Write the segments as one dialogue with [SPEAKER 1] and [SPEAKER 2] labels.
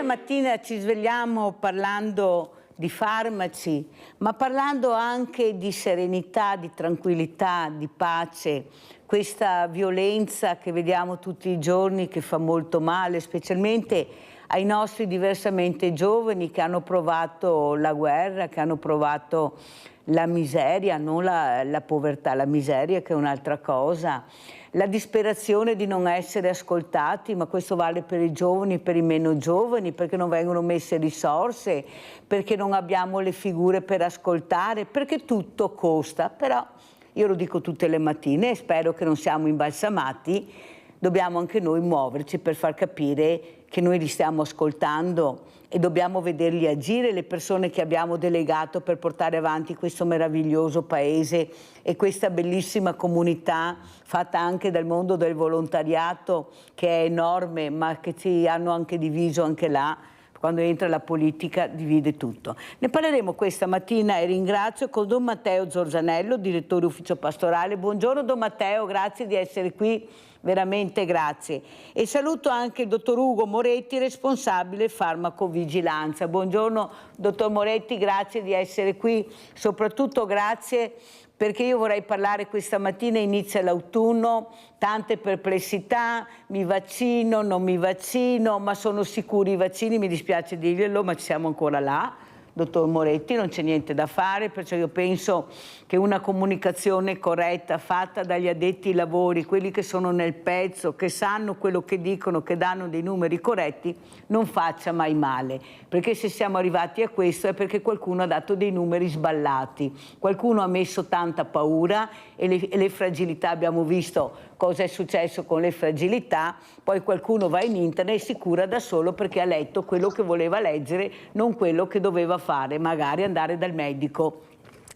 [SPEAKER 1] mattina ci svegliamo parlando di farmaci, ma parlando anche di serenità, di tranquillità, di pace, questa violenza che vediamo tutti i giorni che fa molto male, specialmente ai nostri diversamente giovani che hanno provato la guerra, che hanno provato la miseria, non la povertà, la miseria che è un'altra cosa, la disperazione di non essere ascoltati, ma questo vale per i giovani, per i meno giovani, perché non vengono messe risorse, perché non abbiamo le figure per ascoltare, perché tutto costa, però io lo dico tutte le mattine e spero che non siamo imbalsamati, dobbiamo anche noi muoverci per far capire che noi li stiamo ascoltando e dobbiamo vederli agire, le persone che abbiamo delegato per portare avanti questo meraviglioso paese e questa bellissima comunità fatta anche dal mondo del volontariato, che è enorme, ma che ci hanno anche diviso anche là. Quando entra la politica divide tutto. Ne parleremo questa mattina e ringrazio con Don Matteo Zorzanello, direttore ufficio pastorale. Buongiorno Don Matteo, grazie di essere qui, veramente grazie. E saluto anche il dottor Ugo Moretti, responsabile farmacovigilanza. Buongiorno dottor Moretti, grazie di essere qui, soprattutto grazie perché io vorrei parlare questa mattina, inizia l'autunno, tante perplessità, mi vaccino, non mi vaccino, ma sono sicuri i vaccini, mi dispiace dirglielo, ma ci siamo ancora là. Dottor Moretti, non c'è niente da fare, perciò io penso che una comunicazione corretta fatta dagli addetti ai lavori, quelli che sono nel pezzo, che sanno quello che dicono, che danno dei numeri corretti, non faccia mai male, perché se siamo arrivati a questo è perché qualcuno ha dato dei numeri sballati, qualcuno ha messo tanta paura e le fragilità, abbiamo visto cosa è successo con le fragilità, poi qualcuno va in internet e si cura da solo perché ha letto quello che voleva leggere, non quello che doveva fare, magari andare dal medico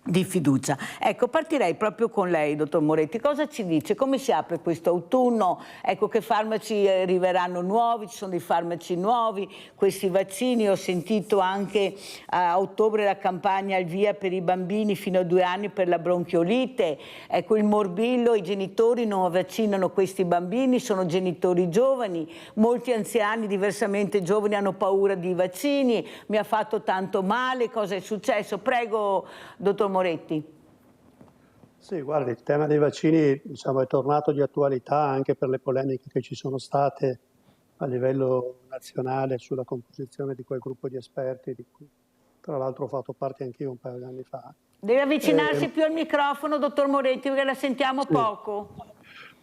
[SPEAKER 1] di fiducia. Ecco, partirei proprio con lei, dottor Moretti. Cosa ci dice? Come si apre questo autunno? Ecco, che farmaci arriveranno nuovi? Ci sono dei farmaci nuovi, questi vaccini. Ho sentito anche a ottobre la campagna al via per i bambini fino a 2 anni per la bronchiolite. Ecco, il morbillo, i genitori non vaccinano questi bambini, sono genitori giovani. Molti anziani, diversamente giovani, hanno paura di vaccini. Mi ha fatto tanto male. Cosa è successo? Prego, dottor Moretti.
[SPEAKER 2] Sì, guardi, il tema dei vaccini è tornato di attualità anche per le polemiche che ci sono state a livello nazionale sulla composizione di quel gruppo di esperti, di cui tra l'altro ho fatto parte anch'io un paio di anni fa.
[SPEAKER 1] Deve avvicinarsi più al microfono, dottor Moretti, perché la sentiamo poco.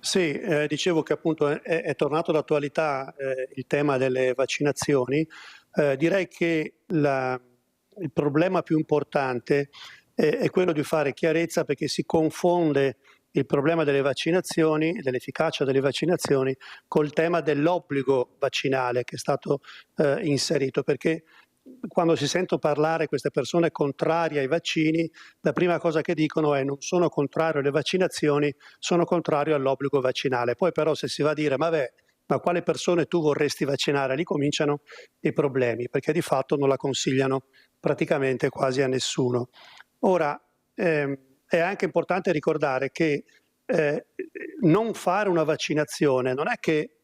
[SPEAKER 2] Sì, dicevo che appunto è tornato d'attualità il tema delle vaccinazioni. Direi che il problema più importante è quello di fare chiarezza, perché si confonde il problema delle vaccinazioni, dell'efficacia delle vaccinazioni, col tema dell'obbligo vaccinale che è stato inserito, perché quando si sento parlare queste persone contrarie ai vaccini, la prima cosa che dicono è: non sono contrario alle vaccinazioni, sono contrario all'obbligo vaccinale. Poi però se si va a dire ma quale persone tu vorresti vaccinare, lì cominciano i problemi, perché di fatto non la consigliano praticamente quasi a nessuno. Ora, è anche importante ricordare che non fare una vaccinazione non è che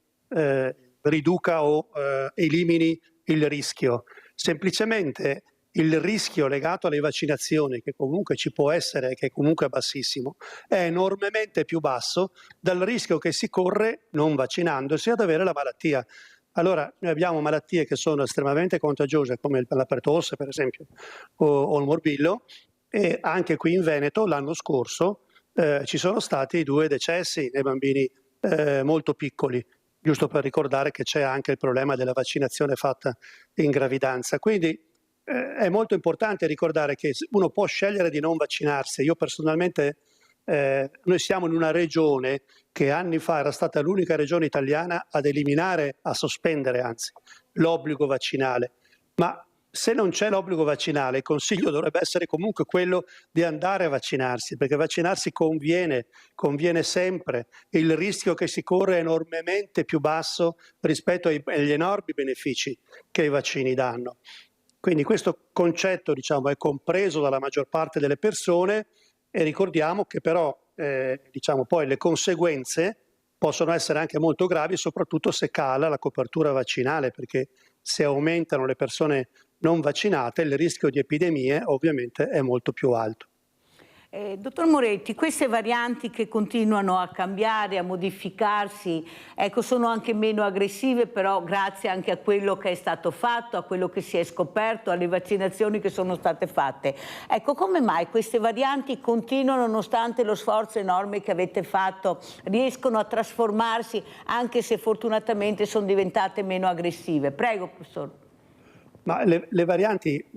[SPEAKER 2] riduca o elimini il rischio, semplicemente il rischio legato alle vaccinazioni, che comunque ci può essere e che comunque è bassissimo, è enormemente più basso dal rischio che si corre non vaccinandosi ad avere la malattia. Allora, noi abbiamo malattie che sono estremamente contagiose, come la pertosse, per esempio, o il morbillo, e anche qui in Veneto l'anno scorso ci sono stati 2 decessi nei bambini molto piccoli, giusto per ricordare che c'è anche il problema della vaccinazione fatta in gravidanza. Quindi è molto importante ricordare che uno può scegliere di non vaccinarsi. Io personalmente, noi siamo in una regione che anni fa era stata l'unica regione italiana ad eliminare, a sospendere anzi, l'obbligo vaccinale. Ma se non c'è l'obbligo vaccinale, il consiglio dovrebbe essere comunque quello di andare a vaccinarsi, perché vaccinarsi conviene sempre. Il rischio che si corre è enormemente più basso rispetto agli enormi benefici che i vaccini danno. Quindi questo concetto, è compreso dalla maggior parte delle persone, e ricordiamo che però poi le conseguenze possono essere anche molto gravi, soprattutto se cala la copertura vaccinale, perché se aumentano le persone non vaccinate, il rischio di epidemie ovviamente è molto più alto.
[SPEAKER 1] Dottor Moretti, queste varianti che continuano a cambiare, a modificarsi, ecco, sono anche meno aggressive, però grazie anche a quello che è stato fatto, a quello che si è scoperto, alle vaccinazioni che sono state fatte. Ecco, come mai queste varianti continuano, nonostante lo sforzo enorme che avete fatto, riescono a trasformarsi, anche se fortunatamente sono diventate meno aggressive? Prego, professor.
[SPEAKER 2] Ma le varianti,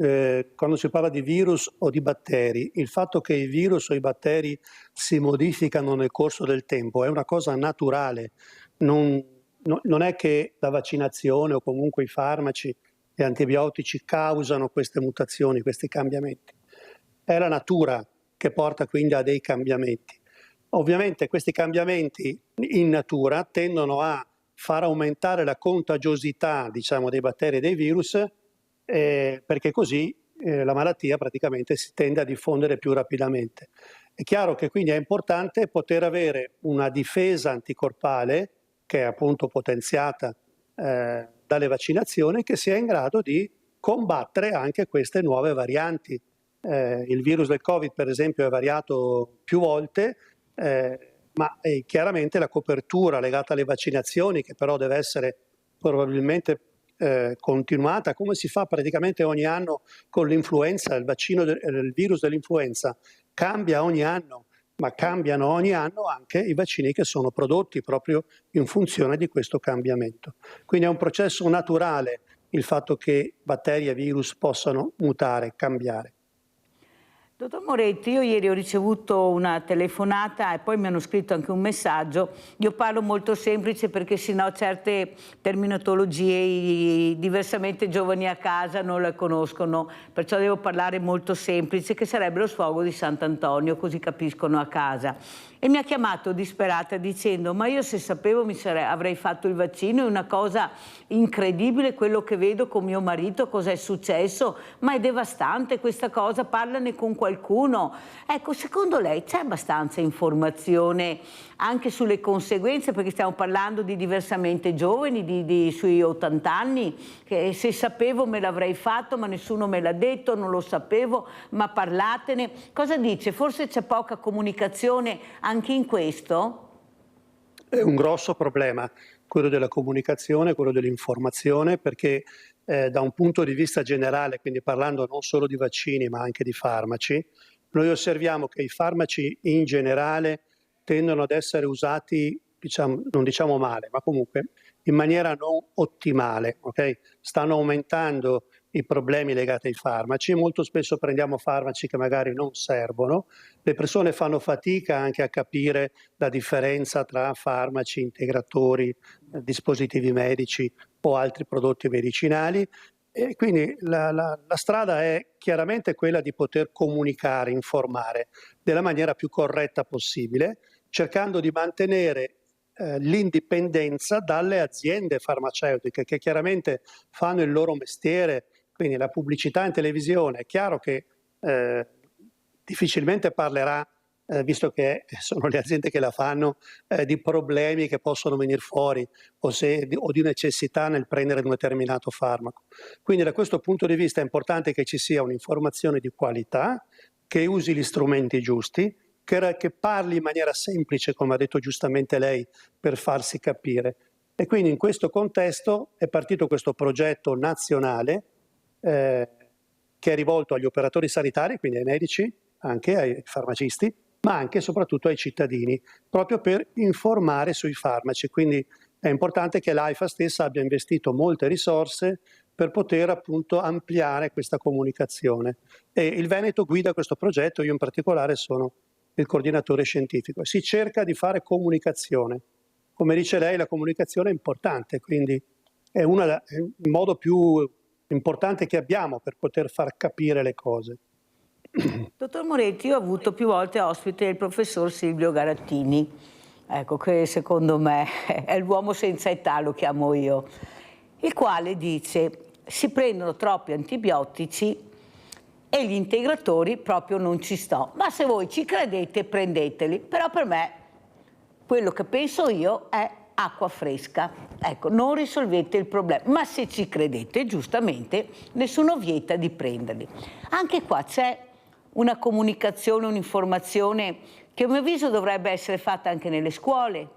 [SPEAKER 2] quando si parla di virus o di batteri, il fatto che i virus o i batteri si modificano nel corso del tempo è una cosa naturale. Non è che la vaccinazione o comunque i farmaci, gli antibiotici causano queste mutazioni, questi cambiamenti. È la natura che porta quindi a dei cambiamenti. Ovviamente questi cambiamenti in natura tendono a far aumentare la contagiosità, diciamo, dei batteri e dei virus, perché così la malattia praticamente si tende a diffondere più rapidamente. È chiaro che quindi è importante poter avere una difesa anticorpale, che è appunto potenziata dalle vaccinazioni, che sia in grado di combattere anche queste nuove varianti. Il virus del Covid, per esempio, è variato più volte, ma chiaramente la copertura legata alle vaccinazioni, che però deve essere probabilmente continuata, come si fa praticamente ogni anno con l'influenza, il virus dell'influenza cambia ogni anno, ma cambiano ogni anno anche i vaccini che sono prodotti proprio in funzione di questo cambiamento. Quindi è un processo naturale il fatto che batteri e virus possano mutare, cambiare.
[SPEAKER 1] Dottor Moretti, io ieri ho ricevuto una telefonata e poi mi hanno scritto anche un messaggio. Io parlo molto semplice perché sennò certe terminologie i diversamente giovani a casa non le conoscono, perciò devo parlare molto semplice, che sarebbe lo sfogo di Sant'Antonio, così capiscono a casa. E mi ha chiamato disperata dicendo: ma io se sapevo avrei fatto il vaccino, è una cosa incredibile quello che vedo con mio marito, cosa è successo, ma è devastante questa cosa, parlane con qualcuno. Ecco, secondo lei c'è abbastanza informazione anche sulle conseguenze, perché stiamo parlando di diversamente giovani, sui 80 anni, che se sapevo me l'avrei fatto, ma nessuno me l'ha detto, non lo sapevo, ma parlatene. Cosa dice? Forse c'è poca comunicazione anche in questo?
[SPEAKER 2] È un grosso problema quello della comunicazione, quello dell'informazione, perché da un punto di vista generale, quindi parlando non solo di vaccini ma anche di farmaci, noi osserviamo che i farmaci in generale tendono ad essere usati, diciamo, non diciamo male, ma comunque in maniera non ottimale. Okay? Stanno aumentando i problemi legati ai farmaci, molto spesso prendiamo farmaci che magari non servono, le persone fanno fatica anche a capire la differenza tra farmaci, integratori, dispositivi medici o altri prodotti medicinali, e quindi la strada è chiaramente quella di poter comunicare, informare nella maniera più corretta possibile, cercando di mantenere l'indipendenza dalle aziende farmaceutiche che chiaramente fanno il loro mestiere, quindi la pubblicità in televisione. È chiaro che difficilmente parlerà, visto che sono le aziende che la fanno, di problemi che possono venire fuori o di necessità nel prendere un determinato farmaco. Quindi da questo punto di vista è importante che ci sia un'informazione di qualità, che usi gli strumenti giusti, che parli in maniera semplice, come ha detto giustamente lei, per farsi capire. E quindi in questo contesto è partito questo progetto nazionale che è rivolto agli operatori sanitari, quindi ai medici, anche ai farmacisti, ma anche e soprattutto ai cittadini, proprio per informare sui farmaci. Quindi è importante che l'AIFA stessa abbia investito molte risorse per poter appunto ampliare questa comunicazione. E il Veneto guida questo progetto, io in particolare sono il coordinatore scientifico. Si cerca di fare comunicazione. Come dice lei, la comunicazione è importante, quindi è il modo più importante che abbiamo per poter far capire le cose.
[SPEAKER 1] Dottor Moretti, io ho avuto più volte ospite il professor Silvio Garattini, ecco, che secondo me è l'uomo senza età, lo chiamo io, il quale dice: si prendono troppi antibiotici e gli integratori proprio non ci sto, ma se voi ci credete prendeteli, però per me quello che penso io è acqua fresca. Ecco, non risolvete il problema, ma se ci credete, giustamente, nessuno vieta di prenderli. Anche qua c'è una comunicazione, un'informazione che a mio avviso dovrebbe essere fatta anche nelle scuole.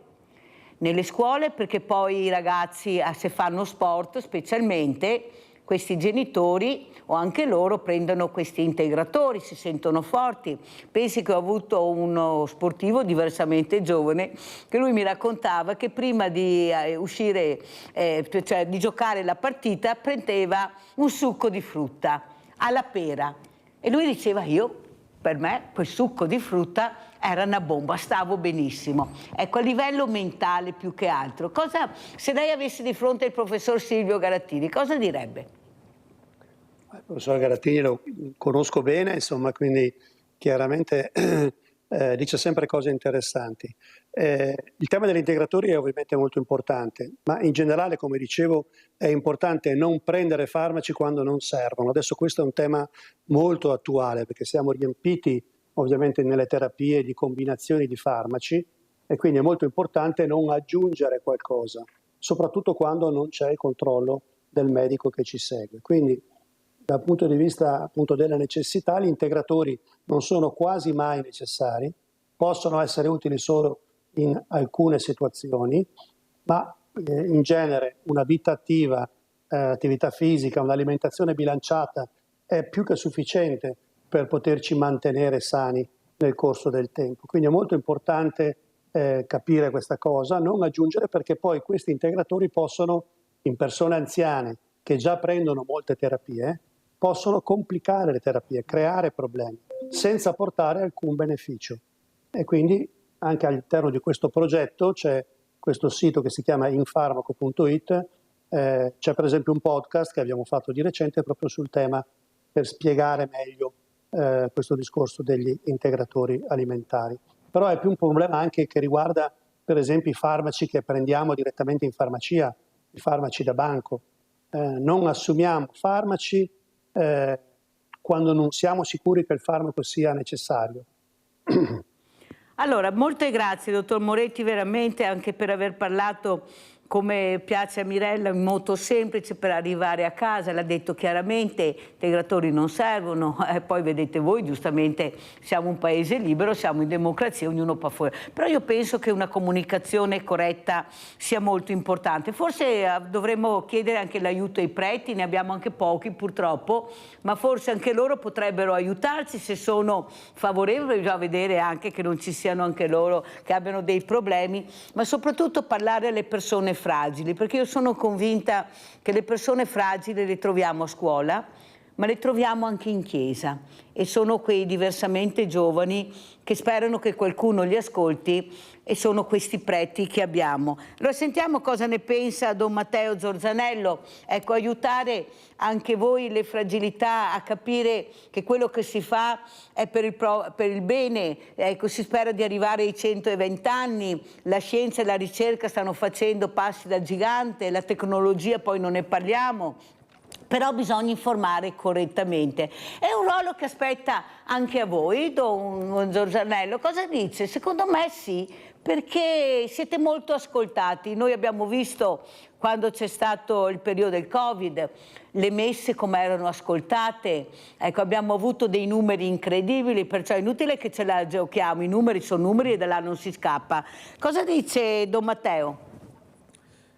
[SPEAKER 1] Nelle scuole, perché poi i ragazzi, se fanno sport specialmente, questi genitori o anche loro prendono questi integratori, si sentono forti. Pensi che ho avuto uno sportivo diversamente giovane che lui mi raccontava che prima di uscire, cioè di giocare la partita, prendeva un succo di frutta alla pera e lui diceva per me quel succo di frutta era una bomba, stavo benissimo. Ecco, a livello mentale più che altro, se lei avesse di fronte il professor Silvio Garattini, cosa direbbe?
[SPEAKER 2] Il professor Garattini lo conosco bene, insomma, quindi chiaramente dice sempre cose interessanti. Il tema degli integratori è ovviamente molto importante, ma in generale, come dicevo, è importante non prendere farmaci quando non servono. Adesso questo è un tema molto attuale perché siamo riempiti ovviamente nelle terapie di combinazioni di farmaci e quindi è molto importante non aggiungere qualcosa, soprattutto quando non c'è il controllo del medico che ci segue. Quindi dal punto di vista appunto della necessità, gli integratori non sono quasi mai necessari, possono essere utili solo in alcune situazioni, ma in genere una vita attiva, attività fisica, un'alimentazione bilanciata è più che sufficiente per poterci mantenere sani nel corso del tempo. Quindi è molto importante capire questa cosa, non aggiungere, perché poi questi integratori possono, in persone anziane che già prendono molte terapie, possono complicare le terapie, creare problemi, senza portare alcun beneficio. E quindi anche all'interno di questo progetto c'è questo sito che si chiama infarmaco.it, c'è per esempio un podcast che abbiamo fatto di recente proprio sul tema per spiegare meglio questo discorso degli integratori alimentari. Però è più un problema anche che riguarda per esempio i farmaci che prendiamo direttamente in farmacia, i farmaci da banco. Non assumiamo farmaci quando non siamo sicuri che il farmaco sia necessario.
[SPEAKER 1] Allora, molte grazie dottor Moretti veramente anche per aver parlato, come piace a Mirella, in modo semplice per arrivare a casa. L'ha detto chiaramente, integratori non servono, poi vedete voi, giustamente siamo un paese libero, siamo in democrazia, ognuno fa fuori. Però io penso che una comunicazione corretta sia molto importante. Forse dovremmo chiedere anche l'aiuto ai preti, ne abbiamo anche pochi purtroppo, ma forse anche loro potrebbero aiutarci se sono favorevoli, bisogna vedere anche che non ci siano anche loro che abbiano dei problemi, ma soprattutto parlare alle persone fragili, perché io sono convinta che le persone fragili le troviamo a scuola, ma le troviamo anche in chiesa e sono quei diversamente giovani che sperano che qualcuno li ascolti e sono questi preti che abbiamo. Allora sentiamo cosa ne pensa Don Matteo Zorzanello, ecco, aiutare anche voi le fragilità a capire che quello che si fa è per il bene, ecco, si spera di arrivare ai 120 anni, la scienza e la ricerca stanno facendo passi da gigante, la tecnologia poi non ne parliamo, però bisogna informare correttamente. È un ruolo che aspetta anche a voi, Don Zorzanello. Cosa dice? Secondo me sì, perché siete molto ascoltati. Noi abbiamo visto, quando c'è stato il periodo del Covid, le messe come erano ascoltate. Ecco, abbiamo avuto dei numeri incredibili, perciò è inutile che ce la giochiamo. I numeri sono numeri e da là non si scappa. Cosa dice Don Matteo?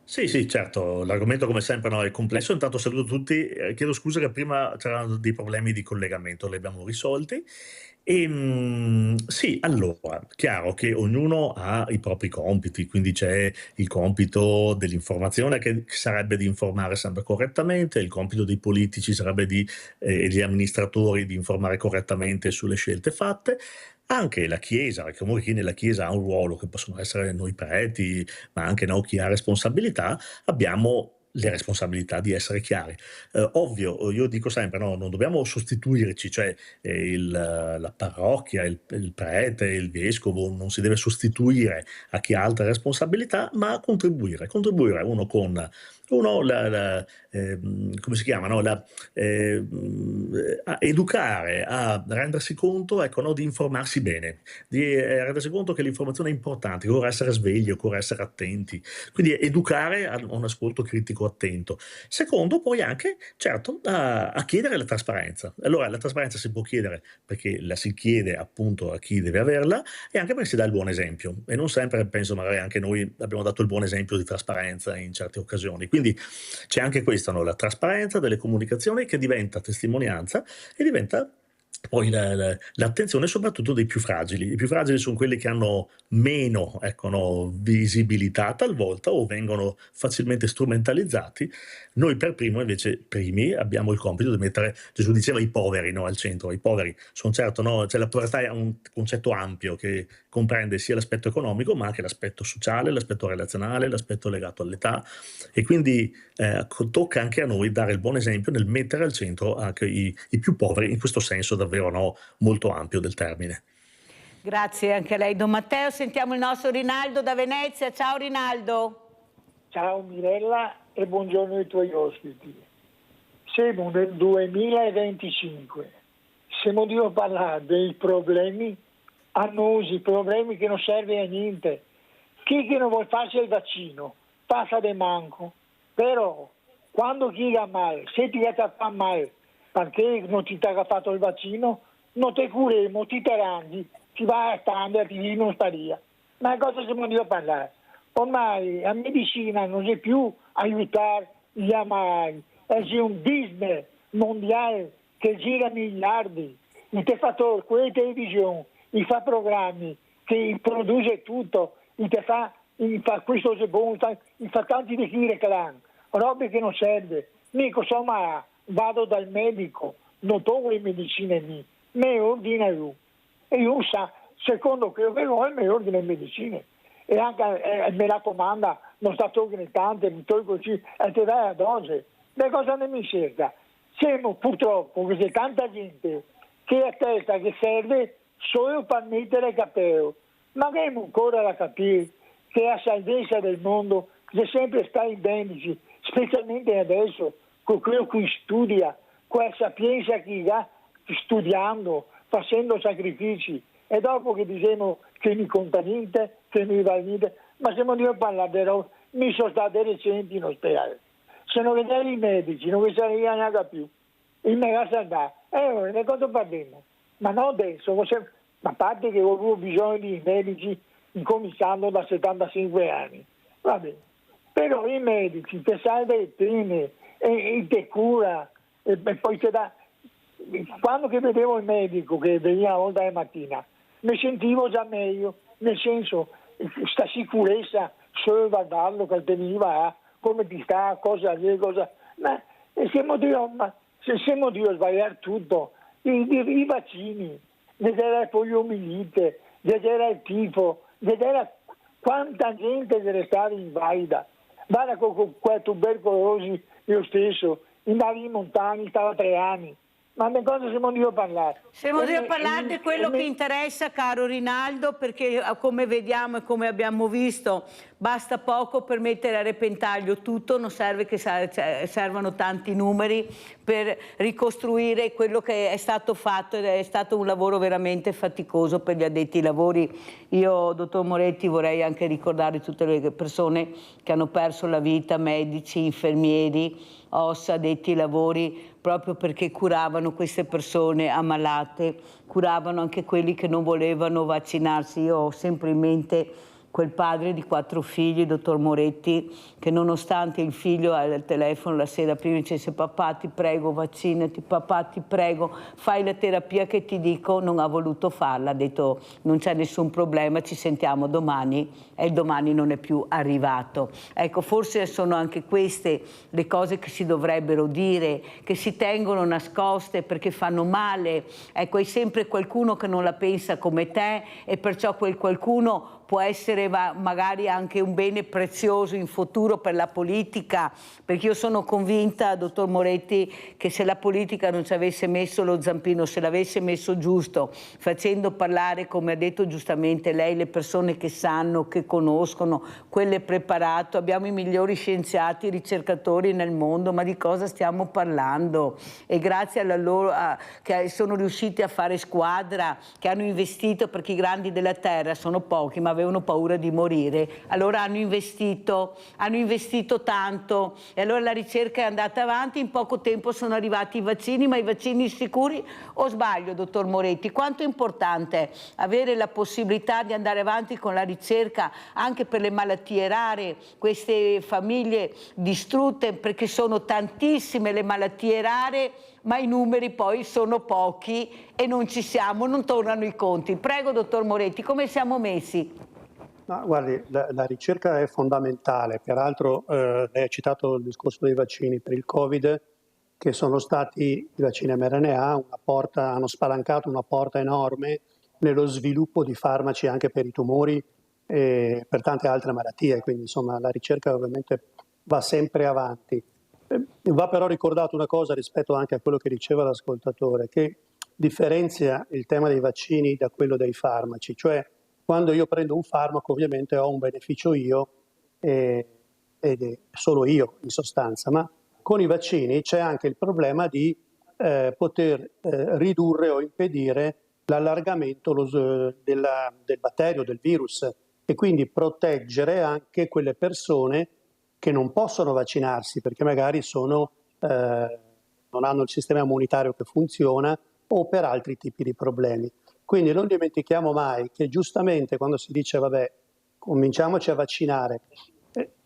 [SPEAKER 3] Sì, sì, certo, l'argomento come sempre, no, è complesso. Intanto saluto tutti, chiedo scusa che prima c'erano dei problemi di collegamento, li abbiamo risolti. Sì, allora, chiaro che ognuno ha i propri compiti, quindi c'è il compito dell'informazione che sarebbe di informare sempre correttamente, il compito dei politici sarebbe degli amministratori di informare correttamente sulle scelte fatte. Anche la Chiesa, perché comunque chi nella Chiesa ha un ruolo, che possono essere noi preti, ma anche, no, chi ha responsabilità, abbiamo le responsabilità di essere chiari. Ovvio, io dico sempre, no, non dobbiamo sostituirci, cioè la parrocchia, il prete, il vescovo non si deve sostituire a chi ha altre responsabilità, ma contribuire uno con come si chiama, no? A educare, a rendersi conto, ecco, no, di informarsi bene, di rendersi conto che l'informazione è importante, che occorre essere svegli, occorre essere attenti, quindi educare a un ascolto critico attento. Secondo, poi anche, certo, a chiedere la trasparenza. Allora, la trasparenza si può chiedere perché la si chiede appunto a chi deve averla e anche perché si dà il buon esempio. E non sempre, penso, magari anche noi abbiamo dato il buon esempio di trasparenza in certe occasioni. Quindi c'è anche questa, no? La trasparenza delle comunicazioni che diventa testimonianza e diventa poi l'attenzione soprattutto dei più fragili. I più fragili sono quelli che hanno meno, ecco, no, visibilità talvolta o vengono facilmente strumentalizzati. Noi per primi abbiamo il compito di mettere, Gesù diceva, i poveri, no, al centro. I poveri sono certo, no, cioè la povertà è un concetto ampio che comprende sia l'aspetto economico ma anche l'aspetto sociale, l'aspetto relazionale, l'aspetto legato all'età e quindi tocca anche a noi dare il buon esempio nel mettere al centro anche i più poveri, in questo senso davvero, no, molto ampio del termine.
[SPEAKER 1] Grazie anche a lei, Don Matteo. Sentiamo il nostro Rinaldo da Venezia. Ciao Rinaldo.
[SPEAKER 4] Ciao Mirella e buongiorno ai tuoi ospiti. Siamo nel 2025. Siamo di parlare dei problemi annosi, problemi che non serve a niente. Chi che non vuole farsi il vaccino passa de manco, però quando chi ha male, se ti fa male perché non ti ha fatto il vaccino, non ti curemo, ti teranghi, ti va a standard, ti non sparia. Ma cosa siamo di parlare? Ormai la medicina non è più aiutare gli amari, è un business mondiale che gira miliardi. Il te fa quelle televisioni, il fa programmi, che produce tutto, il te fa questo è buono, il fa tanti di chi reclama, robe che non serve. Mica insomma vado dal medico, non tolgo le medicine lì, mi ordina lui. E io sa, secondo che io avevo, mi ordina le medicine. E anche me la comanda, non sta togliendo tante, mi tolgo così, e ti dai la dose. Ma cosa ne mi cerca? Siamo purtroppo, c'è tanta gente che ha testa che serve solo per mettere il capello. Ma abbiamo ancora da capire che la salvezza del mondo c'è sempre sta in benedici, specialmente adesso, con quello che studia, con la sapienza che ha studiando, facendo sacrifici. E dopo che diciamo che mi conta niente, che mi va niente, ma siamo di parlare, mi sono stati recenti in ospedale. Se non vedevi i medici, non vi sarei neanche più. Il me la salva. Ne cosa parliamo? Ma non adesso, ma a parte che ho avuto bisogno di medici incominciando da 75 anni. Va bene. Però i medici ti salva le pene e ti cura e poi ti dà. Quando che vedevo il medico che veniva una volta la mattina, mi sentivo già meglio, nel senso, sta sicurezza solo guardarlo che veniva, come ti sta, cosa. Ma siamo Dio a sbagliare tutto, i vaccini, vedere la poliomielite, vedere il tifo, vedere quanta gente deve stare invalida. Guarda con quella tubercolosi, io stesso, in vari montagni, stavo 3 anni. Ma di cosa siamo di parlare?
[SPEAKER 1] Siamo di parlare di quello che interessa, caro Rinaldo, perché come vediamo e come abbiamo visto basta poco per mettere a repentaglio tutto, non serve che servano tanti numeri per ricostruire quello che è stato fatto ed è stato un lavoro veramente faticoso per gli addetti ai lavori. Io, dottor Moretti, vorrei anche ricordare tutte le persone che hanno perso la vita, medici, infermieri, ossa, addetti ai lavori, proprio perché curavano queste persone ammalate, curavano anche quelli che non volevano vaccinarsi. Io ho sempre in mente quel padre di 4 figli, dottor Moretti, che nonostante il figlio al telefono la sera prima dicesse: papà ti prego vaccinati, papà ti prego fai la terapia che ti dico, non ha voluto farla, ha detto non c'è nessun problema, ci sentiamo domani, e il domani non è più arrivato. Ecco, forse sono anche queste le cose che si dovrebbero dire, che si tengono nascoste perché fanno male. Ecco, hai sempre qualcuno che non la pensa come te e perciò quel qualcuno può essere magari anche un bene prezioso in futuro per la politica, perché io sono convinta, dottor Moretti, che se la politica non ci avesse messo lo zampino, se l'avesse messo giusto, facendo parlare, come ha detto giustamente lei, le persone che sanno, che conoscono, quelle preparate, abbiamo i migliori scienziati, ricercatori nel mondo, ma di cosa stiamo parlando? E grazie alla loro, che sono riusciti a fare squadra, che hanno investito, perché i grandi della terra sono pochi ma avevano paura di morire, allora hanno investito tanto e allora la ricerca è andata avanti, in poco tempo sono arrivati i vaccini, ma i vaccini sicuri, o sbaglio dottor Moretti? Quanto è importante avere la possibilità di andare avanti con la ricerca anche per le malattie rare, queste famiglie distrutte, perché sono tantissime le malattie rare, ma i numeri poi sono pochi e non ci siamo, non tornano i conti. Prego, dottor Moretti, come siamo messi?
[SPEAKER 2] Ma guardi, la ricerca è fondamentale, peraltro lei ha citato il discorso dei vaccini per il Covid, che sono stati i vaccini mRNA, hanno spalancato una porta enorme nello sviluppo di farmaci anche per i tumori e per tante altre malattie, quindi insomma la ricerca ovviamente va sempre avanti. Va però ricordato una cosa rispetto anche a quello che diceva l'ascoltatore, che differenzia il tema dei vaccini da quello dei farmaci, cioè quando io prendo un farmaco ovviamente ho un beneficio io ed solo io in sostanza, ma con i vaccini c'è anche il problema di poter ridurre o impedire l'allargamento del batterio, del virus, e quindi proteggere anche quelle persone che non possono vaccinarsi perché magari non hanno il sistema immunitario che funziona o per altri tipi di problemi. Quindi non dimentichiamo mai che giustamente quando si dice vabbè, cominciamoci a vaccinare,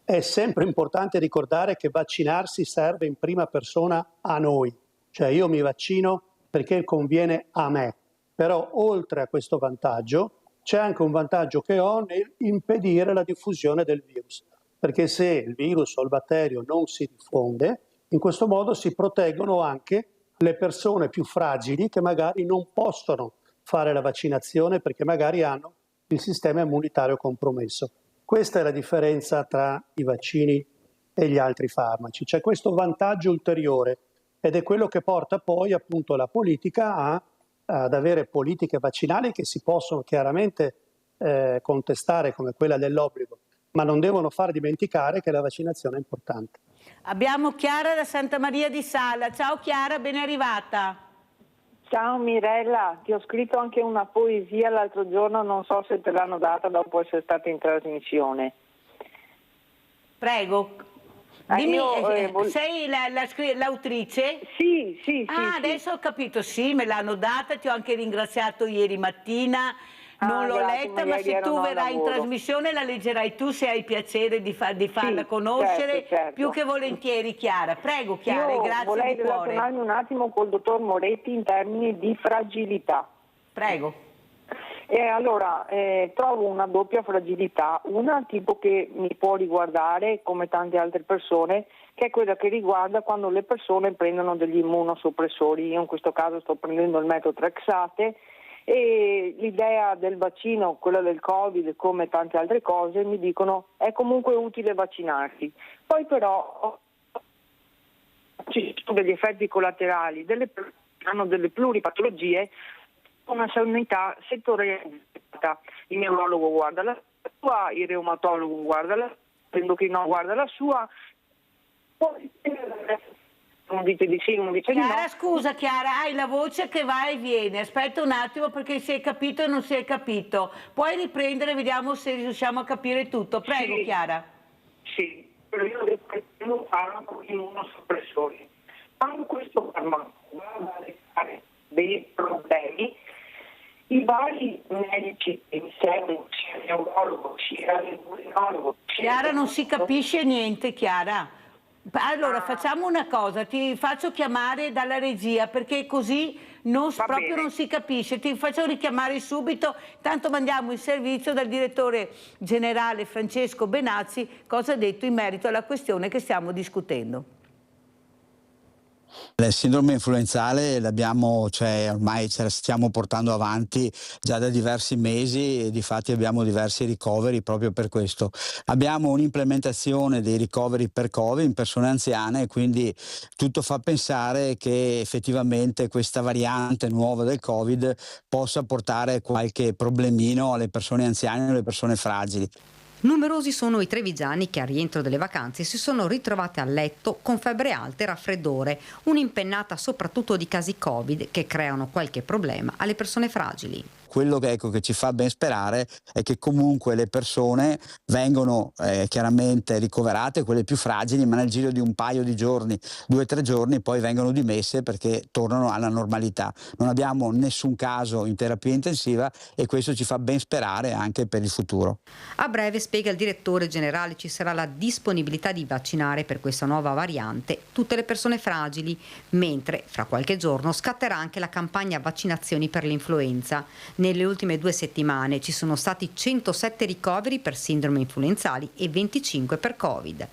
[SPEAKER 2] è sempre importante ricordare che vaccinarsi serve in prima persona a noi, cioè io mi vaccino perché conviene a me, però oltre a questo vantaggio c'è anche un vantaggio che ho nel impedire la diffusione del virus, perché se il virus o il batterio non si diffonde, in questo modo si proteggono anche le persone più fragili che magari non possono fare la vaccinazione perché magari hanno il sistema immunitario compromesso. Questa è la differenza tra i vaccini e gli altri farmaci. C'è questo vantaggio ulteriore ed è quello che porta poi appunto la politica ad avere politiche vaccinali che si possono chiaramente contestare come quella dell'obbligo, ma non devono far dimenticare che la vaccinazione è importante.
[SPEAKER 1] Abbiamo Chiara da Santa Maria di Sala. Ciao Chiara, ben arrivata.
[SPEAKER 5] Ciao Mirella, ti ho scritto anche una poesia l'altro giorno, non so se te l'hanno data dopo essere stata in trasmissione.
[SPEAKER 1] Prego, dimmi, sei l'autrice?
[SPEAKER 5] Sì.
[SPEAKER 1] Adesso ho capito, sì, me l'hanno data, ti ho anche ringraziato ieri mattina. Non l'ho letta, ma se tu verrai in trasmissione la leggerai tu, se hai piacere di farla conoscere,
[SPEAKER 5] certo.
[SPEAKER 1] più che volentieri. Chiara, prego Chiara,
[SPEAKER 5] Io
[SPEAKER 1] grazie
[SPEAKER 5] vorrei
[SPEAKER 1] di cuore.
[SPEAKER 5] relazionarmi un attimo col dottor Moretti in termini di fragilità.
[SPEAKER 1] Prego.
[SPEAKER 5] Allora, trovo una doppia fragilità, una tipo che mi può riguardare come tante altre persone, che è quella che riguarda quando le persone prendono degli immunosoppressori. Io in questo caso sto prendendo il metotrexate, e l'idea del vaccino, quella del Covid, come tante altre cose, mi dicono è comunque utile vaccinarsi. Poi però ci sono degli effetti collaterali, hanno delle pluripatologie, una sanità settorializzata. Il neurologo guarda la sua, il reumatologo guarda la sua, l'endocrino guarda la sua, poi uno dice di sì, uno dice di no.
[SPEAKER 1] Chiara, scusa Chiara, hai la voce che va e viene, aspetta un attimo perché si è capito e non si è capito. Puoi riprendere, vediamo se riusciamo a capire tutto. Prego
[SPEAKER 5] Sì,
[SPEAKER 1] Chiara.
[SPEAKER 5] Sì, però io devo prendere un farmaco immunosoppressori. Quando questo farmaco va a recare dei problemi, i vari medici che mi seguono, sia il neurologo, sia l'endocrinologo...
[SPEAKER 1] Chiara, non si capisce niente, Chiara. Allora facciamo una cosa, ti faccio chiamare dalla regia perché così proprio non si capisce, ti faccio richiamare subito, tanto mandiamo il servizio dal direttore generale Francesco Benazzi cosa ha detto in merito alla questione che stiamo discutendo.
[SPEAKER 6] La sindrome influenzale l'abbiamo, cioè ormai ce la stiamo portando avanti già da diversi mesi e difatti abbiamo diversi ricoveri proprio per questo. Abbiamo un'implementazione dei ricoveri per Covid in persone anziane e quindi tutto fa pensare che effettivamente questa variante nuova del Covid possa portare qualche problemino alle persone anziane e alle persone fragili.
[SPEAKER 7] Numerosi sono i trevigiani che al rientro delle vacanze si sono ritrovati a letto con febbre alta e raffreddore, un'impennata soprattutto di casi Covid che creano qualche problema alle persone fragili.
[SPEAKER 6] Quello che ci fa ben sperare è che comunque le persone vengono chiaramente ricoverate, quelle più fragili, ma nel giro di un paio di giorni, 2 o 3 giorni, poi vengono dimesse perché tornano alla normalità. Non abbiamo nessun caso in terapia intensiva e questo ci fa ben sperare anche per il futuro.
[SPEAKER 7] A breve, spiega il direttore generale, ci sarà la disponibilità di vaccinare per questa nuova variante tutte le persone fragili, mentre fra qualche giorno scatterà anche la campagna vaccinazioni per l'influenza. Nelle ultime 2 settimane ci sono stati 107 ricoveri per sindrome influenzali e 25 per Covid.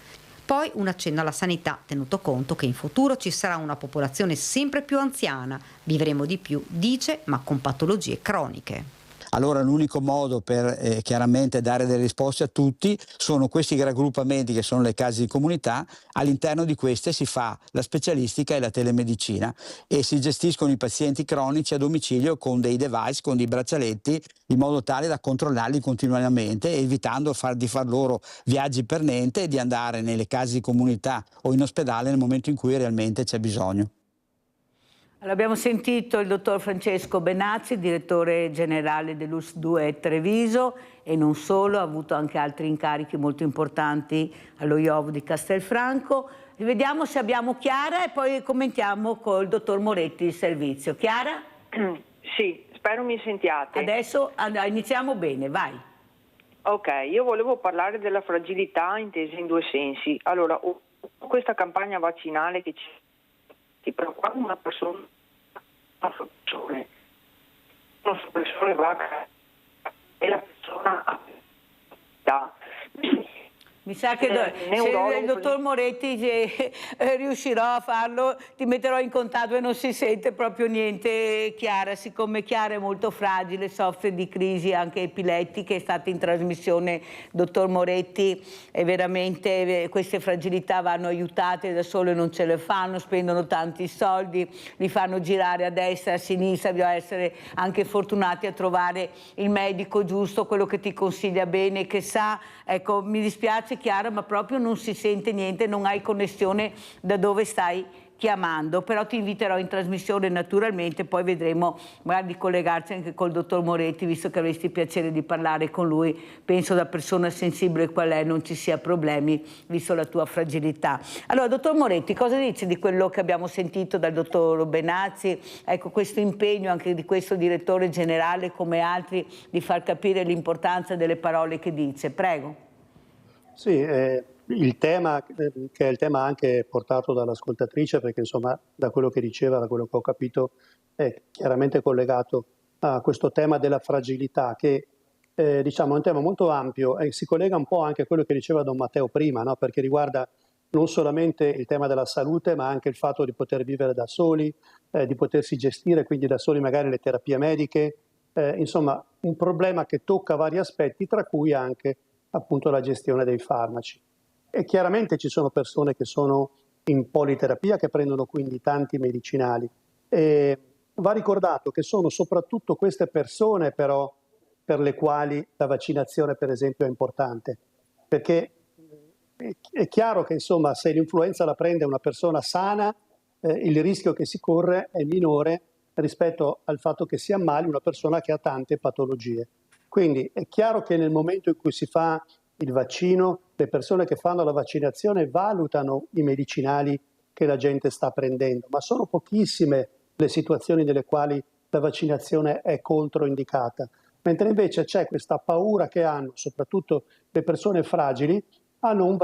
[SPEAKER 7] Poi un accenno alla sanità, tenuto conto che in futuro ci sarà una popolazione sempre più anziana, vivremo di più, dice, ma con patologie croniche.
[SPEAKER 6] Allora l'unico modo per chiaramente dare delle risposte a tutti sono questi raggruppamenti che sono le case di comunità. All'interno di queste si fa la specialistica e la telemedicina e si gestiscono i pazienti cronici a domicilio con dei device, con dei braccialetti, in modo tale da controllarli continuamente, evitando di far loro viaggi per niente e di andare nelle case di comunità o in ospedale nel momento in cui realmente c'è bisogno.
[SPEAKER 1] Abbiamo sentito il dottor Francesco Benazzi, direttore generale dell'US2 Treviso e non solo, ha avuto anche altri incarichi molto importanti allo IOV di Castelfranco. Vediamo se abbiamo Chiara e poi commentiamo col dottor Moretti il servizio. Chiara?
[SPEAKER 5] Sì, spero mi sentiate.
[SPEAKER 1] Adesso iniziamo bene, vai.
[SPEAKER 5] Ok, io volevo parlare della fragilità intesa in 2 sensi. Allora, questa campagna vaccinale che ci preoccupa una persona va e la persona ha
[SPEAKER 1] Mi sa che se il dottor Moretti riuscirò a farlo, ti metterò in contatto e non si sente proprio niente Chiara, siccome Chiara è molto fragile, soffre di crisi anche epilettiche, è stata in trasmissione dottor Moretti e veramente queste fragilità vanno aiutate, da sole non ce le fanno, spendono tanti soldi, li fanno girare a destra e a sinistra, bisogna essere anche fortunati a trovare il medico giusto, quello che ti consiglia bene, che sa, ecco mi dispiace Chiara, ma proprio non si sente niente, non hai connessione da dove stai chiamando, però ti inviterò in trasmissione naturalmente, poi vedremo magari di collegarci anche col dottor Moretti, visto che avresti piacere di parlare con lui, penso da persona sensibile qual è, non ci sia problemi, visto la tua fragilità. Allora, dottor Moretti, cosa dice di quello che abbiamo sentito dal dottor Benazzi, ecco questo impegno anche di questo direttore generale come altri di far capire l'importanza delle parole che dice, prego.
[SPEAKER 2] Sì, il tema, che è il tema anche portato dall'ascoltatrice, perché insomma da quello che diceva, da quello che ho capito, è chiaramente collegato a questo tema della fragilità, che diciamo è un tema molto ampio e si collega un po' anche a quello che diceva Don Matteo prima, no? Perché riguarda non solamente il tema della salute, ma anche il fatto di poter vivere da soli, di potersi gestire quindi da soli magari le terapie mediche, insomma un problema che tocca vari aspetti, tra cui anche appunto la gestione dei farmaci. E chiaramente ci sono persone che sono in politerapia, che prendono quindi tanti medicinali. E va ricordato che sono soprattutto queste persone però per le quali la vaccinazione per esempio è importante, perché è chiaro che insomma se l'influenza la prende una persona sana, il rischio che si corre è minore rispetto al fatto che si ammali una persona che ha tante patologie. Quindi è chiaro che nel momento in cui si fa il vaccino, le persone che fanno la vaccinazione valutano i medicinali che la gente sta prendendo, ma sono pochissime le situazioni nelle quali la vaccinazione è controindicata, mentre invece c'è questa paura che hanno, soprattutto le persone fragili, hanno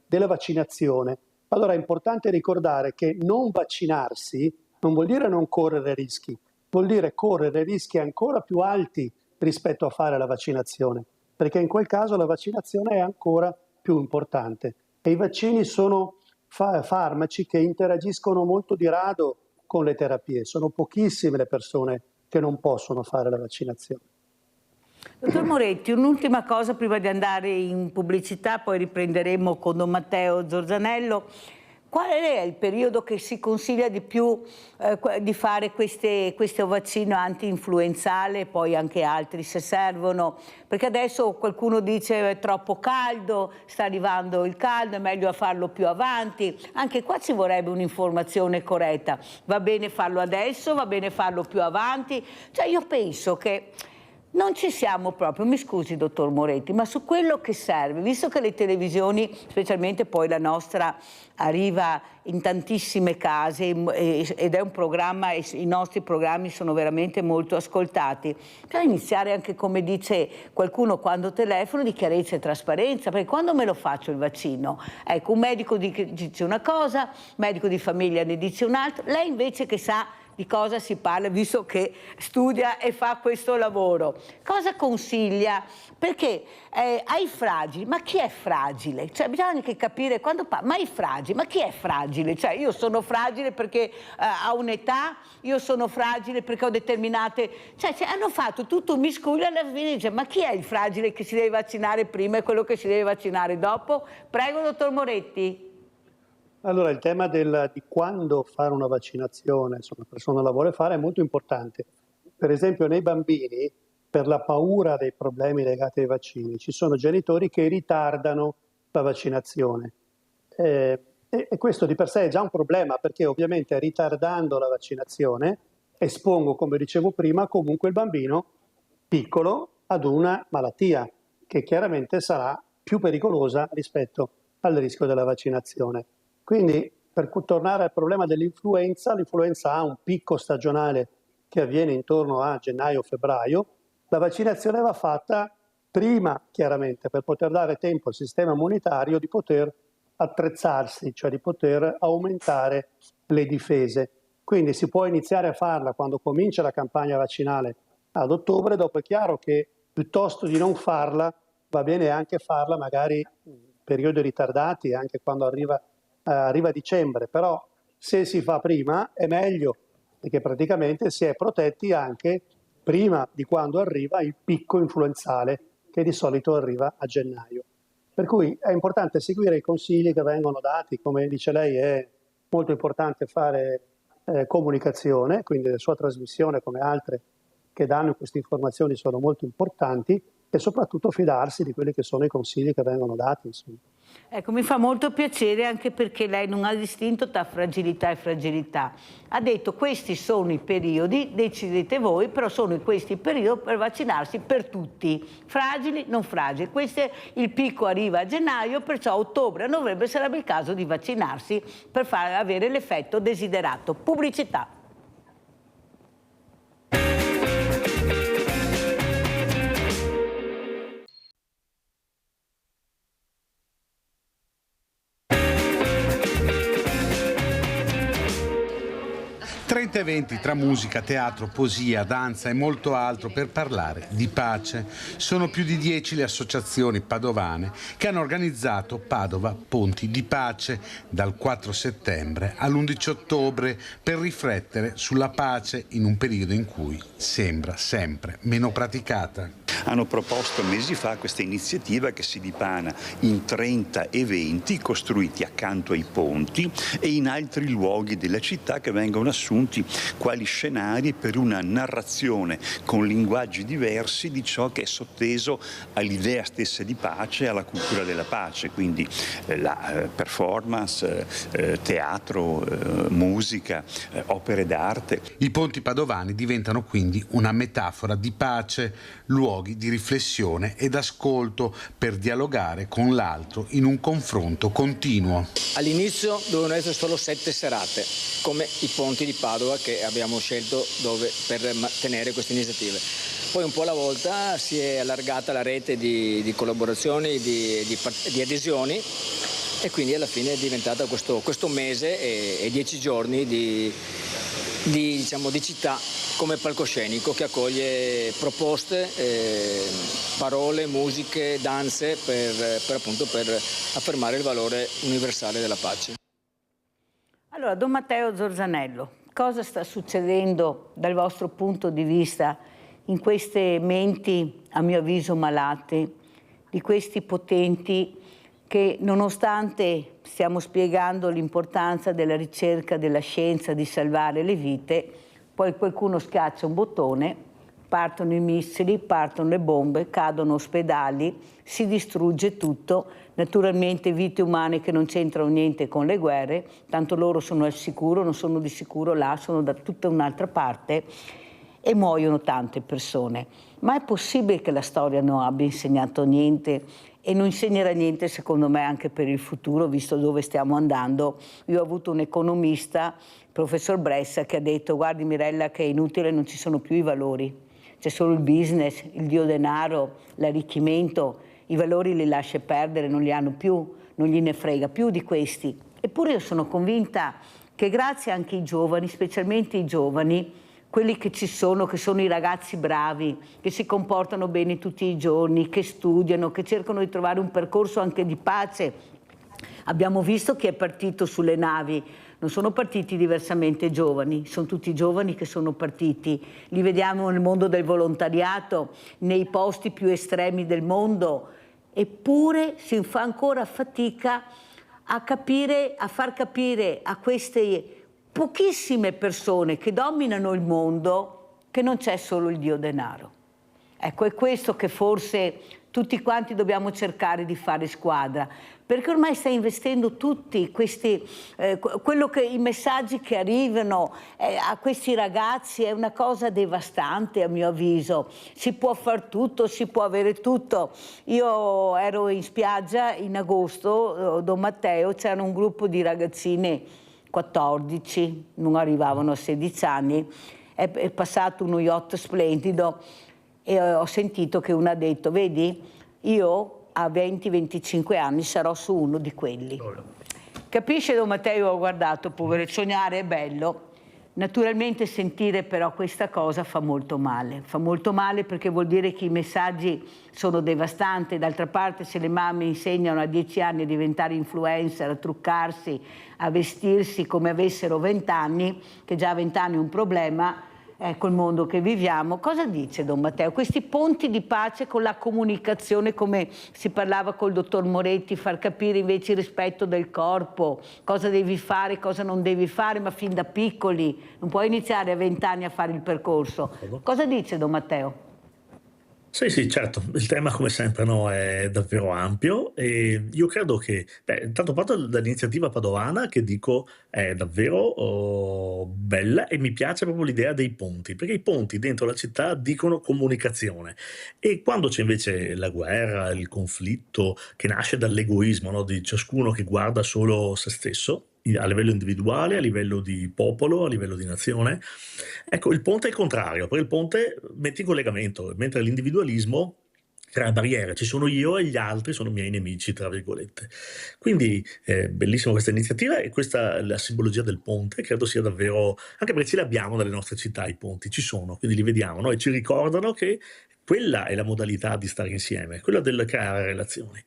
[SPEAKER 2] della vaccinazione. Allora è importante ricordare che non vaccinarsi non vuol dire non correre rischi, vuol dire correre rischi ancora più alti rispetto a fare la vaccinazione, perché in quel caso la vaccinazione è ancora più importante e i vaccini sono farmaci che interagiscono molto di rado con le terapie. Sono pochissime le persone che non possono fare la vaccinazione.
[SPEAKER 1] Dottor Moretti, un'ultima cosa prima di andare in pubblicità, poi riprenderemo con Don Matteo Zorzanello. Qual è il periodo che si consiglia di più di fare questo vaccino anti-influenzale e poi anche altri se servono? Perché adesso qualcuno dice è troppo caldo, sta arrivando il caldo, è meglio farlo più avanti. Anche qua ci vorrebbe un'informazione corretta. Va bene farlo adesso, va bene farlo più avanti? Cioè io penso che non ci siamo proprio, mi scusi dottor Moretti, ma su quello che serve, visto che le televisioni, specialmente poi la nostra, arriva in tantissime case ed è un programma, e i nostri programmi sono veramente molto ascoltati, bisogna iniziare anche, come dice qualcuno quando telefono, di chiarezza e trasparenza, perché quando me lo faccio il vaccino, ecco, un medico dice una cosa, un medico di famiglia ne dice un'altra, lei invece che sa di cosa si parla, visto che studia e fa questo lavoro. Cosa consiglia? Perché ai fragili, ma chi è fragile? Cioè bisogna anche capire quando ma i fragili, ma chi è fragile? Cioè io sono fragile perché ho un'età, io sono fragile perché ho determinate... Cioè hanno fatto tutto un miscuglio e alla fine dice ma chi è il fragile che si deve vaccinare prima e quello che si deve vaccinare dopo? Prego, dottor Moretti.
[SPEAKER 2] Allora, il tema di quando fare una vaccinazione, se una persona la vuole fare, è molto importante. Per esempio, nei bambini, per la paura dei problemi legati ai vaccini, ci sono genitori che ritardano la vaccinazione. E questo di per sé è già un problema, perché ovviamente ritardando la vaccinazione espongo, come dicevo prima, comunque il bambino piccolo ad una malattia che chiaramente sarà più pericolosa rispetto al rischio della vaccinazione. Quindi, per tornare al problema dell'influenza, l'influenza ha un picco stagionale che avviene intorno a gennaio-febbraio. La vaccinazione va fatta prima, chiaramente, per poter dare tempo al sistema immunitario di poter attrezzarsi, cioè di poter aumentare le difese. Quindi si può iniziare a farla quando comincia la campagna vaccinale ad ottobre, dopo è chiaro che piuttosto di non farla, va bene anche farla magari in periodi ritardati, anche quando arriva dicembre, però se si fa prima è meglio, perché praticamente si è protetti anche prima di quando arriva il picco influenzale che di solito arriva a gennaio. Per cui è importante seguire i consigli che vengono dati, come dice lei è molto importante fare comunicazione, quindi la sua trasmissione come altre che danno queste informazioni sono molto importanti e soprattutto fidarsi di quelli che sono i consigli che vengono dati. Insomma.
[SPEAKER 1] Ecco, mi fa molto piacere anche perché lei non ha distinto tra fragilità e fragilità. Ha detto questi sono i periodi, decidete voi, però sono questi i periodi per vaccinarsi per tutti, fragili, non fragili. Il picco arriva a gennaio, perciò a ottobre, a novembre sarebbe il caso di vaccinarsi per far avere l'effetto desiderato. Pubblicità.
[SPEAKER 8] Eventi tra musica, teatro, poesia, danza e molto altro per parlare di pace. Sono più di 10 le associazioni padovane che hanno organizzato Padova Ponti di Pace dal 4 settembre all'11 ottobre per riflettere sulla pace in un periodo in cui sembra sempre meno praticata.
[SPEAKER 9] Hanno proposto mesi fa questa iniziativa che si dipana in 30 eventi costruiti accanto ai ponti e in altri luoghi della città che vengono assunti quali scenari per una narrazione con linguaggi diversi di ciò che è sotteso all'idea stessa di pace e alla cultura della pace, quindi la performance, teatro, musica, opere d'arte.
[SPEAKER 8] I ponti padovani diventano quindi una metafora di pace, luoghi di riflessione ed ascolto per dialogare con l'altro in un confronto continuo.
[SPEAKER 10] All'inizio dovevano essere solo 7 serate, come i ponti di Padova che abbiamo scelto per tenere queste iniziative. Poi un po' alla volta si è allargata la rete di collaborazioni, di adesioni e quindi alla fine è diventato questo mese e 10 giorni di città come palcoscenico che accoglie proposte, parole, musiche, danze per affermare il valore universale della pace.
[SPEAKER 1] Allora, Don Matteo Zorzanello, cosa sta succedendo dal vostro punto di vista in queste menti, a mio avviso, malate, di questi potenti che, nonostante stiamo spiegando l'importanza della ricerca, della scienza, di salvare le vite, poi qualcuno schiaccia un bottone, partono i missili, partono le bombe, cadono ospedali, si distrugge tutto, naturalmente vite umane che non c'entrano niente con le guerre, tanto loro sono al sicuro, non sono di sicuro là, sono da tutta un'altra parte e muoiono tante persone. Ma è possibile che la storia non abbia insegnato niente e non insegnerà niente, secondo me, anche per il futuro, visto dove stiamo andando? Io ho avuto un economista, il professor Bressa, che ha detto: guardi Mirella, che è inutile, non ci sono più i valori, c'è solo il business, il dio denaro, l'arricchimento, i valori li lascia perdere, non li hanno più, non gliene frega più di questi. Eppure io sono convinta che grazie anche ai giovani, specialmente i giovani, quelli che ci sono, che sono i ragazzi bravi, che si comportano bene tutti i giorni, che studiano, che cercano di trovare un percorso anche di pace. Abbiamo visto chi è partito sulle navi, non sono partiti diversamente giovani, sono tutti giovani che sono partiti. Li vediamo nel mondo del volontariato, nei posti più estremi del mondo, eppure si fa ancora fatica a capire, a far capire a queste pochissime persone che dominano il mondo che non c'è solo il dio denaro. Ecco, è questo che forse tutti quanti dobbiamo cercare di fare squadra, perché ormai sta investendo tutti questi, i messaggi che arrivano a questi ragazzi è una cosa devastante, a mio avviso. Si può far tutto, si può avere tutto. Io ero in spiaggia in agosto, Don Matteo, c'era un gruppo di ragazzine 14, non arrivavano a 16 anni, è passato uno yacht splendido e ho sentito che una ha detto: vedi, io a 20-25 anni sarò su uno di quelli. Capisce Don Matteo? Ho guardato, povero, sognare è bello. Naturalmente sentire però questa cosa fa molto male perché vuol dire che i messaggi sono devastanti. D'altra parte, se le mamme insegnano a 10 anni a diventare influencer, a truccarsi, a vestirsi come avessero 20 anni, che già a 20 anni è un problema, col mondo che viviamo, cosa dice Don Matteo? Questi ponti di pace con la comunicazione, come si parlava col dottor Moretti, far capire invece il rispetto del corpo, cosa devi fare, cosa non devi fare, ma fin da piccoli, non puoi iniziare a 20 anni a fare il percorso. Cosa dice Don Matteo?
[SPEAKER 3] Sì, certo, il tema come sempre, no, è davvero ampio e io credo che, intanto parto dall'iniziativa padovana che dico è davvero bella e mi piace proprio l'idea dei ponti, perché i ponti dentro la città dicono comunicazione e quando c'è invece la guerra, il conflitto che nasce dall'egoismo, no, di ciascuno che guarda solo se stesso, a livello individuale, a livello di popolo, a livello di nazione. Ecco, il ponte è il contrario, perché il ponte mette in collegamento, mentre l'individualismo crea barriere, ci sono io e gli altri sono miei nemici, tra virgolette. Quindi bellissima questa iniziativa e questa la simbologia del ponte, credo sia davvero, anche perché ce li abbiamo nelle nostre città i ponti, ci sono, quindi li vediamo, no? E ci ricordano che quella è la modalità di stare insieme, quella del creare relazioni,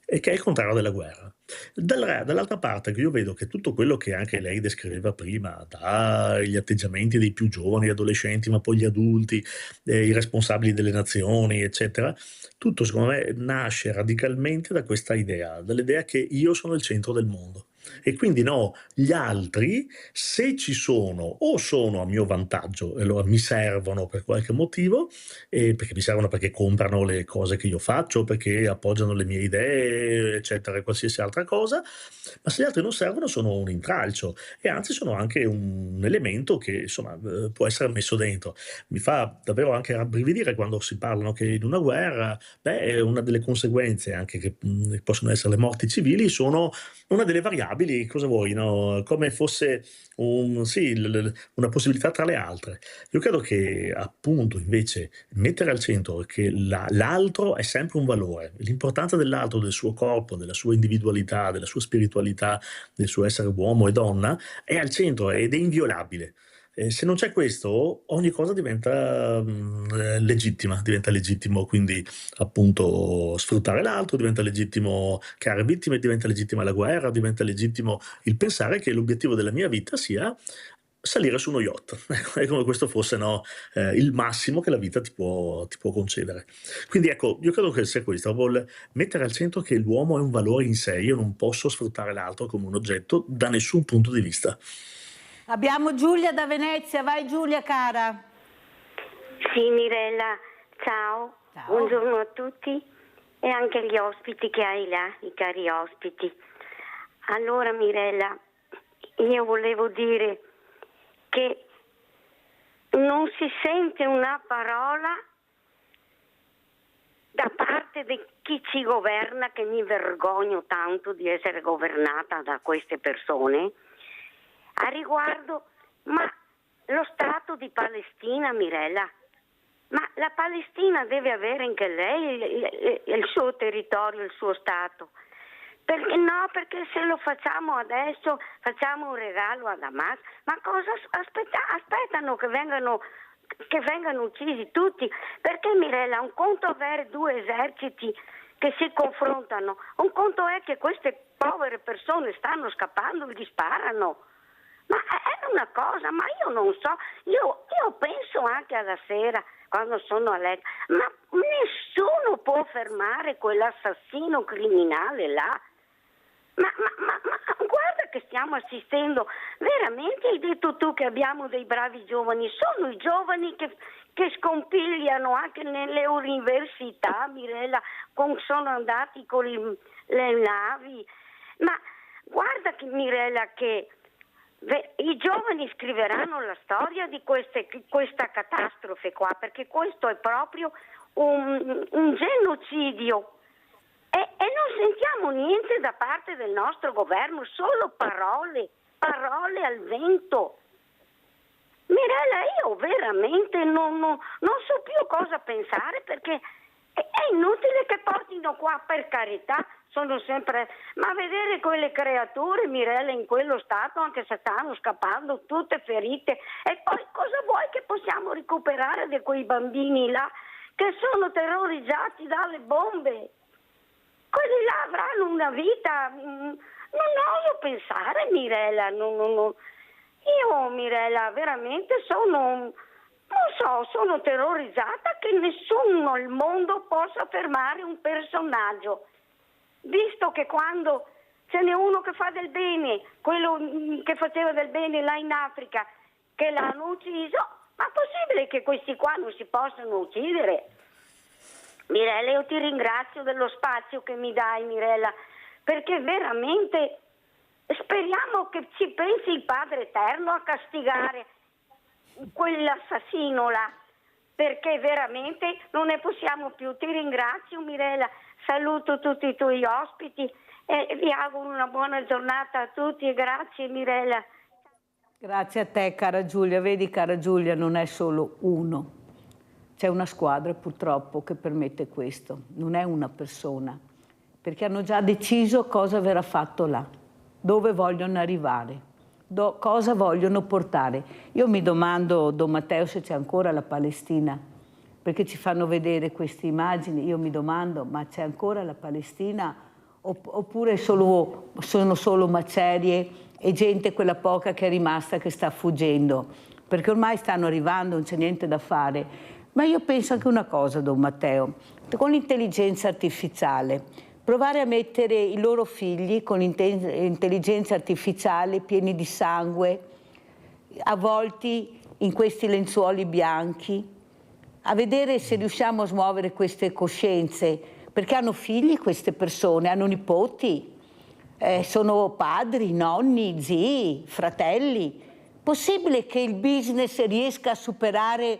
[SPEAKER 3] e che è il contrario della guerra. Dall'altra parte io vedo che tutto quello che anche lei descriveva prima, dagli atteggiamenti dei più giovani, adolescenti, ma poi gli adulti, i responsabili delle nazioni, eccetera, tutto secondo me nasce radicalmente da questa idea, dall'idea che io sono il centro del mondo. E quindi no, gli altri, se ci sono, o sono a mio vantaggio e allora mi servono per qualche motivo, perché mi servono perché comprano le cose che io faccio, perché appoggiano le mie idee, eccetera, e qualsiasi altra cosa, ma se gli altri non servono sono un intralcio e anzi sono anche un elemento che insomma può essere messo dentro. Mi fa davvero anche rabbrividire quando si parlano che in una guerra, una delle conseguenze anche che possono essere le morti civili sono una delle variabili, cosa vuoi, no? Come fosse una possibilità tra le altre. Io credo che appunto invece mettere al centro che l'altro è sempre un valore, l'importanza dell'altro, del suo corpo, della sua individualità, della sua spiritualità, del suo essere uomo e donna, è al centro ed è inviolabile. Se non c'è questo, ogni cosa diventa legittima, diventa legittimo quindi appunto sfruttare l'altro, diventa legittimo creare vittime, diventa legittima la guerra, diventa legittimo il pensare che l'obiettivo della mia vita sia salire su uno yacht. Ecco, è come questo fosse, no, il massimo che la vita ti può concedere. Quindi ecco, io credo che sia questo, vuol mettere al centro che l'uomo è un valore in sé, io non posso sfruttare l'altro come un oggetto da nessun punto di vista.
[SPEAKER 1] Abbiamo Giulia da Venezia, vai Giulia cara.
[SPEAKER 11] Sì Mirella, ciao. Buongiorno a tutti e anche agli ospiti che hai là, i cari ospiti. Allora Mirella, io volevo dire che non si sente una parola da parte di chi ci governa, che mi vergogno tanto di essere governata da queste persone, a riguardo, ma lo Stato di Palestina, Mirella, ma la Palestina deve avere anche lei il suo territorio, il suo Stato. Perché no? Perché se lo facciamo adesso, facciamo un regalo ad Hamas, ma cosa aspettano che vengano uccisi tutti? Perché Mirella, un conto avere due eserciti che si confrontano, un conto è che queste povere persone stanno scappando, gli sparano. Ma è una cosa, ma io non so, io penso anche alla sera quando sono a letto, ma nessuno può fermare quell'assassino criminale là. Ma guarda che stiamo assistendo, veramente hai detto tu che abbiamo dei bravi giovani, sono i giovani che scompigliano anche nelle università, Mirella, sono andati con le navi, ma guarda che Mirella che i giovani scriveranno la storia di questa catastrofe qua, perché questo è proprio un genocidio e non sentiamo niente da parte del nostro governo, solo parole al vento. Mirella, io veramente non so più cosa pensare, perché è inutile che portino qua, per carità, sono sempre, ma vedere quelle creature, Mirella, in quello stato, anche se stanno scappando tutte ferite, e poi cosa vuoi che possiamo recuperare di quei bambini là che sono terrorizzati dalle bombe? Quelli là avranno una vita, non oso pensare, Mirella, io Mirella veramente sono terrorizzata che nessuno al mondo possa fermare un personaggio. Visto che quando ce n'è uno che fa del bene, quello che faceva del bene là in Africa, che l'hanno ucciso, ma è possibile che questi qua non si possano uccidere? Mirella, io ti ringrazio dello spazio che mi dai, Mirella, perché veramente speriamo che ci pensi il Padre Eterno a castigare quell'assassino là, perché veramente non ne possiamo più. Ti ringrazio, Mirella. Saluto tutti i tuoi ospiti e vi auguro una buona giornata a tutti e grazie Mirella.
[SPEAKER 1] Grazie a te cara Giulia, vedi cara Giulia, non è solo uno, c'è una squadra purtroppo che permette questo, non è una persona, perché hanno già deciso cosa verrà fatto là, dove vogliono arrivare, cosa vogliono portare. Io mi domando, Don Matteo, se c'è ancora la Palestina, perché ci fanno vedere queste immagini, io mi domando, ma c'è ancora la Palestina oppure sono solo macerie e gente, quella poca che è rimasta, che sta fuggendo? Perché ormai stanno arrivando, non c'è niente da fare. Ma io penso anche una cosa, Don Matteo, con l'intelligenza artificiale, provare a mettere i loro figli con intelligenza artificiale pieni di sangue, avvolti in questi lenzuoli bianchi, a vedere se riusciamo a smuovere queste coscienze, perché hanno figli queste persone, hanno nipoti, sono padri, nonni, zii, fratelli. Possibile che il business riesca a superare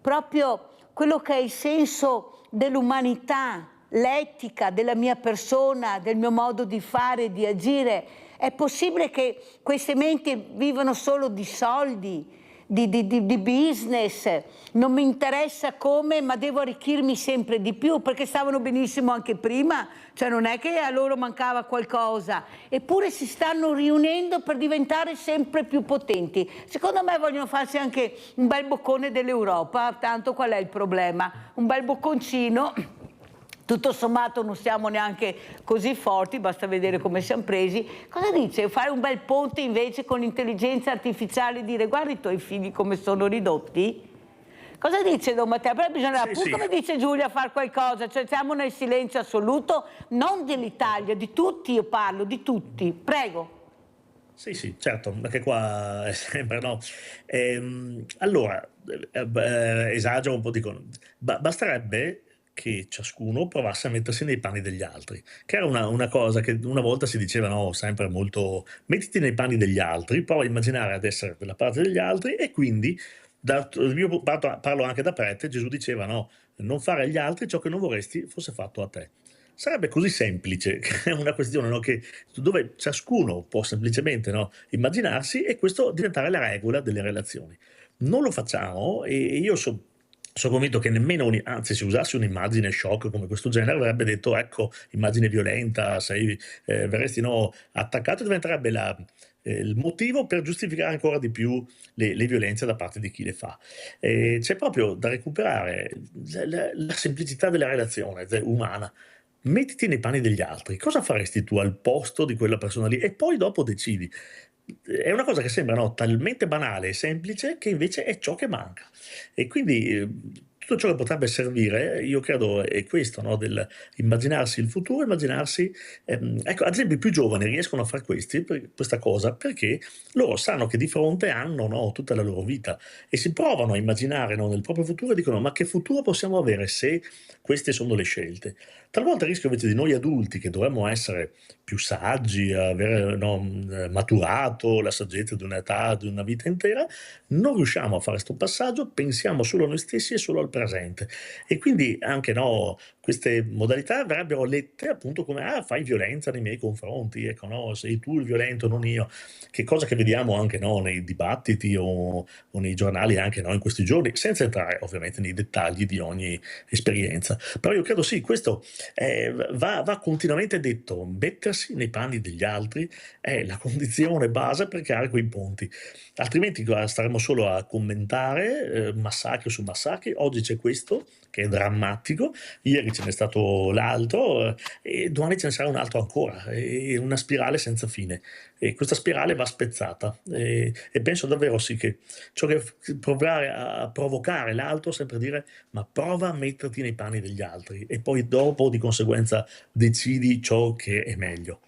[SPEAKER 1] proprio quello che è il senso dell'umanità, l'etica della mia persona, del mio modo di fare, di agire? È possibile che queste menti vivano solo di soldi, di business, non mi interessa come, ma devo arricchirmi sempre di più, perché stavano benissimo anche prima, cioè non è che a loro mancava qualcosa, eppure si stanno riunendo per diventare sempre più potenti. Secondo me vogliono farsi anche un bel boccone dell'Europa, tanto qual è il problema? Un bel bocconcino. Tutto sommato non siamo neanche così forti, basta vedere come siamo presi. Cosa dice? Fare un bel ponte invece con l'intelligenza artificiale e dire guarda i tuoi figli come sono ridotti? Cosa dice Don Matteo? Però bisognerà, come dice Giulia, fare qualcosa, cioè siamo nel silenzio assoluto, non dell'Italia, di tutti io parlo, di tutti. Prego.
[SPEAKER 3] Sì, certo, anche qua è sempre no. Allora, esagero un po', dico, basterebbe che ciascuno provasse a mettersi nei panni degli altri, che era una cosa che una volta si diceva, no, sempre molto, mettiti nei panni degli altri, prova a immaginare ad essere dalla parte degli altri e quindi, io parlo anche da prete, Gesù diceva, no, non fare agli altri ciò che non vorresti fosse fatto a te. Sarebbe così semplice, che è una questione, no, dove ciascuno può semplicemente, no, immaginarsi e questo diventare la regola delle relazioni. Non lo facciamo e io sono convinto che nemmeno, anzi se usassi un'immagine shock come questo genere avrebbe detto ecco, immagine violenta, verresti no, attaccato, diventerebbe il motivo per giustificare ancora di più le violenze da parte di chi le fa. C'è proprio da recuperare la semplicità della relazione umana. Mettiti nei panni degli altri, cosa faresti tu al posto di quella persona lì? E poi dopo decidi. È una cosa che sembra no, talmente banale e semplice che invece è ciò che manca. E quindi tutto ciò che potrebbe servire, io credo, è questo, no, del immaginarsi il futuro, immaginarsi, ecco, ad esempio i più giovani riescono a fare questa cosa perché loro sanno che di fronte hanno no, tutta la loro vita e si provano a immaginare no, nel proprio futuro e dicono ma che futuro possiamo avere se queste sono le scelte. Talvolta il rischio invece di noi adulti che dovremmo essere più saggi, aver no, maturato la saggezza di un'età, di una vita intera, non riusciamo a fare questo passaggio, pensiamo solo a noi stessi e solo al presente. E quindi anche no, queste modalità verrebbero lette appunto come fai violenza nei miei confronti, ecco, no, sei tu il violento, non io. Che cosa che vediamo anche no, nei dibattiti o nei giornali anche no, in questi giorni, senza entrare ovviamente nei dettagli di ogni esperienza. Però io credo sì, questo va continuamente detto, mettersi nei panni degli altri è la condizione base per creare quei ponti, altrimenti staremo solo a commentare massacri su massacri. Oggi c'è questo che è drammatico, ieri ce n'è stato l'altro e domani ce ne sarà un altro ancora, è una spirale senza fine e questa spirale va spezzata e penso davvero sì che ciò che provare a provocare l'altro sempre dire ma prova a metterti nei panni degli altri e poi dopo di conseguenza decidi ciò che è meglio.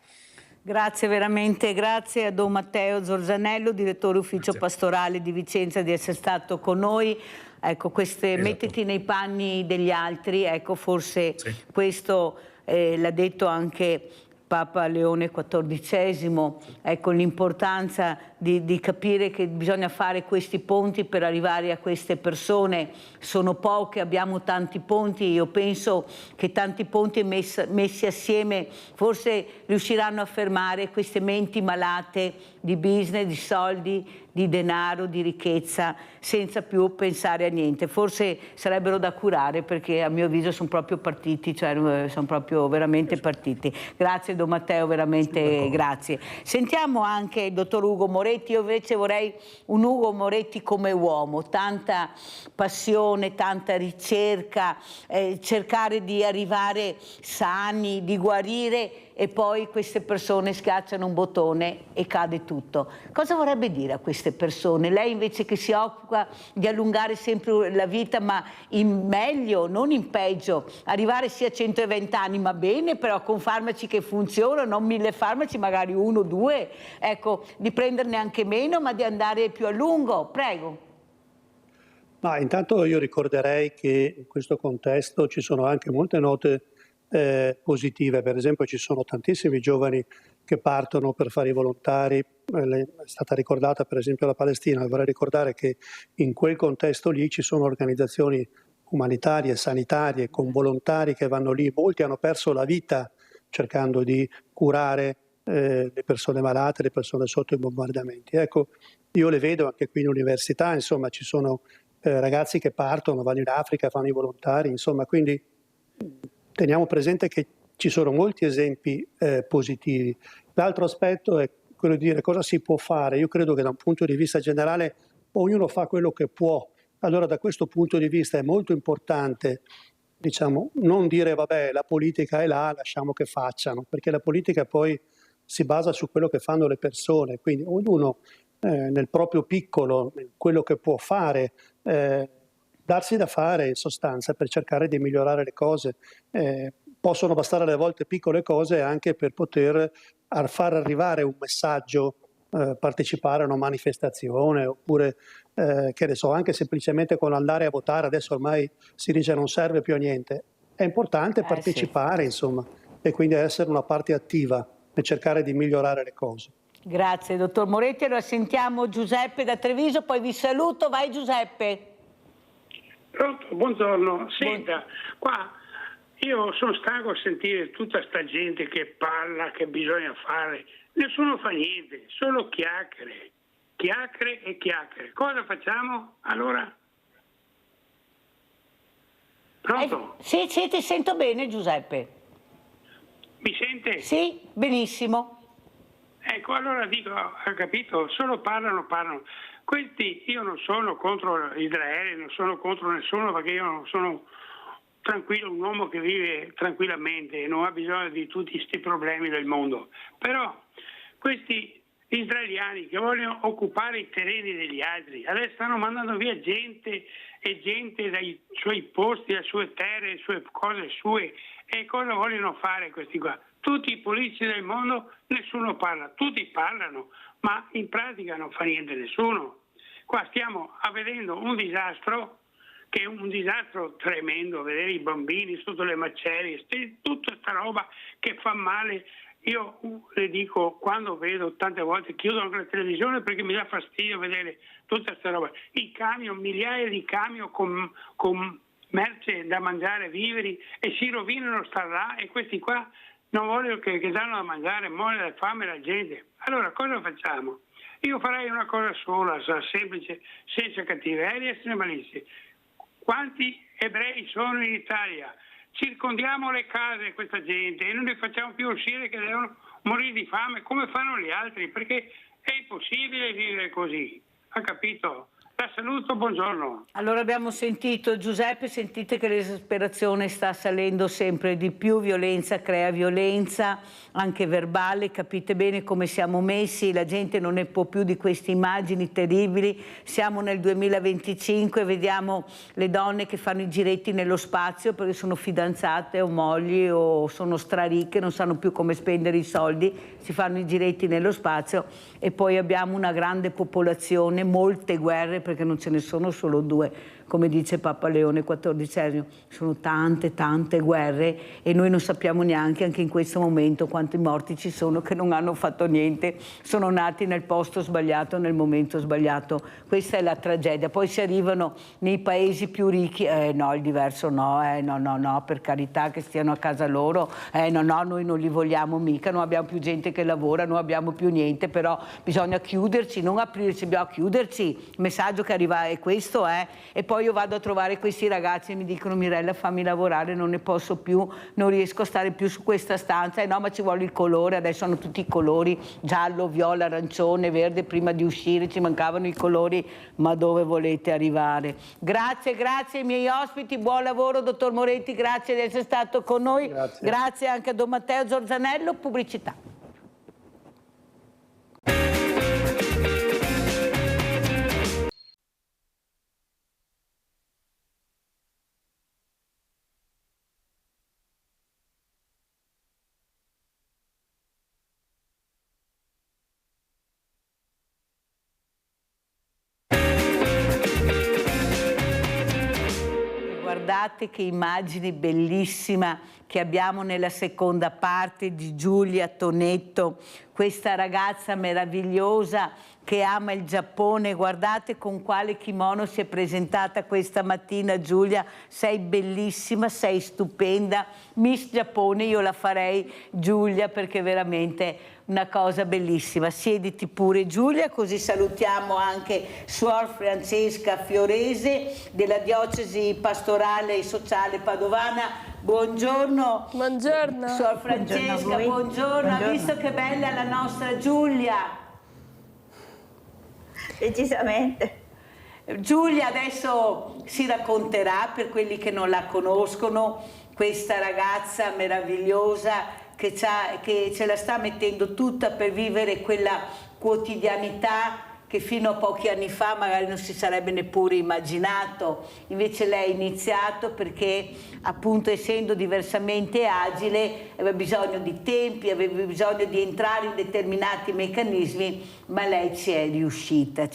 [SPEAKER 1] Grazie veramente, grazie a Don Matteo Zorzanello, direttore ufficio pastorale di Vicenza, di essere stato con noi. Ecco, mettiti nei panni degli altri, ecco, forse questo l'ha detto anche Papa Leone XIV, ecco l'importanza di capire che bisogna fare questi ponti per arrivare a queste persone. Sono poche, abbiamo tanti ponti, io penso che tanti ponti messi assieme forse riusciranno a fermare queste menti malate di business, di soldi, di denaro, di ricchezza, senza più pensare a niente. Forse sarebbero da curare perché a mio avviso sono proprio partiti, cioè sono proprio veramente partiti. Grazie Don Matteo, veramente grazie. Sentiamo anche il dottor Ugo Moretti, io invece vorrei un Ugo Moretti come uomo, tanta passione, tanta ricerca, cercare di arrivare sani, di guarire e poi queste persone schiacciano un bottone e cade tutto. Cosa vorrebbe dire a queste persone? Lei invece che si occupa di allungare sempre la vita, ma in meglio, non in peggio, arrivare sì a 120 anni, ma bene, però con farmaci che funzionano, non 1000 farmaci, magari 1 o 2, ecco, di prenderne anche meno, ma di andare più a lungo. Prego.
[SPEAKER 2] Ma intanto io ricorderei che in questo contesto ci sono anche molte note positive, per esempio ci sono tantissimi giovani che partono per fare i volontari, è stata ricordata per esempio la Palestina, vorrei ricordare che in quel contesto lì ci sono organizzazioni umanitarie, sanitarie, con volontari che vanno lì, molti hanno perso la vita cercando di curare le persone malate, le persone sotto i bombardamenti. Ecco, io le vedo anche qui in università, insomma, ci sono ragazzi che partono, vanno in Africa, fanno i volontari, insomma, quindi teniamo presente che ci sono molti esempi positivi. L'altro aspetto è quello di dire cosa si può fare. Io credo che da un punto di vista generale ognuno fa quello che può. Allora da questo punto di vista è molto importante, diciamo, non dire vabbè la politica è là, lasciamo che facciano, perché la politica poi si basa su quello che fanno le persone, quindi ognuno nel proprio piccolo, quello che può fare, darsi da fare in sostanza per cercare di migliorare le cose. Possono bastare alle volte piccole cose anche per poter far arrivare un messaggio, partecipare a una manifestazione oppure che ne so, anche semplicemente con andare a votare. Adesso ormai si dice non serve più a niente. È importante partecipare, insomma, e quindi essere una parte attiva e cercare di migliorare le cose.
[SPEAKER 1] Grazie, dottor Moretti. Allora sentiamo Giuseppe da Treviso, poi vi saluto. Vai Giuseppe.
[SPEAKER 12] Pronto, buongiorno. Senta, qua io sono stanco a sentire tutta sta gente che parla, che bisogna fare. Nessuno fa niente, solo chiacchiere. Chiacchiere e chiacchiere. Cosa facciamo allora? Pronto?
[SPEAKER 1] Sì, ti sento bene Giuseppe.
[SPEAKER 12] Mi sente?
[SPEAKER 1] Sì, benissimo.
[SPEAKER 12] Ecco, allora dico, ha capito? Solo parlano. Questi, io non sono contro Israele, non sono contro nessuno, perché io non sono tranquillo, un uomo che vive tranquillamente e non ha bisogno di tutti questi problemi del mondo. Però questi israeliani che vogliono occupare i terreni degli altri, adesso stanno mandando via gente dai suoi posti, dalle sue terre, le sue cose sue. E cosa vogliono fare questi qua? Tutti i politici del mondo, nessuno parla, tutti parlano, ma in pratica non fa niente nessuno. Qua stiamo vedendo un disastro, che è un disastro tremendo, vedere i bambini sotto le macerie, tutta questa roba che fa male. Io le dico, quando vedo, tante volte chiudo anche la televisione perché mi dà fastidio vedere tutta questa roba. I camion, migliaia di camion con merce da mangiare, viveri, e si rovinano, sta là, e questi qua non vogliono che danno da mangiare, muore da fame la gente. Allora cosa facciamo? Io farei una cosa sola, semplice, senza cattiveria e senza malizia. Quanti ebrei sono in Italia? Circondiamo le case questa gente e non li facciamo più uscire, che devono morire di fame come fanno gli altri, perché è impossibile vivere così. Ha capito? La saluto, buongiorno.
[SPEAKER 1] Allora abbiamo sentito Giuseppe, sentite che l'esasperazione sta salendo sempre di più, violenza crea violenza, anche verbale, capite bene come siamo messi, la gente non ne può più di queste immagini terribili, siamo nel 2025, vediamo le donne che fanno i giretti nello spazio perché sono fidanzate o mogli o sono straricche, non sanno più come spendere i soldi, si fanno i giretti nello spazio, e poi abbiamo una grande popolazione, molte guerre, perché non ce ne sono solo due, come dice Papa Leone XIV, sono tante guerre e noi non sappiamo neanche anche in questo momento quanti morti ci sono che non hanno fatto niente, sono nati nel posto sbagliato, nel momento sbagliato. Questa è la tragedia. Poi si arrivano nei paesi più ricchi, no, il diverso no, no, per carità che stiano a casa loro, no, noi non li vogliamo mica, non abbiamo più gente che lavora, non abbiamo più niente, però bisogna chiuderci, non aprirci, dobbiamo chiuderci. Il messaggio che arriva è questo, e poi io vado a trovare questi ragazzi e mi dicono: Mirella, fammi lavorare, non ne posso più, non riesco a stare più su questa stanza. No, ma ci vuole il colore, adesso hanno tutti i colori, giallo, viola, arancione, verde, prima di uscire ci mancavano i colori, ma dove volete arrivare? Grazie ai miei ospiti, buon lavoro dottor Moretti, grazie di essere stato con noi, grazie anche a Don Matteo Zorzanello. Pubblicità. Guardate che immagine bellissima che abbiamo nella seconda parte di Giulia Tonetto, questa ragazza meravigliosa che ama il Giappone. Guardate con quale kimono si è presentata questa mattina. Giulia, sei bellissima, sei stupenda, Miss Giappone io la farei, Giulia, perché veramente una cosa bellissima. Siediti pure Giulia, così salutiamo anche Suor Francesca Fiorese della Diocesi Pastorale e Sociale Padovana. Buongiorno.
[SPEAKER 13] Buongiorno.
[SPEAKER 1] Suor Francesca, buongiorno. Ha visto che bella la nostra Giulia?
[SPEAKER 14] Decisamente.
[SPEAKER 1] Giulia adesso si racconterà, per quelli che non la conoscono, questa ragazza meravigliosa che ce la sta mettendo tutta per vivere quella quotidianità che fino a pochi anni fa magari non si sarebbe neppure immaginato. Invece lei ha iniziato perché, appunto, essendo diversamente agile, aveva bisogno di tempi, aveva bisogno di entrare in determinati meccanismi, ma lei ci è riuscita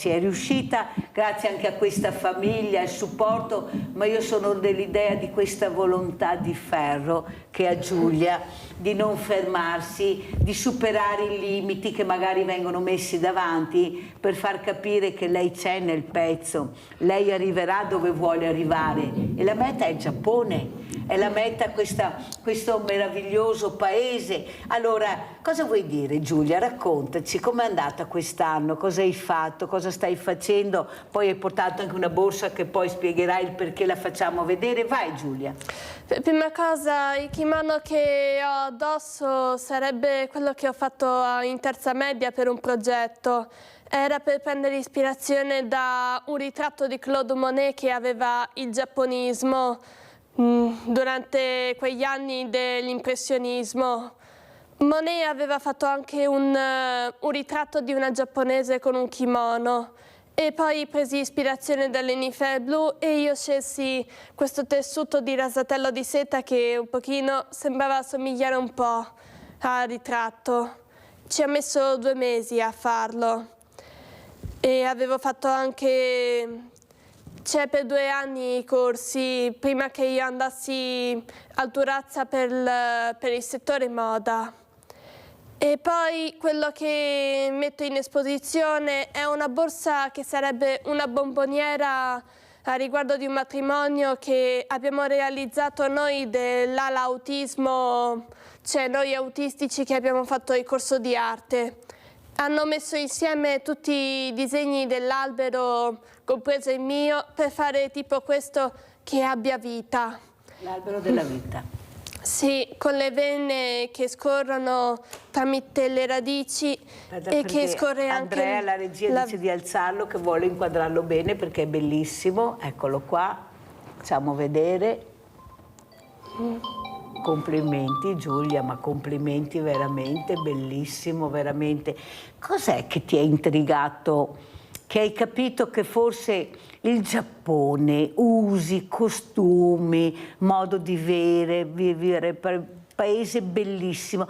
[SPEAKER 1] grazie anche a questa famiglia, al supporto, ma io sono dell'idea di questa volontà di ferro che ha Giulia, di non fermarsi, di superare i limiti che magari vengono messi davanti per far capire che lei c'è nel pezzo, lei arriverà dove vuole arrivare e la meta è il Giappone, è la meta questo meraviglioso paese. Allora, cosa vuoi dire Giulia? Raccontaci, com'è andata quest'anno, cosa hai fatto, cosa stai facendo, poi hai portato anche una borsa che poi spiegherai il perché la facciamo vedere. Vai Giulia.
[SPEAKER 13] Prima cosa, il kimono che ho addosso sarebbe quello che ho fatto in terza media per un progetto. Era per prendere ispirazione da un ritratto di Claude Monet che aveva il giapponismo durante quegli anni dell'impressionismo. Monet aveva fatto anche un ritratto di una giapponese con un kimono. E poi presi ispirazione da Lenifere Blu e io scelsi questo tessuto di rasatello di seta che un pochino sembrava somigliare un po' al ritratto. Ci ho messo 2 mesi a farlo e avevo fatto anche, per 2 anni i corsi prima che io andassi al Turazza per il settore moda. E poi quello che metto in esposizione è una borsa che sarebbe una bomboniera a riguardo di un matrimonio che abbiamo realizzato noi dell'ala autismo, cioè noi autistici che abbiamo fatto il corso di arte. Hanno messo insieme tutti i disegni dell'albero, compreso il mio, per fare tipo questo che abbia vita.
[SPEAKER 1] L'albero della vita.
[SPEAKER 13] Sì, con le vene che scorrono tramite le radici e che scorre anche...
[SPEAKER 1] Andrea, la regia dice di alzarlo, che vuole inquadrarlo bene perché è bellissimo. Eccolo qua, facciamo vedere. Complimenti Giulia, ma complimenti veramente, bellissimo, veramente. Cos'è che ti ha intrigato? Che hai capito che forse il Giappone, usi, costumi, modo di vivere, paese bellissimo.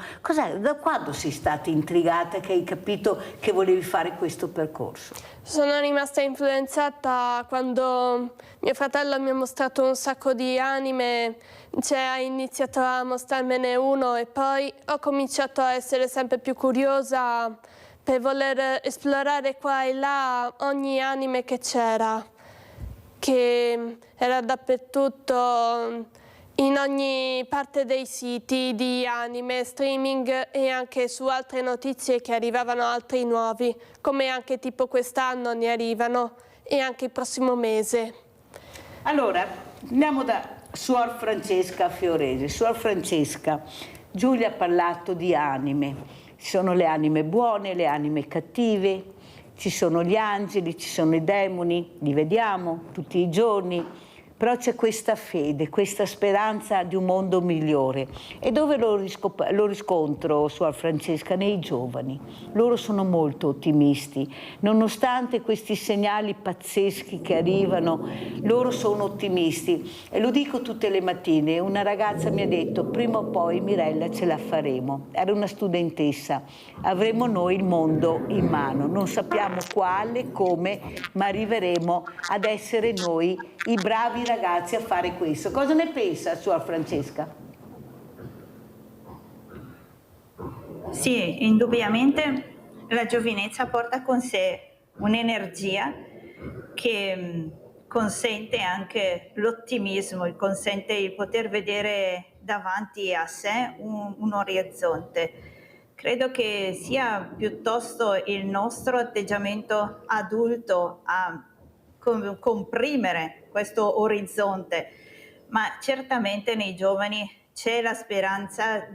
[SPEAKER 1] Da quando sei stata intrigata che hai capito che volevi fare questo percorso?
[SPEAKER 13] Sono rimasta influenzata quando mio fratello mi ha mostrato un sacco di anime, ha iniziato a mostrarmene uno e poi ho cominciato a essere sempre più curiosa per voler esplorare qua e là ogni anime che c'era, che era dappertutto, in ogni parte dei siti di anime, streaming e anche su altre notizie che arrivavano altri nuovi, come anche tipo quest'anno ne arrivano e anche il prossimo mese.
[SPEAKER 1] Allora, andiamo da Suor Francesca Fiorese. Suor Francesca, Giulia ha parlato di anime. Ci sono le anime buone, le anime cattive, ci sono gli angeli, ci sono i demoni, li vediamo tutti i giorni, però c'è questa fede, questa speranza di un mondo migliore. E dove lo riscontro, Suor Francesca? Nei giovani. Loro sono molto ottimisti, nonostante questi segnali pazzeschi che arrivano, loro sono ottimisti. E lo dico tutte le mattine, una ragazza mi ha detto, prima o poi Mirella ce la faremo. Era una studentessa, avremo noi il mondo in mano, non sappiamo quale, come, ma arriveremo ad essere noi i bravi ragazzi a fare questo. Cosa ne pensa Suor Francesca?
[SPEAKER 14] Sì, indubbiamente la giovinezza porta con sé un'energia che consente anche l'ottimismo, consente il poter vedere davanti a sé un orizzonte credo che sia piuttosto il nostro atteggiamento adulto a comprimere questo orizzonte, ma certamente nei giovani c'è la speranza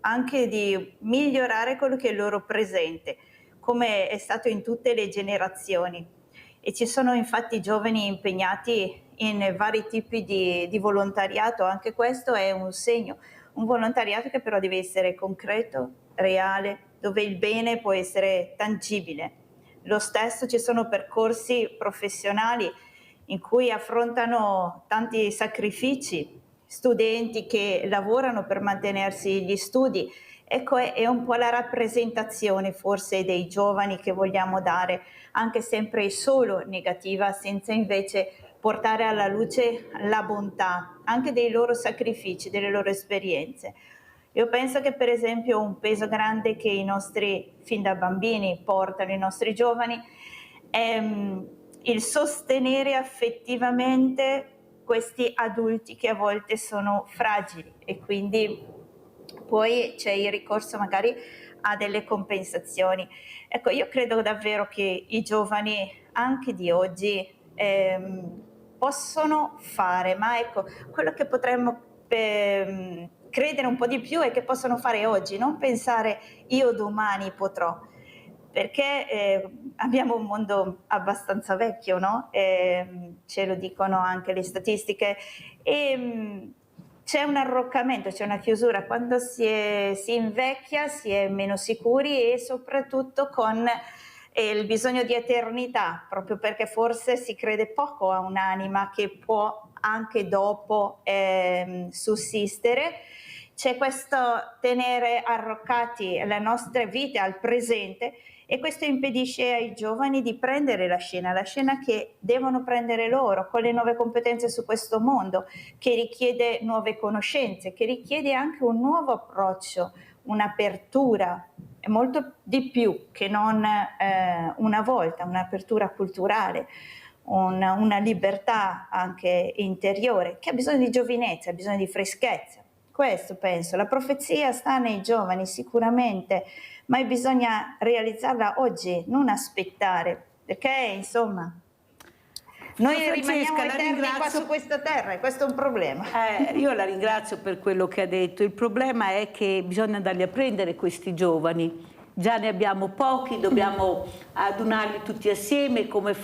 [SPEAKER 14] anche di migliorare quello che è il loro presente, come è stato in tutte le generazioni. E ci sono infatti giovani impegnati in vari tipi di volontariato, anche questo è un segno, un volontariato che però deve essere concreto, reale, dove il bene può essere tangibile. Lo stesso ci sono percorsi professionali in cui affrontano tanti sacrifici, studenti che lavorano per mantenersi gli studi. Ecco, è un po' la rappresentazione forse dei giovani che vogliamo dare, anche sempre solo negativa, senza invece portare alla luce la bontà anche dei loro sacrifici, delle loro esperienze. Io penso che per esempio un peso grande che i nostri, fin da bambini, portano i nostri giovani è il sostenere affettivamente questi adulti che a volte sono fragili e quindi poi c'è il ricorso magari a delle compensazioni. Ecco, io credo davvero che i giovani anche di oggi possono fare, ma ecco, quello che potremmo credere un po' di più è che possono fare oggi, non pensare io domani potrò, perché abbiamo un mondo abbastanza vecchio, no? Ce lo dicono anche le statistiche, e c'è un arroccamento, c'è una chiusura. Quando si invecchia si è meno sicuri e soprattutto con il bisogno di eternità, proprio perché forse si crede poco a un'anima che può anche dopo sussistere. C'è questo tenere arroccati le nostre vite al presente e questo impedisce ai giovani di prendere la scena che devono prendere loro, con le nuove competenze su questo mondo, che richiede nuove conoscenze, che richiede anche un nuovo approccio, un'apertura, molto di più che non una volta, un'apertura culturale, una libertà anche interiore, che ha bisogno di giovinezza, ha bisogno di freschezza. Questo penso, la profezia sta nei giovani sicuramente, ma bisogna realizzarla oggi, non aspettare, perché insomma noi rimaniamo eterni qua su questa terra e questo è un problema.
[SPEAKER 1] Io la ringrazio per quello che ha detto. Il problema è che bisogna andarli a prendere questi giovani. Già ne abbiamo pochi, dobbiamo adunarli tutti assieme come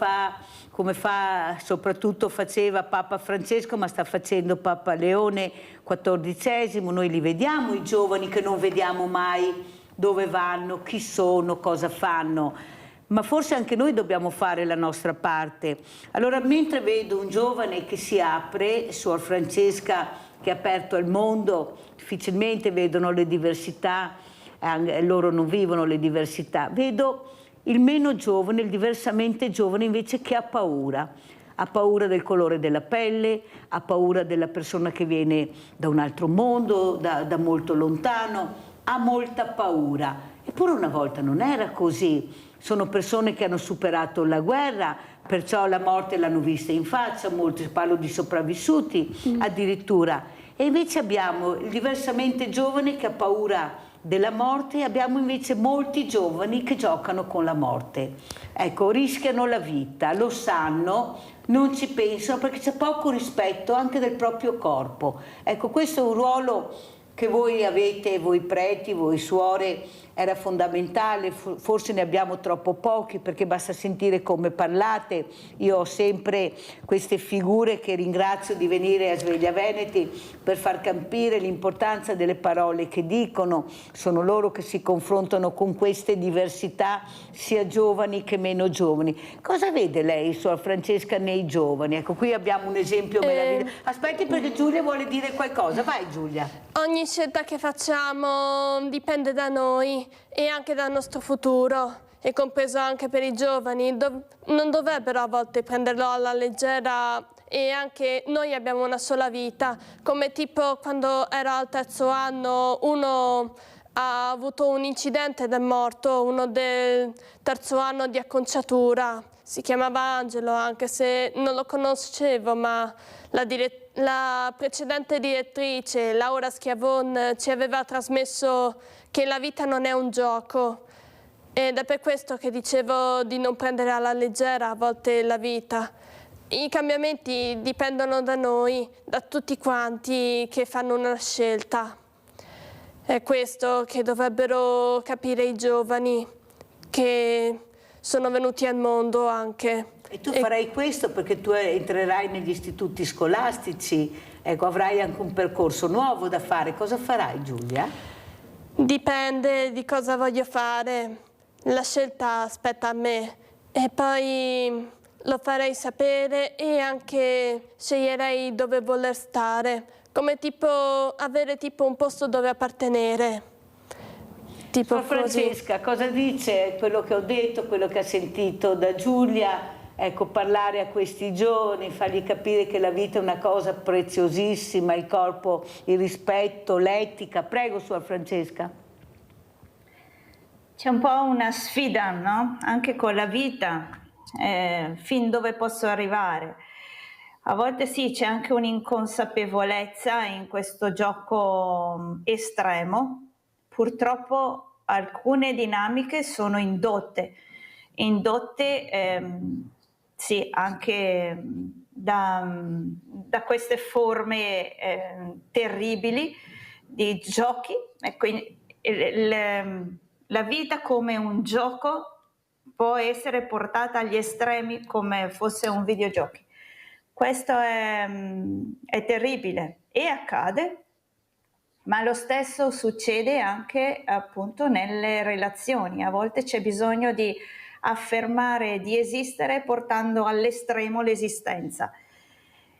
[SPEAKER 1] soprattutto faceva Papa Francesco, ma sta facendo Papa Leone XIV. Noi li vediamo, i giovani che non vediamo mai dove vanno, chi sono, cosa fanno. Ma forse anche noi dobbiamo fare la nostra parte. Allora, mentre vedo un giovane che si apre, Suor Francesca che è aperto al mondo, difficilmente vedono le diversità, loro non vivono le diversità. Vedo il meno giovane, il diversamente giovane invece che ha paura del colore della pelle, ha paura della persona che viene da un altro mondo, da molto lontano, ha molta paura. Eppure una volta non era così. Sono persone che hanno superato la guerra, perciò la morte l'hanno vista in faccia, molti, parlo di sopravvissuti addirittura. E invece abbiamo il diversamente giovane che ha paura della morte e abbiamo invece molti giovani che giocano con la morte. Ecco, rischiano la vita, lo sanno, non ci pensano perché c'è poco rispetto anche del proprio corpo. Ecco, questo è un ruolo che voi avete, voi preti, voi suore, era fondamentale, forse ne abbiamo troppo pochi perché basta sentire come parlate. Io ho sempre queste figure che ringrazio di venire a Sveglia Veneti per far capire l'importanza delle parole che dicono, sono loro che si confrontano con queste diversità sia giovani che meno giovani. Cosa vede lei, Suor Francesca, nei giovani? Ecco, qui abbiamo un esempio meraviglioso. Aspetti perché Giulia vuole dire qualcosa, vai Giulia.
[SPEAKER 13] Ogni scelta che facciamo dipende da noi e anche dal nostro futuro, e compreso anche per i giovani. Non dovrebbero a volte prenderlo alla leggera, e anche noi abbiamo una sola vita, come tipo quando era al 3° anno uno ha avuto un incidente ed è morto, uno del 3° anno di acconciatura, si chiamava Angelo, anche se non lo conoscevo, ma la precedente direttrice, Laura Schiavon, ci aveva trasmesso che la vita non è un gioco. Ed è per questo che dicevo di non prendere alla leggera a volte la vita. I cambiamenti dipendono da noi, da tutti quanti che fanno una scelta. È questo che dovrebbero capire i giovani che sono venuti al mondo anche.
[SPEAKER 1] E tu farai questo perché tu entrerai negli istituti scolastici, ecco, avrai anche un percorso nuovo da fare. Cosa farai, Giulia?
[SPEAKER 13] Dipende di cosa voglio fare. La scelta spetta a me e poi lo farei sapere e anche sceglierei dove voler stare, come avere un posto dove appartenere.
[SPEAKER 1] Sor Francesca, cosa dice quello che ho detto, quello che ha sentito da Giulia? Ecco, parlare a questi giovani, fargli capire che la vita è una cosa preziosissima, il corpo, il rispetto, l'etica. Prego, Sor Francesca.
[SPEAKER 14] C'è un po' una sfida, no? Anche con la vita, fin dove posso arrivare. A volte sì, c'è anche un'inconsapevolezza in questo gioco estremo. Purtroppo alcune dinamiche sono indotte sì, anche da queste forme terribili di giochi. Ecco, la vita come un gioco può essere portata agli estremi come fosse un videogioco. Questo è terribile e accade, ma lo stesso succede anche appunto nelle relazioni. A volte c'è bisogno di affermare di esistere portando all'estremo l'esistenza.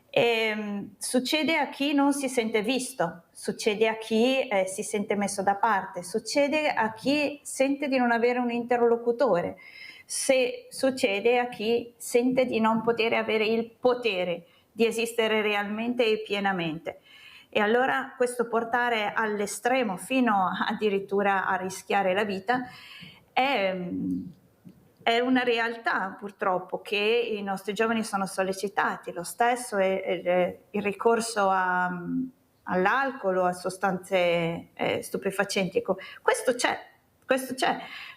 [SPEAKER 14] E succede a chi non si sente visto, succede a chi si sente messo da parte, succede a chi sente di non avere un interlocutore, succede a chi sente di non poter avere il potere di esistere realmente e pienamente. E allora questo portare all'estremo fino addirittura a rischiare la vita è una realtà purtroppo che i nostri giovani sono sollecitati. Lo stesso è il ricorso all'alcol o a sostanze stupefacenti. Questo c'è,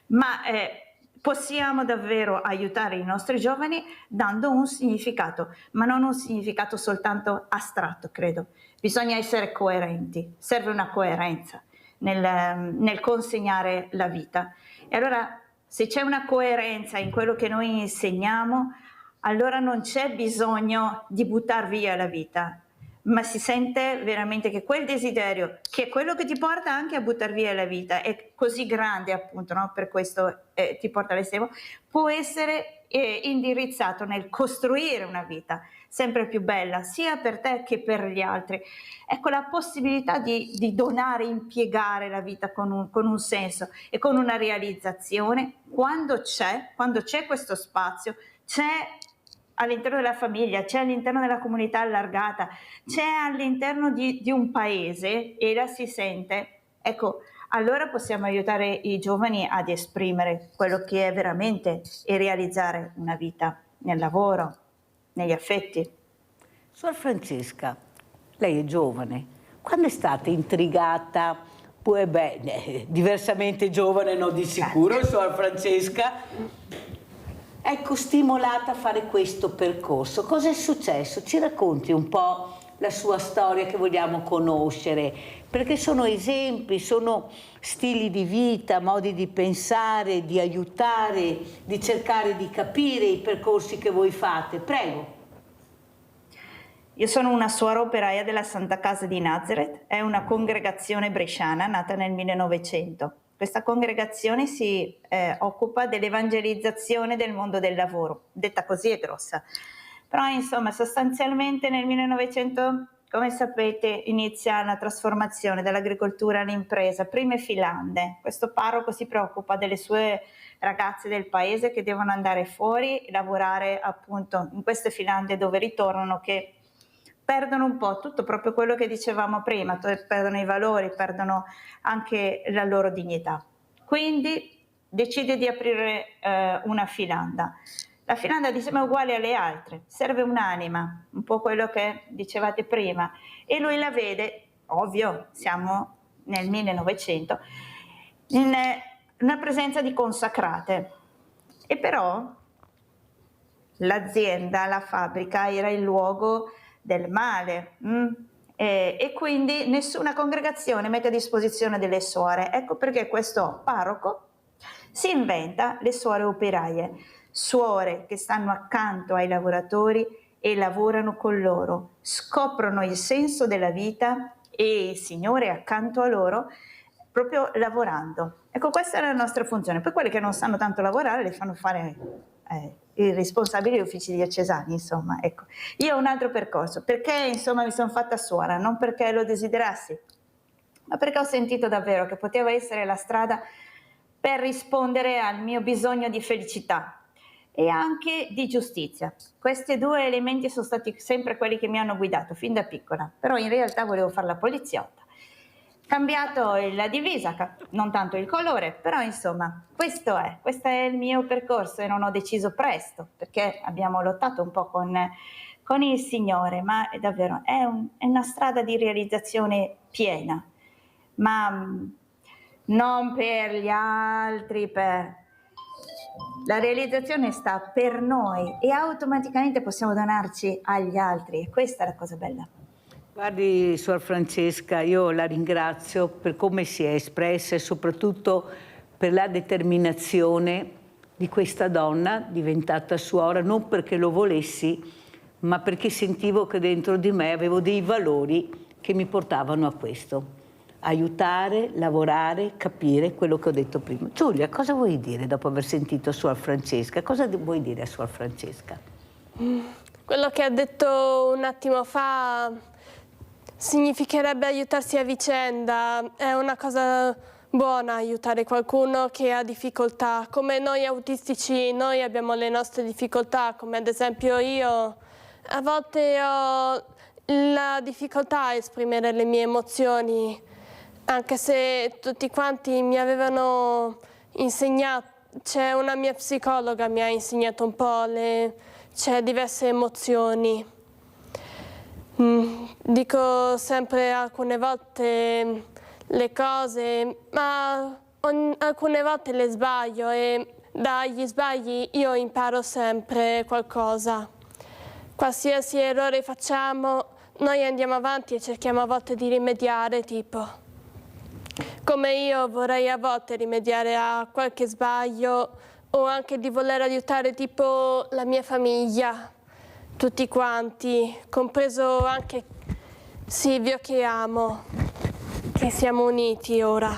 [SPEAKER 14] ma possiamo davvero aiutare i nostri giovani dando un significato, ma non un significato soltanto astratto, credo. Bisogna essere coerenti, serve una coerenza nel consegnare la vita. E allora se c'è una coerenza in quello che noi insegniamo, allora non c'è bisogno di buttar via la vita, ma si sente veramente che quel desiderio, che è quello che ti porta anche a buttar via la vita, è così grande appunto, no? Per questo ti porta all'estremo, può essere indirizzato nel costruire una vita sempre più bella, sia per te che per gli altri. Ecco, la possibilità di donare, impiegare la vita con un senso e con una realizzazione, quando c'è questo spazio, c'è all'interno della famiglia, c'è all'interno della comunità allargata, c'è all'interno di un paese e la si sente, ecco, allora possiamo aiutare i giovani ad esprimere quello che è veramente e realizzare una vita nel lavoro, negli affetti.
[SPEAKER 1] Suor Francesca, lei è giovane, quando è stata intrigata, diversamente giovane no di sicuro, Suor Francesca, ecco, stimolata a fare questo percorso. Cosa è successo? Ci racconti un po' la sua storia che vogliamo conoscere, perché sono esempi, sono stili di vita, modi di pensare, di aiutare, di cercare di capire i percorsi che voi fate. Prego.
[SPEAKER 14] Io sono una suora operaia della Santa Casa di Nazareth, è una congregazione bresciana nata nel 1900. Questa congregazione si occupa dell'evangelizzazione del mondo del lavoro, detta così è grossa. Però insomma sostanzialmente nel 1900, come sapete, inizia la trasformazione dall'agricoltura all'impresa, prime filande. Questo parroco si preoccupa delle sue ragazze del paese che devono andare fuori e lavorare appunto in queste filande dove ritornano, che perdono un po' tutto proprio quello che dicevamo prima, perdono i valori, perdono anche la loro dignità. Quindi decide di aprire una filanda. La filanda diciamo è uguale alle altre, serve un'anima, un po' quello che dicevate prima, e lui la vede, ovvio, siamo nel 1900, in una presenza di consacrate. E però l'azienda, la fabbrica era il luogo del male. E quindi nessuna congregazione mette a disposizione delle suore. Ecco perché questo parroco si inventa le suore operaie, suore che stanno accanto ai lavoratori e lavorano con loro, scoprono il senso della vita e il Signore accanto a loro, proprio lavorando. Ecco, questa è la nostra funzione. Poi quelli che non sanno tanto lavorare li fanno fare i responsabili degli uffici diocesani, insomma. Ecco. Io ho un altro percorso, perché insomma mi sono fatta suora, non perché lo desiderassi, ma perché ho sentito davvero che poteva essere la strada per rispondere al mio bisogno di felicità e anche di giustizia. Questi due elementi sono stati sempre quelli che mi hanno guidato fin da piccola, però in realtà volevo fare la poliziotta. Cambiato la divisa, non tanto il colore, però insomma questo è il mio percorso e non ho deciso presto, perché abbiamo lottato un po' con il Signore, ma è davvero è una strada di realizzazione piena, ma non per gli altri, la realizzazione sta per noi e automaticamente possiamo donarci agli altri, e questa è la cosa bella.
[SPEAKER 1] Guardi, Suor Francesca, io la ringrazio per come si è espressa e soprattutto per la determinazione di questa donna diventata suora, non perché lo volessi, ma perché sentivo che dentro di me avevo dei valori che mi portavano a questo. Aiutare, lavorare, capire quello che ho detto prima. Giulia, cosa vuoi dire dopo aver sentito Suor Francesca? Cosa vuoi dire a Suor Francesca?
[SPEAKER 13] Quello che ha detto un attimo fa significherebbe aiutarsi a vicenda. È una cosa buona aiutare qualcuno che ha difficoltà. Come noi autistici, noi abbiamo le nostre difficoltà, come ad esempio io. A volte ho la difficoltà a esprimere le mie emozioni, anche se tutti quanti mi avevano insegnato, c'è una mia psicologa mi ha insegnato un po', c'è diverse emozioni. Dico sempre alcune volte le cose, ma alcune volte le sbaglio e dagli sbagli io imparo sempre qualcosa. Qualsiasi errore facciamo, noi andiamo avanti e cerchiamo a volte di rimediare, tipo. Come io vorrei a volte rimediare a qualche sbaglio o anche di voler aiutare tipo la mia famiglia, tutti quanti, compreso anche Silvio che amo, che siamo uniti ora.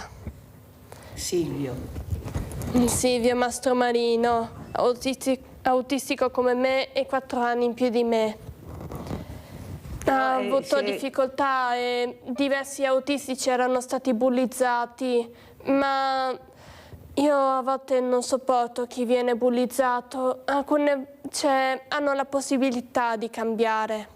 [SPEAKER 1] Silvio
[SPEAKER 13] Mastromarino, autistico come me e 4 anni in più di me. Ha avuto difficoltà e diversi autistici erano stati bullizzati, ma io a volte non sopporto chi viene bullizzato. Hanno la possibilità di cambiare.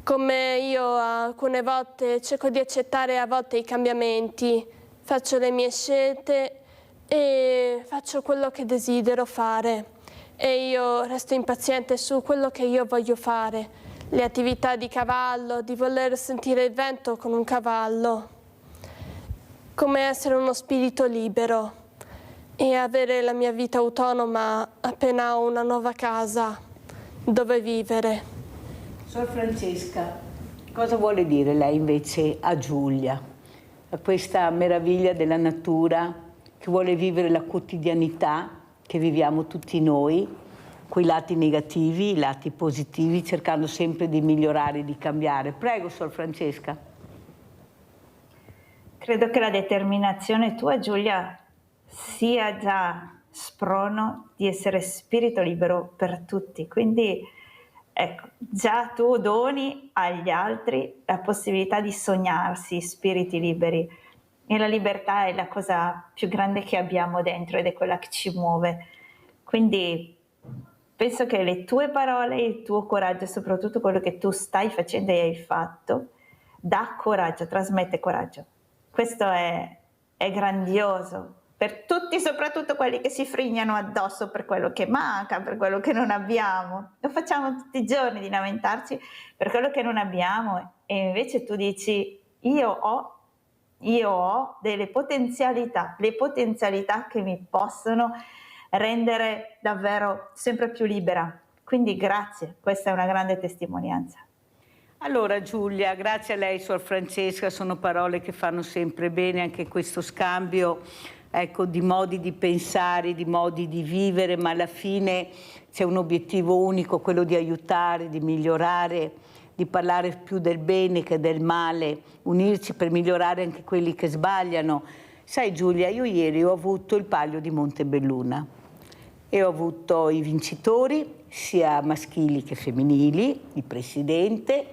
[SPEAKER 13] Come io alcune volte cerco di accettare a volte i cambiamenti, faccio le mie scelte e faccio quello che desidero fare. E io resto impaziente su quello che io voglio fare. Le attività di cavallo, di voler sentire il vento con un cavallo. Come essere uno spirito libero e avere la mia vita autonoma appena ho una nuova casa dove vivere.
[SPEAKER 1] Suor Francesca, cosa vuole dire lei invece a Giulia, a questa meraviglia della natura che vuole vivere la quotidianità che viviamo tutti noi, quei lati negativi, i lati positivi, cercando sempre di migliorare, di cambiare. Prego, Suor Francesca.
[SPEAKER 14] Credo che la determinazione tua, Giulia, sia già sprono di essere spirito libero per tutti. Quindi, ecco, già tu doni agli altri la possibilità di sognarsi spiriti liberi. E la libertà è la cosa più grande che abbiamo dentro ed è quella che ci muove. Quindi penso che le tue parole, il tuo coraggio, soprattutto quello che tu stai facendo e hai fatto, dà coraggio, trasmette coraggio. Questo è grandioso per tutti, soprattutto quelli che si frignano addosso per quello che manca, per quello che non abbiamo. Lo facciamo tutti i giorni di lamentarci per quello che non abbiamo e invece tu dici io ho io ho delle potenzialità, le potenzialità che mi possono rendere davvero sempre più libera. Quindi grazie, questa è una grande testimonianza.
[SPEAKER 1] Allora Giulia, grazie a lei, Suor Francesca, sono parole che fanno sempre bene, anche questo scambio, ecco, di modi di pensare, di modi di vivere, ma alla fine c'è un obiettivo unico, quello di aiutare, di migliorare, di parlare più del bene che del male, unirci per migliorare anche quelli che sbagliano. Sai Giulia, io ieri ho avuto il Palio di Montebelluna e ho avuto i vincitori, sia maschili che femminili, il presidente,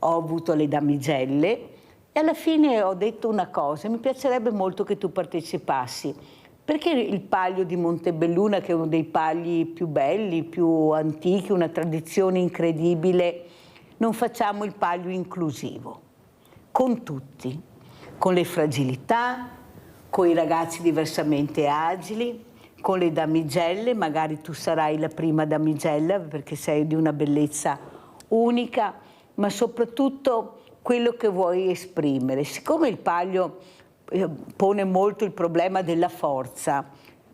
[SPEAKER 1] ho avuto le damigelle e alla fine ho detto una cosa, mi piacerebbe molto che tu partecipassi, perché il Palio di Montebelluna, che è uno dei pagli più belli, più antichi, una tradizione incredibile, non facciamo il Palio inclusivo, con tutti, con le fragilità, con i ragazzi diversamente agili, con le damigelle, magari tu sarai la prima damigella perché sei di una bellezza unica, ma soprattutto quello che vuoi esprimere. Siccome il Palio pone molto il problema della forza,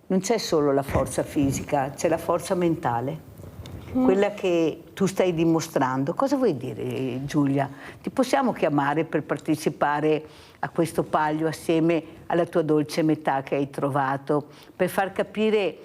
[SPEAKER 1] non c'è solo la forza fisica, c'è la forza mentale, quella che tu stai dimostrando. Cosa vuoi dire Giulia? Ti possiamo chiamare per partecipare a questo Palio assieme alla tua dolce metà che hai trovato, per far capire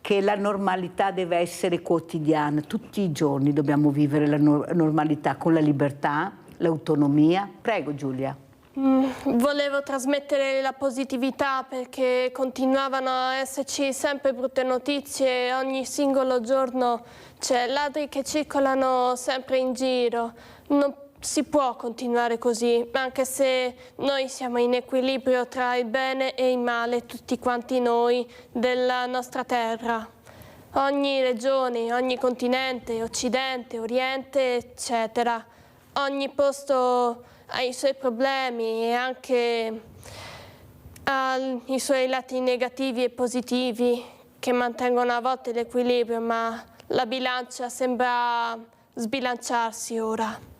[SPEAKER 1] che la normalità deve essere quotidiana, tutti i giorni dobbiamo vivere la normalità con la libertà, l'autonomia. Prego Giulia.
[SPEAKER 13] Volevo trasmettere la positività perché continuavano a esserci sempre brutte notizie, ogni singolo giorno c'è ladri che circolano sempre in giro. Non si può continuare così, anche se noi siamo in equilibrio tra il bene e il male, tutti quanti noi della nostra terra. Ogni regione, ogni continente, Occidente, Oriente, eccetera, ogni posto ha i suoi problemi e anche ha i suoi lati negativi e positivi che mantengono a volte l'equilibrio, ma la bilancia sembra sbilanciarsi ora.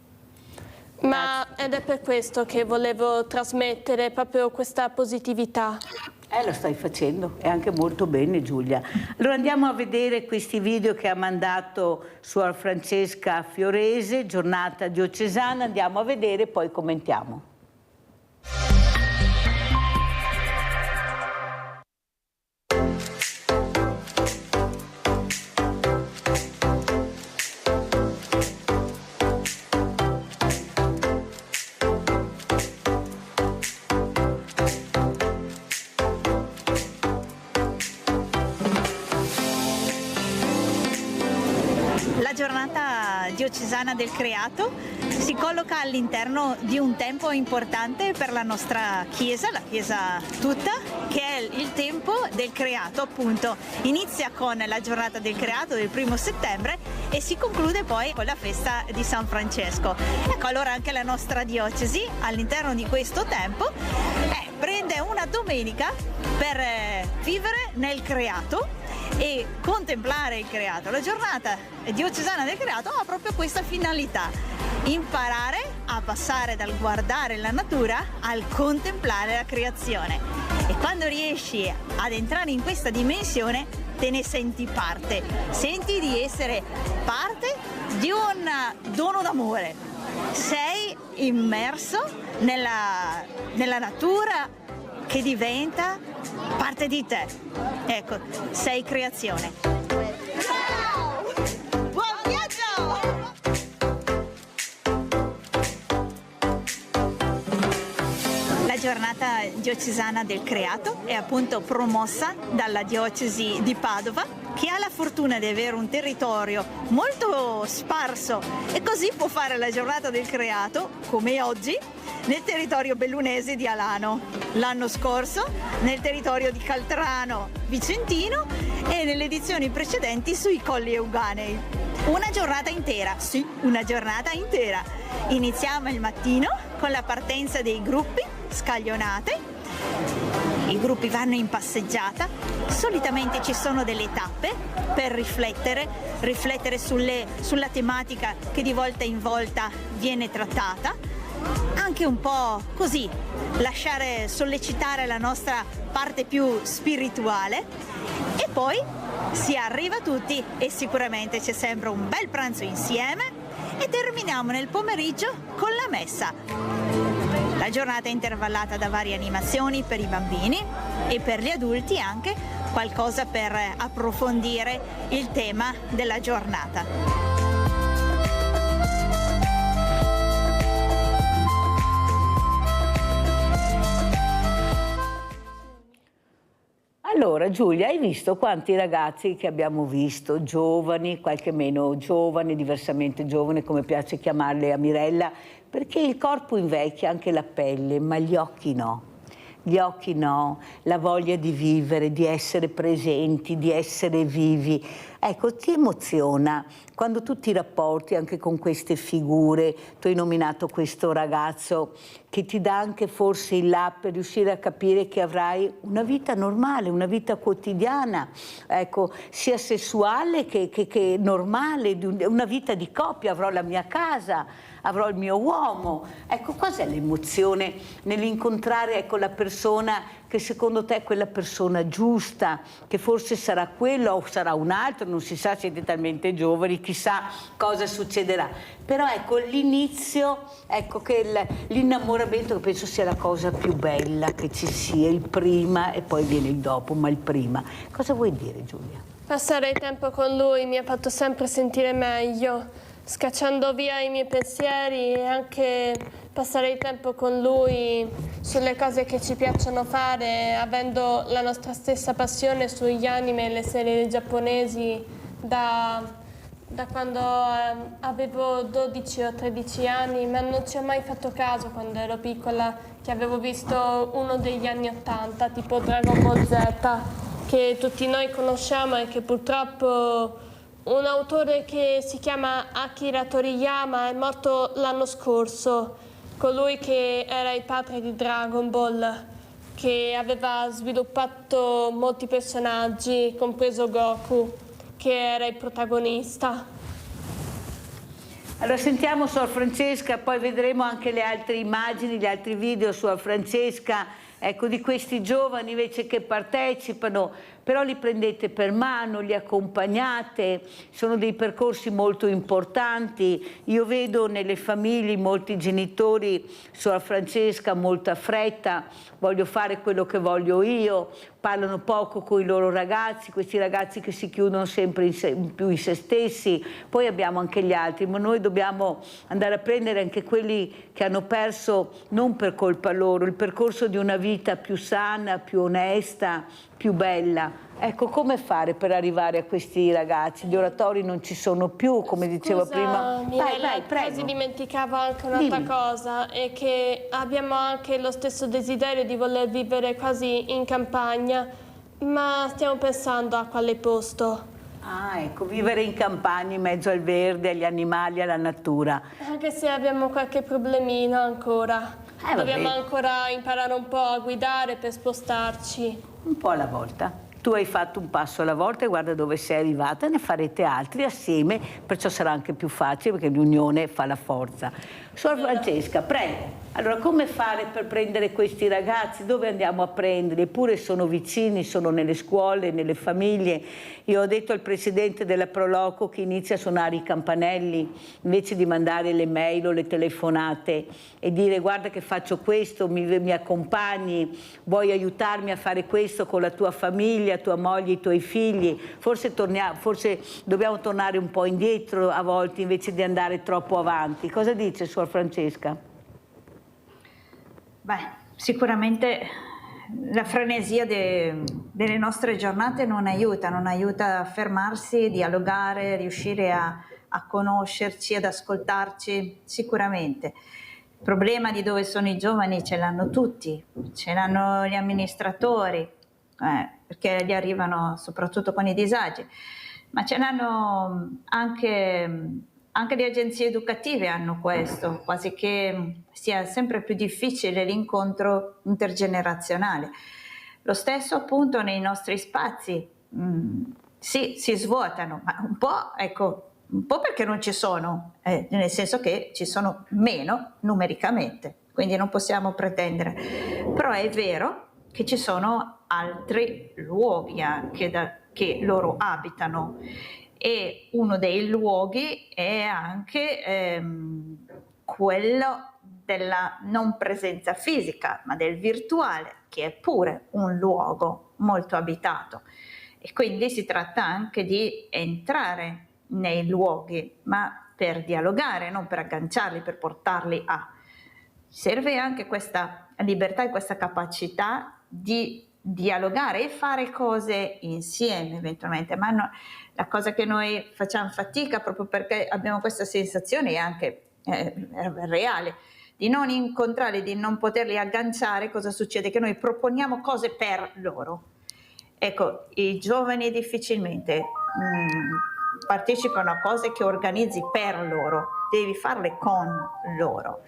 [SPEAKER 13] Ed è per questo che volevo trasmettere proprio questa positività.
[SPEAKER 1] Lo stai facendo, e anche molto bene Giulia. Allora andiamo a vedere questi video che ha mandato Suor Francesca Fiorese, giornata diocesana, andiamo a vedere e poi commentiamo.
[SPEAKER 15] La giornata diocesana del creato si colloca all'interno di un tempo importante per la nostra Chiesa, la Chiesa tutta, che è il tempo del creato, appunto. Inizia con la giornata del creato del 1° settembre e si conclude poi con la festa di San Francesco. Ecco, allora anche la nostra diocesi all'interno di questo tempo prende una domenica per vivere nel creato e contemplare il creato. La giornata diocesana del creato ha proprio questa finalità: imparare a passare dal guardare la natura al contemplare la creazione. E quando riesci ad entrare in questa dimensione te ne senti parte, senti di essere parte di un dono d'amore, sei immerso nella natura che diventa parte di te. Ecco, sei creazione. Buon viaggio! La giornata diocesana del creato è appunto promossa dalla diocesi di Padova, che ha la fortuna di avere un territorio molto sparso e così può fare la giornata del creato, come oggi, nel territorio bellunese di Alano, l'anno scorso nel territorio di Caltrano Vicentino e nelle edizioni precedenti sui Colli Euganei. Una giornata intera, sì, una giornata intera. Iniziamo il mattino con la partenza dei gruppi, scaglionate. I gruppi vanno in passeggiata, solitamente ci sono delle tappe per riflettere sulla tematica che di volta in volta viene trattata. anche un po' così, lasciare sollecitare la nostra parte più spirituale e poi si arriva tutti e sicuramente c'è sempre un bel pranzo insieme e terminiamo nel pomeriggio con la messa. La giornata è intervallata da varie animazioni per i bambini e per gli adulti anche qualcosa per approfondire il tema della giornata.
[SPEAKER 1] Allora Giulia, hai visto quanti ragazzi che abbiamo visto, giovani, qualche meno giovane, diversamente giovane, come piace chiamarle a Mirella, perché il corpo invecchia, anche la pelle, ma gli occhi no. Gli occhi no, la voglia di vivere, di essere presenti, di essere vivi. Ecco, ti emoziona quando tu ti rapporti anche con queste figure. Tu hai nominato questo ragazzo che ti dà anche forse il là per riuscire a capire che avrai una vita normale, una vita quotidiana, ecco, sia sessuale che normale, una vita di coppia. Avrò la mia casa, avrò il mio uomo. Ecco, cos'è l'emozione nell'incontrare, ecco, la persona che secondo te è quella persona giusta, che forse sarà quello o sarà un altro, non si sa, siete talmente giovani, chissà cosa succederà. Però ecco, l'inizio, ecco, che l'innamoramento, che penso sia la cosa più bella che ci sia, il prima e poi viene il dopo, ma il prima. Cosa vuoi dire, Giulia?
[SPEAKER 13] Passare tempo con lui mi ha fatto sempre sentire meglio, scacciando via i miei pensieri e anche passare il tempo con lui sulle cose che ci piacciono fare, avendo la nostra stessa passione sugli anime e le serie giapponesi da quando avevo 12 o 13 anni, ma non ci ho mai fatto caso quando ero piccola che avevo visto uno degli anni 80, tipo Dragon Ball Z, che tutti noi conosciamo e che purtroppo un autore che si chiama Akira Toriyama è morto l'anno scorso, colui che era il padre di Dragon Ball, che aveva sviluppato molti personaggi, compreso Goku, che era il protagonista.
[SPEAKER 1] Allora sentiamo Suor Francesca, poi vedremo anche le altre immagini, gli altri video, Suor Francesca, ecco, di questi giovani invece che partecipano, però li prendete per mano, li accompagnate, sono dei percorsi molto importanti. Io vedo nelle famiglie molti genitori, Suor Francesca, molta fretta, voglio fare quello che voglio io, parlano poco con i loro ragazzi, questi ragazzi che si chiudono sempre più in se stessi. Poi abbiamo anche gli altri, ma noi dobbiamo andare a prendere anche quelli che hanno perso, non per colpa loro, il percorso di una vita più sana, più onesta, più bella. Ecco, come fare per arrivare a questi ragazzi? Gli oratori non ci sono più, come dicevo prima.
[SPEAKER 13] Vai, quasi dimenticavo anche un'altra cosa, è che abbiamo anche lo stesso desiderio di voler vivere quasi in campagna, ma stiamo pensando a quale posto.
[SPEAKER 1] Ah, ecco, vivere in campagna in mezzo al verde, agli animali, alla natura.
[SPEAKER 13] Anche se abbiamo qualche problemino ancora. Dobbiamo ancora imparare un po' a guidare per spostarci.
[SPEAKER 1] Un po' alla volta. Tu hai fatto un passo alla volta e guarda dove sei arrivata, ne farete altri assieme, perciò sarà anche più facile perché l'unione fa la forza. Suor Francesca, prego. Allora, come fare per prendere questi ragazzi? Dove andiamo a prenderli? Eppure sono vicini, sono nelle scuole, nelle famiglie. Io ho detto al presidente della Proloco che inizia a suonare i campanelli invece di mandare le mail o le telefonate e dire guarda che faccio questo, mi accompagni, vuoi aiutarmi a fare questo con la tua famiglia, tua moglie, i tuoi figli. Forse dobbiamo tornare un po' indietro a volte invece di andare troppo avanti. Cosa dice Suor Francesca?
[SPEAKER 14] Beh, sicuramente la frenesia delle nostre giornate non aiuta a fermarsi, dialogare, riuscire a conoscerci, ad ascoltarci, sicuramente. Il problema di dove sono i giovani ce l'hanno tutti, ce l'hanno gli amministratori, perché gli arrivano soprattutto con i disagi, ma ce l'hanno anche le agenzie educative hanno questo, quasi che sia sempre più difficile l'incontro intergenerazionale. Lo stesso appunto nei nostri spazi, sì, si svuotano, ma un po', ecco, un po' perché non ci sono, nel senso che ci sono meno numericamente, quindi non possiamo pretendere, però è vero che ci sono altri luoghi anche che loro abitano, e uno dei luoghi è anche quello della non presenza fisica, ma del virtuale, che è pure un luogo molto abitato. E quindi si tratta anche di entrare nei luoghi, ma per dialogare, non per agganciarli, per portarli a. Serve anche questa libertà e questa capacità di dialogare e fare cose insieme eventualmente, ma no, la cosa che noi facciamo fatica proprio perché abbiamo questa sensazione anche reale di non incontrarli, di non poterli agganciare. Cosa succede? Che noi proponiamo cose per loro. Ecco, i giovani difficilmente partecipano a cose che organizzi per loro, devi farle con loro.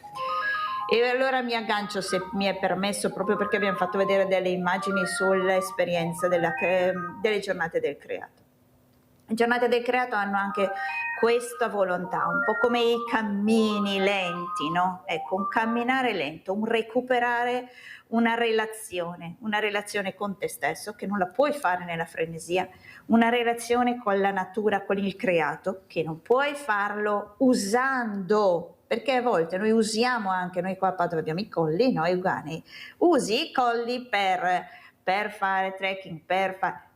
[SPEAKER 14] E allora mi aggancio, se mi è permesso, proprio perché abbiamo fatto vedere delle immagini sull'esperienza delle giornate del creato. Le giornate del creato hanno anche questa volontà, un po' come i cammini lenti, no? Ecco, un camminare lento, un recuperare una relazione con te stesso, che non la puoi fare nella frenesia, una relazione con la natura, con il creato, che non puoi farlo usando, perché a volte noi usiamo anche, noi qua a Padova abbiamo i colli, no? I ugani, usi i colli per fare trekking,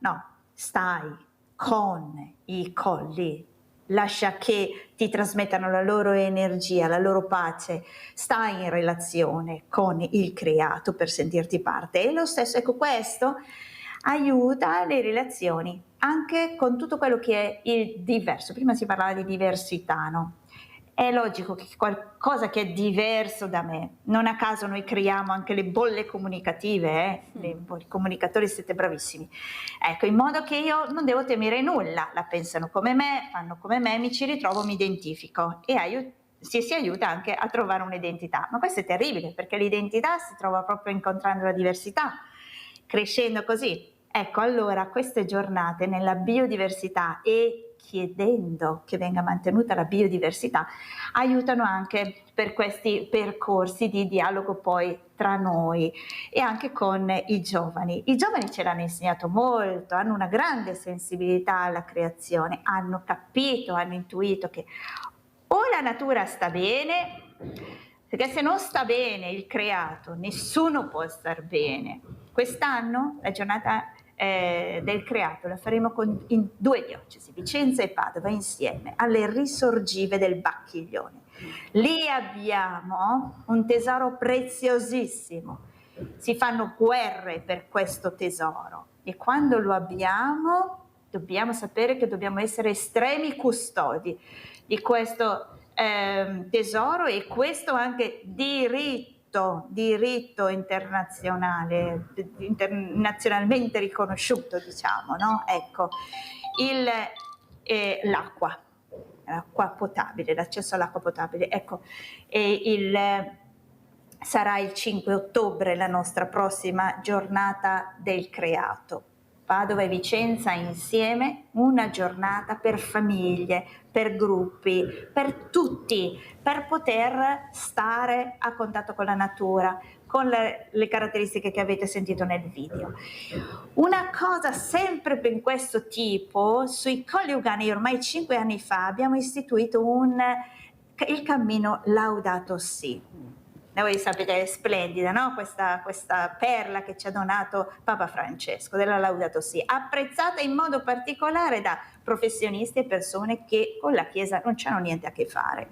[SPEAKER 14] no, stai con i colli, lascia che ti trasmettano la loro energia, la loro pace, stai in relazione con il creato per sentirti parte. E lo stesso, ecco, questo aiuta le relazioni anche con tutto quello che è il diverso. Prima si parlava di diversità, no? È logico che qualcosa che è diverso da me, non a caso noi creiamo anche le bolle comunicative, i comunicatori siete bravissimi, ecco, in modo che io non devo temere nulla, la pensano come me, fanno come me, mi ci ritrovo, mi identifico e si aiuta anche a trovare un'identità. Ma questo è terribile, perché l'identità si trova proprio incontrando la diversità, crescendo così. Ecco, allora queste giornate nella biodiversità e chiedendo che venga mantenuta la biodiversità aiutano anche per questi percorsi di dialogo poi tra noi e anche con i giovani. I giovani ce l'hanno insegnato molto, hanno una grande sensibilità alla creazione, hanno capito, hanno intuito che o la natura sta bene, perché se non sta bene il creato, nessuno può star bene. Quest'anno la giornata del creato la faremo in 2 diocesi, Vicenza e Padova, insieme alle risorgive del Bacchiglione. Lì abbiamo un tesoro preziosissimo, si fanno guerre per questo tesoro e quando lo abbiamo dobbiamo sapere che dobbiamo essere estremi custodi di questo tesoro e questo anche diritto internazionale, internazionalmente riconosciuto, diciamo, no? Ecco, l'acqua potabile, l'accesso all'acqua potabile, ecco, sarà il 5 ottobre la nostra prossima giornata del creato. Padova e Vicenza insieme, una giornata per famiglie, per gruppi, per tutti, per poter stare a contatto con la natura, con le caratteristiche che avete sentito nel video. Una cosa sempre in questo tipo, sui Colli Ugani ormai 5 anni fa abbiamo istituito il cammino Laudato Si. Voi sapete, è splendida, no? Questa perla che ci ha donato Papa Francesco della Laudato Si, apprezzata in modo particolare da professionisti e persone che con la Chiesa non c'hanno niente a che fare,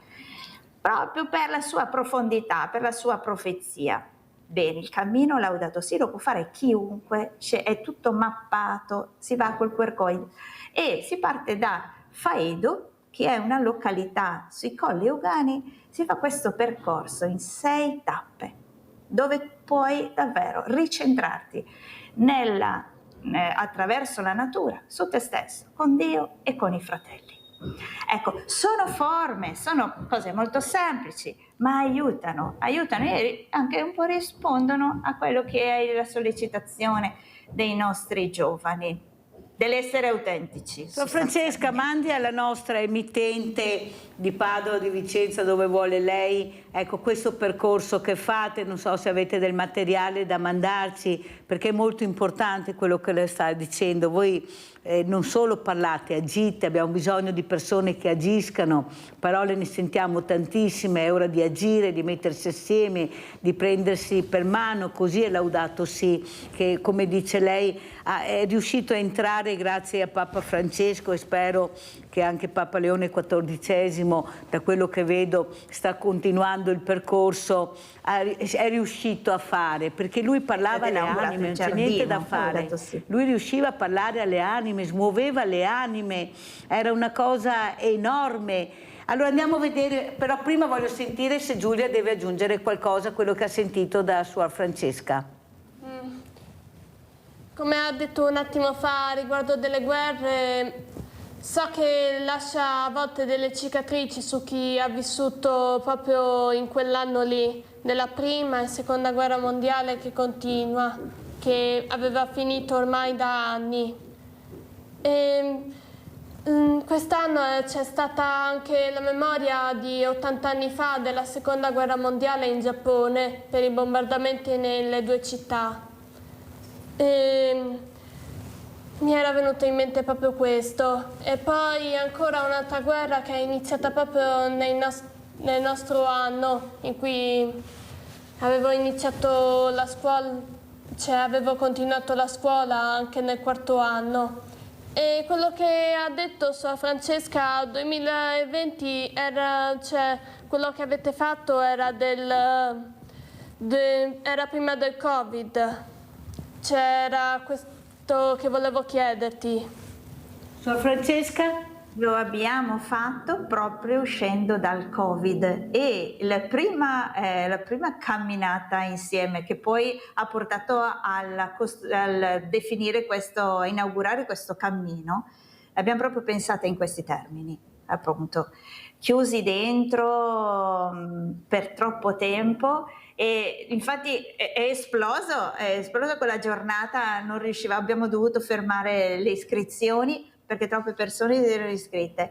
[SPEAKER 14] proprio per la sua profondità, per la sua profezia. Bene, il cammino Laudato Si lo può fare chiunque, è tutto mappato, si va col QR code e si parte da Faedo, che è una località sui Colli Ugani. Si fa questo percorso in 6 tappe, dove puoi davvero ricentrarti attraverso la natura, su te stesso, con Dio e con i fratelli. Ecco, sono forme, sono cose molto semplici, ma aiutano e anche un po' rispondono a quello che è la sollecitazione dei nostri giovani. dell'essere autentici.
[SPEAKER 1] Suor Francesca, mandi alla nostra emittente di Padova, di Vicenza, dove vuole lei, ecco, questo percorso che fate, non so se avete del materiale da mandarci, perché è molto importante quello che lei sta dicendo. Voi non solo parlate, agite, abbiamo bisogno di persone che agiscano, parole ne sentiamo tantissime, è ora di agire, di mettersi assieme, di prendersi per mano, così è Laudato Si, che come dice lei è riuscito a entrare grazie a Papa Francesco, e spero che anche Papa Leone XIV, da quello che vedo, sta continuando il percorso, è riuscito a fare, perché lui parlava alle anime, non c'è niente da fare. Lui riusciva a parlare alle anime, smuoveva le anime, era una cosa enorme. Allora andiamo a vedere, però prima voglio sentire se Giulia deve aggiungere qualcosa a quello che ha sentito da Suor Francesca.
[SPEAKER 13] Come ha detto un attimo fa riguardo delle guerre, so che lascia a volte delle cicatrici su chi ha vissuto proprio in quell'anno lì, della prima e seconda guerra mondiale che continua, che aveva finito ormai da anni. Quest'anno c'è stata anche la memoria di 80 anni fa della seconda guerra mondiale in Giappone per i bombardamenti nelle due città. Mi era venuto in mente proprio questo. E poi ancora un'altra guerra che è iniziata proprio nel nostro anno, in cui avevo iniziato la scuola, cioè avevo continuato la scuola anche nel quarto anno. E quello che ha detto Suor Francesca, 2020 era, cioè quello che avete fatto era era prima del Covid. C'era questo che volevo chiederti.
[SPEAKER 1] Suor Francesca?
[SPEAKER 14] Lo abbiamo fatto proprio uscendo dal Covid, e la prima camminata insieme che poi ha portato al definire questo, inaugurare questo cammino, l'abbiamo proprio pensata in questi termini, appunto, chiusi dentro per troppo tempo. E infatti è esploso quella giornata, non riusciva, abbiamo dovuto fermare le iscrizioni perché troppe persone si erano iscritte,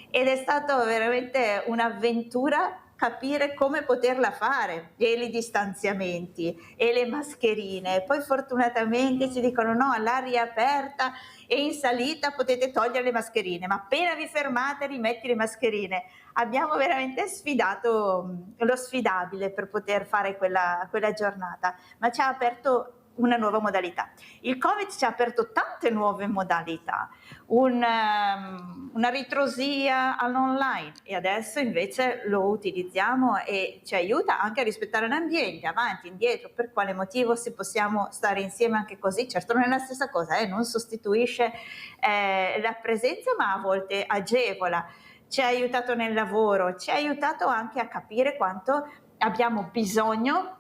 [SPEAKER 14] ed è stato veramente un'avventura capire come poterla fare, e i distanziamenti e le mascherine. Poi fortunatamente ci dicono no, all'aria aperta e in salita potete togliere le mascherine, ma appena vi fermate rimetti le mascherine. Abbiamo veramente sfidato lo sfidabile per poter fare quella giornata, ma ci ha aperto una nuova modalità. Il Covid ci ha aperto tante nuove modalità, una ritrosia all'online, e adesso invece lo utilizziamo e ci aiuta anche a rispettare l'ambiente, avanti, indietro. Per quale motivo? Se possiamo stare insieme anche così, certo non è la stessa cosa, non sostituisce la presenza, ma a volte agevola. Ci ha aiutato nel lavoro, ci ha aiutato anche a capire quanto abbiamo bisogno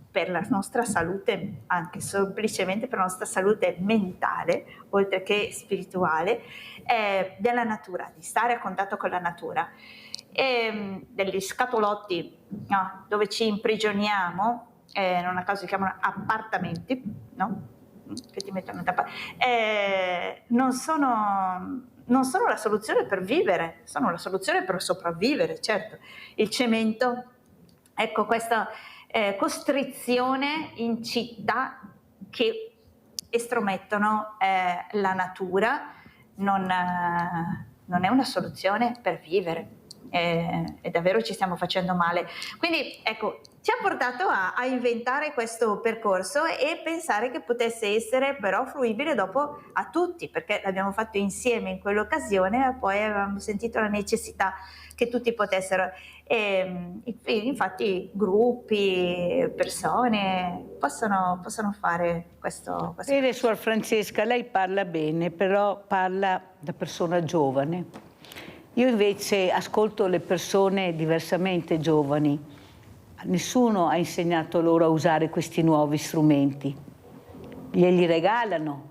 [SPEAKER 14] per la nostra salute, anche semplicemente per la nostra salute mentale, oltre che spirituale, della natura, di stare a contatto con la natura. Degli scatolotti, no, dove ci imprigioniamo, non a caso si chiamano appartamenti, no? Che ti mettono non sono la soluzione per vivere, sono la soluzione per sopravvivere, certo. Il cemento, ecco, questa costrizione in città che estromettono la natura non è una soluzione per vivere, e davvero ci stiamo facendo male. Quindi ecco, ci ha portato a inventare questo percorso e pensare che potesse essere però fruibile dopo a tutti, perché l'abbiamo fatto insieme in quell'occasione e poi avevamo sentito la necessità che tutti potessero. Infatti gruppi, persone possono fare questo.
[SPEAKER 1] Vede, Suor Francesca, lei parla bene, però parla da persona giovane. Io invece ascolto le persone diversamente giovani. Nessuno ha insegnato loro a usare questi nuovi strumenti. Glieli regalano,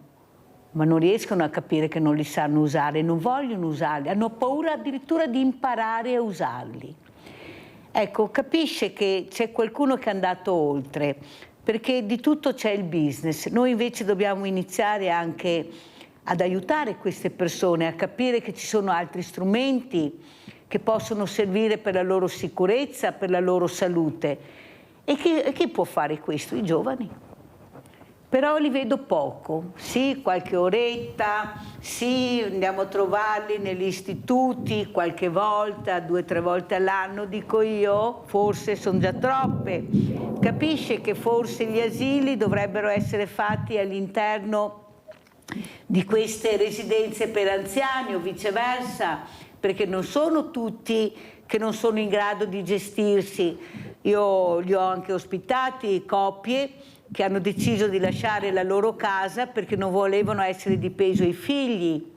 [SPEAKER 1] ma non riescono a capire che non li sanno usare, non vogliono usarli, hanno paura addirittura di imparare a usarli. Ecco, capisce che c'è qualcuno che è andato oltre, perché di tutto c'è il business. Noi invece dobbiamo iniziare anche ad aiutare queste persone a capire che ci sono altri strumenti che possono servire per la loro sicurezza, per la loro salute. E chi può fare questo? I giovani. Però li vedo poco, sì, qualche oretta, sì, andiamo a trovarli negli istituti qualche volta, 2 o 3 volte all'anno, dico io, forse sono già troppe. Capisce che forse gli asili dovrebbero essere fatti all'interno di queste residenze per anziani o viceversa, perché non sono tutti che non sono in grado di gestirsi. Io li ho anche ospitati, coppie che hanno deciso di lasciare la loro casa perché non volevano essere di peso ai figli.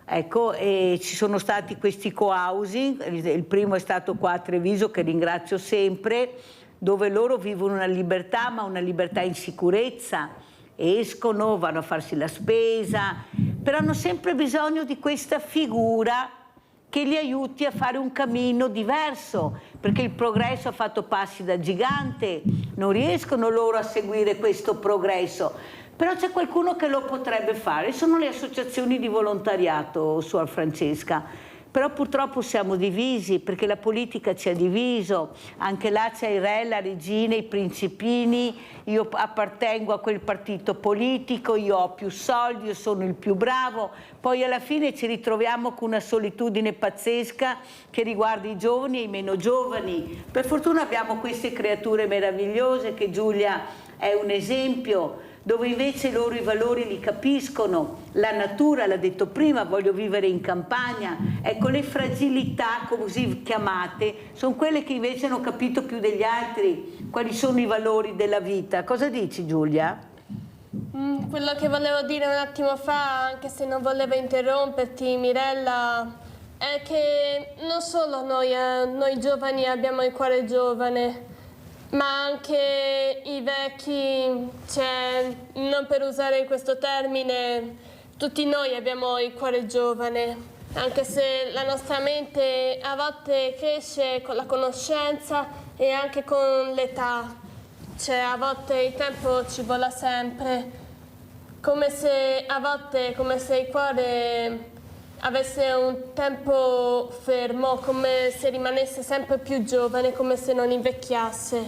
[SPEAKER 1] Ecco, e ci sono stati questi co-housing, il primo è stato qua a Treviso, che ringrazio sempre, dove loro vivono una libertà, ma una libertà in sicurezza. Escono, vanno a farsi la spesa, però hanno sempre bisogno di questa figura che li aiuti a fare un cammino diverso, perché il progresso ha fatto passi da gigante, non riescono loro a seguire questo progresso, però c'è qualcuno che lo potrebbe fare, sono le associazioni di volontariato, Suor Francesca. Però purtroppo siamo divisi, perché la politica ci ha diviso, anche là c'è il re, la regina, i principini, io appartengo a quel partito politico, io ho più soldi, io sono il più bravo, poi alla fine ci ritroviamo con una solitudine pazzesca che riguarda i giovani e i meno giovani. Per fortuna abbiamo queste creature meravigliose, che Giulia è un esempio, dove invece loro i valori li capiscono, la natura, l'ha detto prima, voglio vivere in campagna, ecco, le fragilità così chiamate sono quelle che invece hanno capito più degli altri quali sono i valori della vita. Cosa dici, Giulia?
[SPEAKER 13] Quello che volevo dire un attimo fa, anche se non volevo interromperti, Mirella, è che non solo noi giovani abbiamo il cuore giovane, ma anche i vecchi, cioè, non per usare questo termine, tutti noi abbiamo il cuore giovane, anche se la nostra mente a volte cresce con la conoscenza e anche con l'età, cioè a volte il tempo ci vola sempre, come se a volte, come se il cuore avesse un tempo fermo, come se rimanesse sempre più giovane, come se non invecchiasse.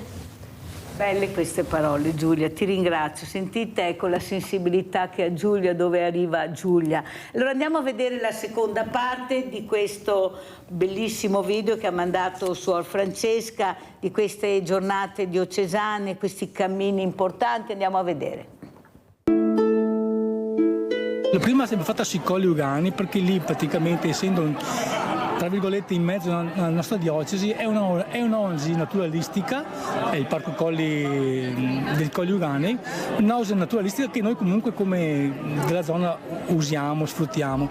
[SPEAKER 1] Belle queste parole, Giulia, ti ringrazio. Sentite, ecco la sensibilità che ha Giulia, dove arriva Giulia. Allora andiamo a vedere la seconda parte di questo bellissimo video che ha mandato Suor Francesca, di queste giornate diocesane, questi cammini importanti. Andiamo a vedere.
[SPEAKER 16] La prima l'abbiamo fatta sui Colli Ugani, perché lì praticamente, essendo tra virgolette in mezzo alla nostra diocesi, è un'oasi naturalistica, è il Parco Colli dei Colli Ugani, un'oasi naturalistica che noi comunque come della zona usiamo, sfruttiamo,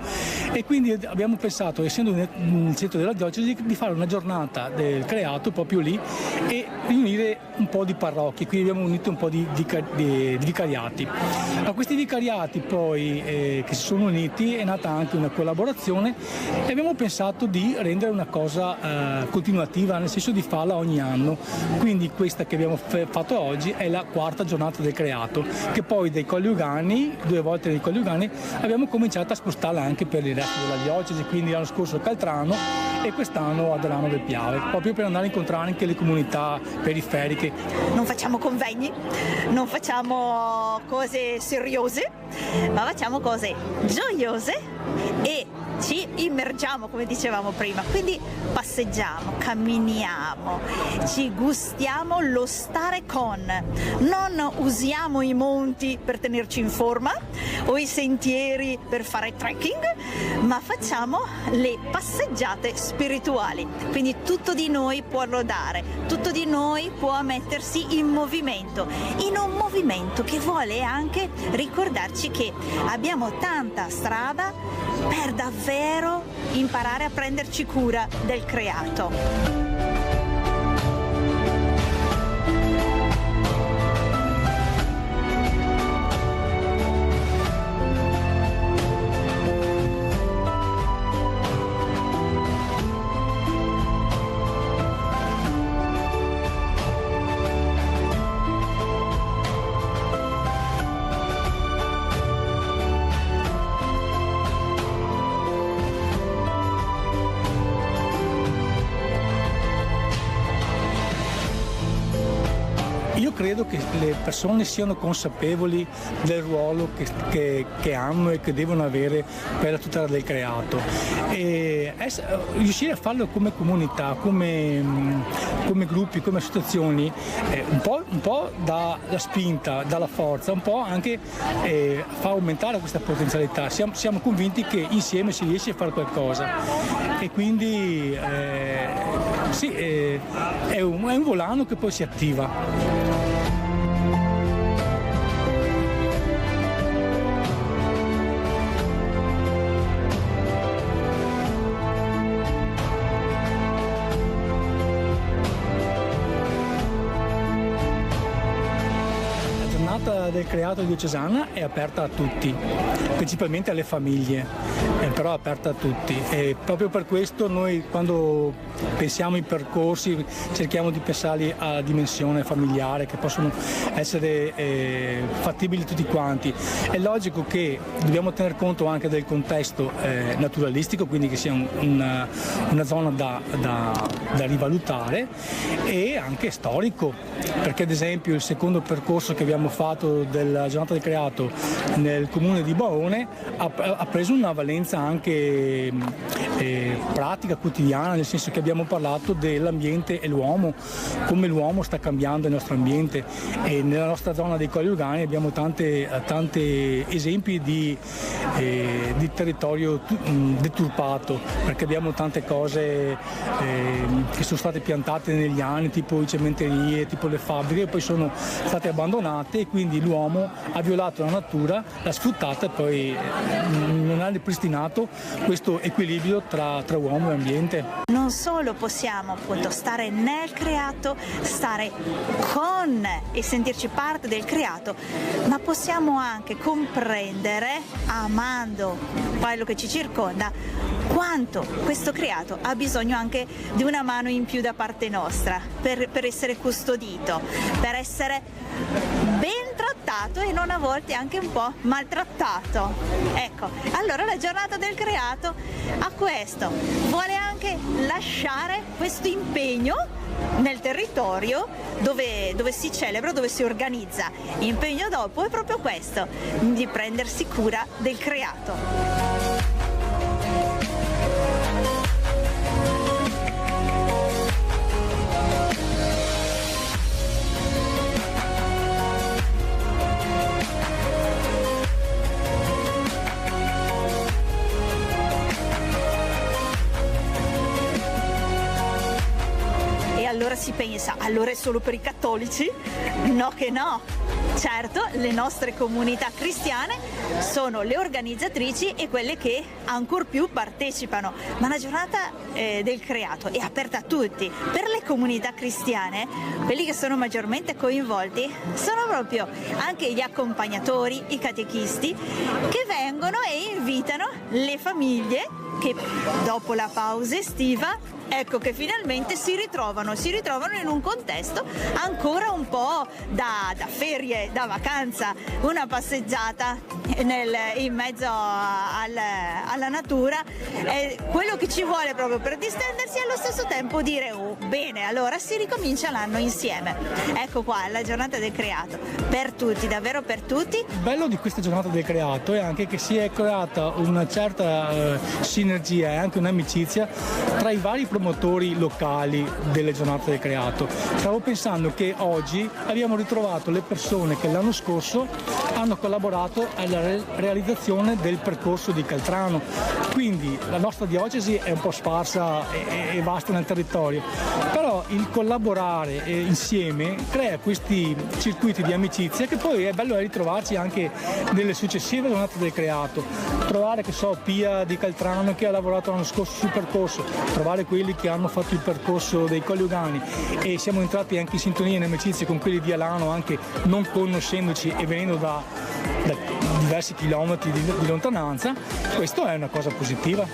[SPEAKER 16] e quindi abbiamo pensato, essendo nel centro della diocesi, di fare una giornata del creato proprio lì e riunire un po' di parrocchie, quindi abbiamo unito un po' di vicariati. A questi vicariati poi che si sono uniti è nata anche una collaborazione e abbiamo pensato di rendere una cosa continuativa, nel senso di farla ogni anno. Quindi questa che abbiamo fatto oggi è la 4ª giornata del creato, che poi dai Colli Ugani, 2 volte dai Colli Ugani, abbiamo cominciato a spostarla anche per il resto della diocesi, quindi l'anno scorso a Caltrano e quest'anno ad Alano del Piave, proprio per andare a incontrare anche le comunità periferiche.
[SPEAKER 15] Non facciamo convegni, non facciamo cose seriose, ma facciamo cose gioiose e ci immergiamo, come dicevamo prima, quindi passeggiamo, camminiamo, ci gustiamo lo stare con, non usiamo i monti per tenerci in forma o i sentieri per fare trekking, ma facciamo le passeggiate spirituali, quindi tutto di noi può lodare, tutto di noi può mettersi in un movimento che vuole anche ricordarci che abbiamo tanta strada per davvero imparare a prenderci cura del creato.
[SPEAKER 16] credo che le persone siano consapevoli del ruolo che hanno e che devono avere per la tutela del creato, e riuscire a farlo come comunità, come gruppi, come associazioni, un po' dà la spinta, dà la forza, un po' anche fa aumentare questa potenzialità. Siamo convinti che insieme si riesce a fare qualcosa, e quindi sì, è un volano che poi si attiva. Del creato diocesana è aperta a tutti, principalmente alle famiglie, però è aperta a tutti, e proprio per questo noi, quando pensiamo ai percorsi, cerchiamo di pensarli a dimensione familiare, che possono essere fattibili tutti quanti. È logico che dobbiamo tener conto anche del contesto naturalistico, quindi che sia una zona da rivalutare, e anche storico, perché ad esempio il secondo percorso che abbiamo fatto della giornata del creato nel comune di Baone ha preso una valenza anche pratica, quotidiana, nel senso che abbiamo parlato dell'ambiente e l'uomo, come l'uomo sta cambiando il nostro ambiente, e nella nostra zona dei Colli Euganei abbiamo tanti esempi di territorio deturpato, perché abbiamo tante cose che sono state piantate negli anni, tipo i cementerie, tipo le fabbriche, e poi sono state abbandonate, e quindi l'uomo ha violato la natura, l'ha sfruttata e poi non ha ripristinato questo equilibrio tra uomo e ambiente.
[SPEAKER 15] Non solo possiamo appunto stare nel creato, stare con e sentirci parte del creato, ma possiamo anche comprendere, amando quello che ci circonda, quanto questo creato ha bisogno anche di una mano in più da parte nostra per essere custodito, per essere ben trattato e non a volte anche un po' maltrattato. Ecco, allora la giornata del creato ha questo, vuole anche lasciare questo impegno nel territorio dove si celebra, dove si organizza. L'impegno dopo è proprio questo, di prendersi cura del creato. Allora si pensa, allora è solo per i cattolici? No che no! Certo, le nostre comunità cristiane sono le organizzatrici e quelle che ancor più partecipano, ma la giornata del creato è aperta a tutti. Per le comunità cristiane, quelli che sono maggiormente coinvolti sono proprio anche gli accompagnatori, i catechisti, che vengono e invitano le famiglie che dopo la pausa estiva, ecco che finalmente si ritrovano in un contesto ancora un po' da ferie, da vacanza, una passeggiata in mezzo alla natura, è quello che ci vuole proprio per distendersi e allo stesso tempo dire oh, bene, allora si ricomincia l'anno insieme. Ecco qua la giornata del creato, per tutti, davvero per tutti.
[SPEAKER 16] Il bello di questa giornata del creato è anche che si è creata una certa sinergia e anche un'amicizia tra i vari promotori locali delle giornate del creato. Stavo pensando che oggi abbiamo ritrovato le persone che l'anno scorso hanno collaborato alla realizzazione del percorso di Caltrano, quindi la nostra diocesi è un po' sparsa e vasta nel territorio, però il collaborare insieme crea questi circuiti di amicizia che poi è bello ritrovarci anche nelle successive giornate del creato, trovare che so Pia di Caltrano che ha lavorato l'anno scorso sul percorso, trovare quelli che hanno fatto il percorso dei Colli Euganei, e siamo entrati anche in sintonia e in amicizia con quelli di Alano, anche non conoscendoci e venendo da diversi chilometri di lontananza. Questo è una cosa positiva.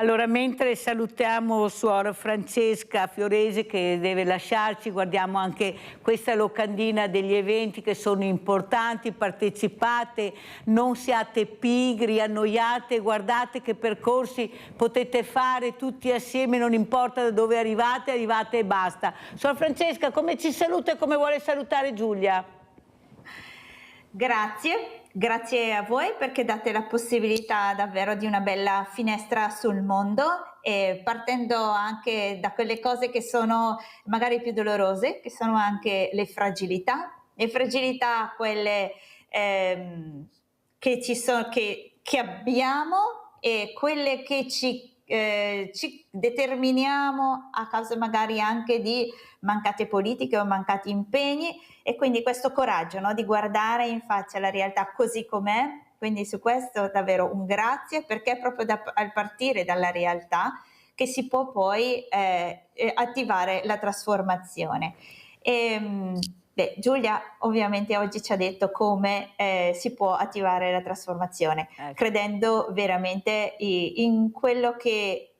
[SPEAKER 1] Allora, mentre salutiamo Suor Francesca Fiorese che deve lasciarci, guardiamo anche questa locandina degli eventi che sono importanti, partecipate, non siate pigri, annoiate, guardate che percorsi potete fare tutti assieme, non importa da dove arrivate, arrivate e basta. Suor Francesca, come ci saluta e come vuole salutare Giulia?
[SPEAKER 14] Grazie a voi perché date la possibilità davvero di una bella finestra sul mondo, e partendo anche da quelle cose che sono magari più dolorose, che sono anche le fragilità quelle che ci sono, che abbiamo, e quelle che ci determiniamo a causa magari anche di mancate politiche o mancati impegni, e quindi questo coraggio, no, di guardare in faccia la realtà così com'è. Quindi su questo davvero un grazie, perché è proprio al partire dalla realtà che si può poi attivare la trasformazione. Giulia ovviamente oggi ci ha detto come si può attivare la trasformazione, credendo veramente in quello che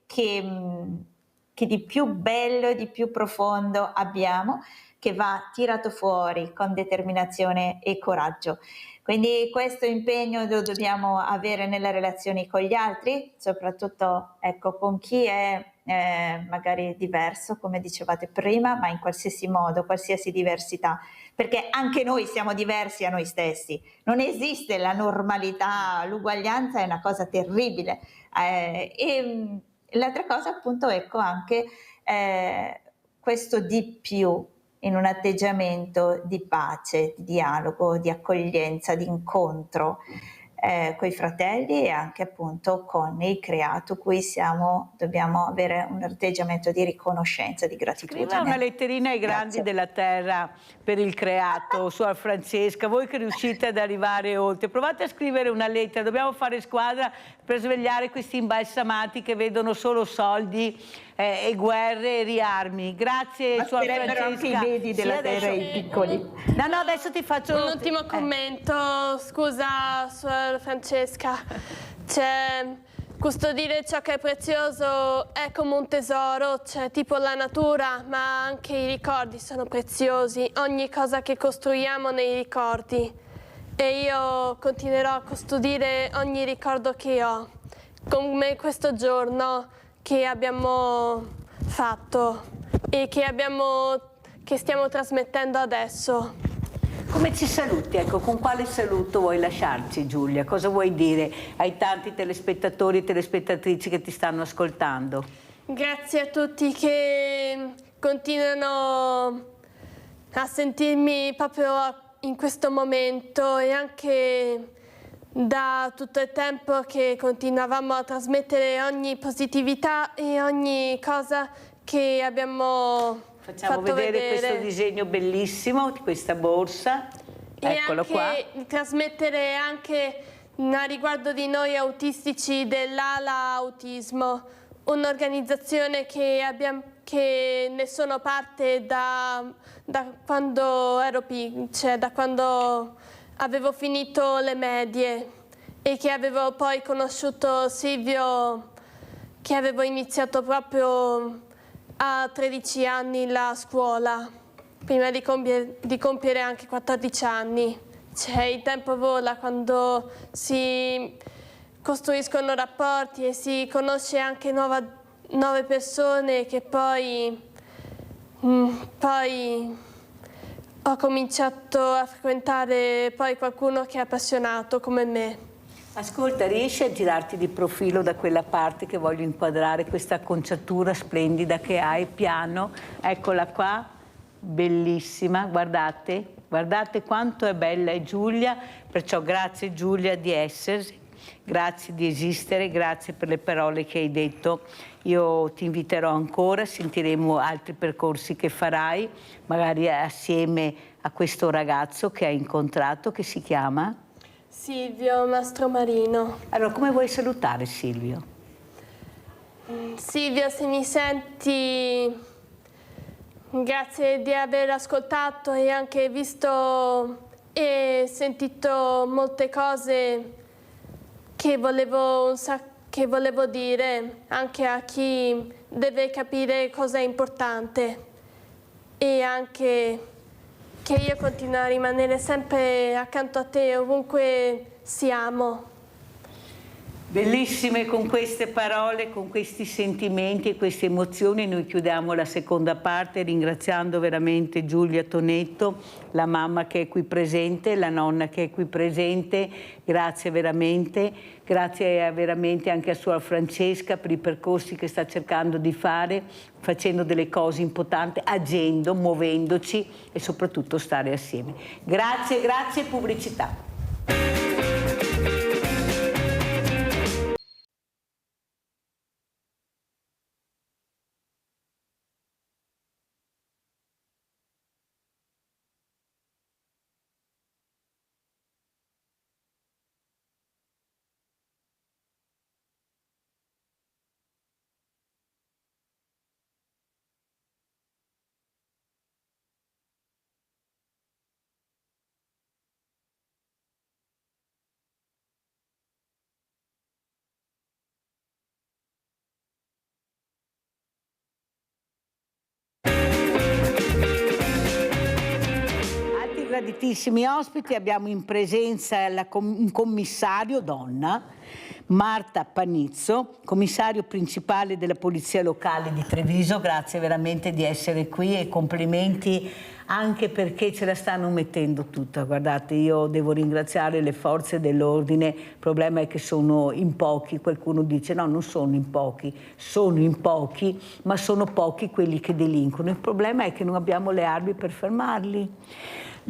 [SPEAKER 14] di più bello e di più profondo abbiamo, che va tirato fuori con determinazione e coraggio. Quindi questo impegno lo dobbiamo avere nelle relazioni con gli altri, soprattutto con chi è magari diverso, come dicevate prima, ma in qualsiasi modo, qualsiasi diversità, perché anche noi siamo diversi a noi stessi. Non esiste la normalità, l'uguaglianza è una cosa terribile. E l'altra cosa appunto anche questo di più, in un atteggiamento di pace, di dialogo, di accoglienza, di incontro con i fratelli e anche appunto con il creato, cui dobbiamo avere un atteggiamento di riconoscenza, di gratitudine.
[SPEAKER 1] Scriva una letterina ai grandi della terra per il creato, Suor Francesca, voi che riuscite ad arrivare oltre, provate a scrivere una lettera, dobbiamo fare squadra per svegliare questi imbalsamati che vedono solo soldi e guerre e riarmi. Grazie Suor Francesca.
[SPEAKER 14] Anche i vedi della terra, i piccoli.
[SPEAKER 1] No, adesso ti faccio
[SPEAKER 13] un ultimo commento, scusa Suor Francesca. Custodire ciò che è prezioso è come un tesoro, tipo la natura, ma anche i ricordi sono preziosi, ogni cosa che costruiamo nei ricordi. E io continuerò a custodire ogni ricordo che ho, come questo giorno che abbiamo fatto e che stiamo trasmettendo adesso.
[SPEAKER 1] Come ci saluti? Con quale saluto vuoi lasciarci, Giulia? Cosa vuoi dire ai tanti telespettatori e telespettatrici che ti stanno ascoltando?
[SPEAKER 13] Grazie a tutti che continuano a sentirmi proprio in questo momento, e anche da tutto il tempo che continuavamo a trasmettere ogni positività e ogni cosa che abbiamo
[SPEAKER 1] Facciamo
[SPEAKER 13] fatto
[SPEAKER 1] vedere questo disegno bellissimo di questa borsa. Eccolo qua.
[SPEAKER 13] E trasmettere anche a riguardo di noi autistici dell'Ala Autismo, un'organizzazione che ne sono parte da quando da quando avevo finito le medie, e che avevo poi conosciuto Silvio, che avevo iniziato proprio a 13 anni la scuola, prima di compiere anche 14 anni. Il tempo vola quando si costruiscono rapporti e si conosce anche nuove persone, che poi ho cominciato a frequentare poi qualcuno che è appassionato come me.
[SPEAKER 1] Ascolta, riesci a girarti di profilo da quella parte, che voglio inquadrare questa acconciatura splendida che hai, piano? Eccola qua, bellissima, guardate quanto è bella Giulia, perciò grazie Giulia di esserci, grazie di esistere, grazie per le parole che hai detto. Io ti inviterò ancora, sentiremo altri percorsi che farai, magari assieme a questo ragazzo che hai incontrato, che si chiama?
[SPEAKER 13] Silvio Mastromarino.
[SPEAKER 1] Allora, come vuoi salutare Silvio?
[SPEAKER 13] Silvio, se mi senti, grazie di aver ascoltato e anche visto e sentito molte cose che volevo che volevo dire anche a chi deve capire cosa è importante e anche che io continuo a rimanere sempre accanto a te ovunque siamo.
[SPEAKER 1] Bellissime, con queste parole, con questi sentimenti e queste emozioni noi chiudiamo la seconda parte ringraziando veramente Giulia Tonetto, la mamma che è qui presente, la nonna che è qui presente, grazie veramente, grazie veramente anche a Suor Francesca per i percorsi che sta cercando di fare, facendo delle cose importanti, agendo, muovendoci e soprattutto stare assieme. Grazie, grazie, pubblicità. Graditissimi ospiti, abbiamo in presenza un commissario donna, Marta Panizzo, commissario principale della Polizia Locale di Treviso. Grazie veramente di essere qui e complimenti anche perché ce la stanno mettendo tutta. Guardate, io devo ringraziare le forze dell'ordine, il problema è che sono in pochi, qualcuno dice no, non sono in pochi, ma sono pochi quelli che delinquono. Il problema è che non abbiamo le armi per fermarli.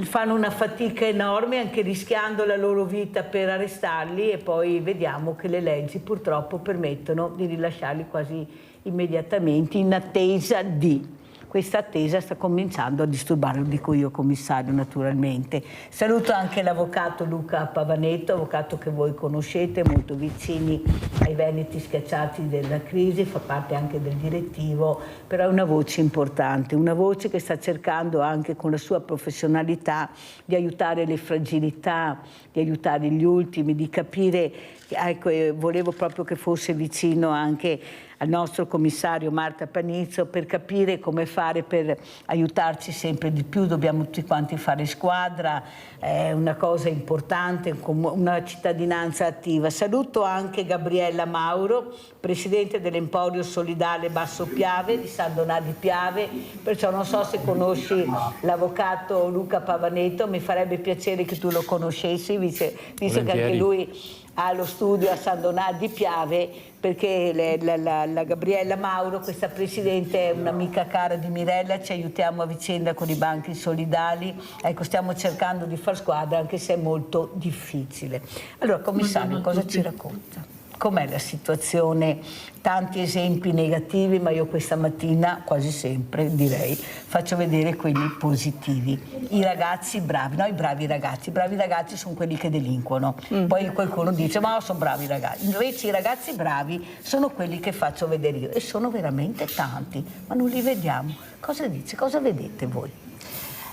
[SPEAKER 1] Fanno una fatica enorme anche rischiando la loro vita per arrestarli e poi vediamo che le leggi purtroppo permettono di rilasciarli quasi immediatamente in attesa di. Questa attesa sta cominciando a disturbare, lo dico io commissario naturalmente. Saluto anche l'avvocato Luca Pavanetto, avvocato che voi conoscete, molto vicini ai veneti schiacciati della crisi, fa parte anche del direttivo, però è una voce importante, una voce che sta cercando anche con la sua professionalità di aiutare le fragilità, di aiutare gli ultimi, di capire, ecco, volevo proprio che fosse vicino anche al nostro commissario Marta Panizzo per capire come fare per aiutarci sempre di più, dobbiamo tutti quanti fare squadra, è una cosa importante, una cittadinanza attiva. Saluto anche Gabriella Mauro, presidente dell'Emporio Solidale Basso Piave di San Donà di Piave, perciò non so se conosci l'avvocato Luca Pavanetto, mi farebbe piacere che tu lo conoscessi, visto che anche lui ha lo studio a San Donà di Piave, perché la Gabriella Mauro, questa presidente, è un'amica cara di Mirella, ci aiutiamo a vicenda con i banchi solidali, ecco, stiamo cercando di far squadra anche se è molto difficile. Allora, commissario, cosa ci racconta? Com'è la situazione? Tanti esempi negativi, ma io questa mattina, quasi sempre direi, faccio vedere quelli positivi. I ragazzi bravi, no, i bravi ragazzi sono quelli che delinquono. Poi qualcuno dice, ma sono bravi ragazzi. Invece i ragazzi bravi sono quelli che faccio vedere io, e sono veramente tanti, ma non li vediamo. Cosa dice? Cosa vedete voi?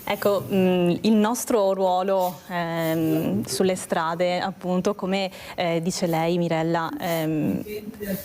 [SPEAKER 17] Ecco, il nostro ruolo sulle strade, appunto, come dice lei Mirella,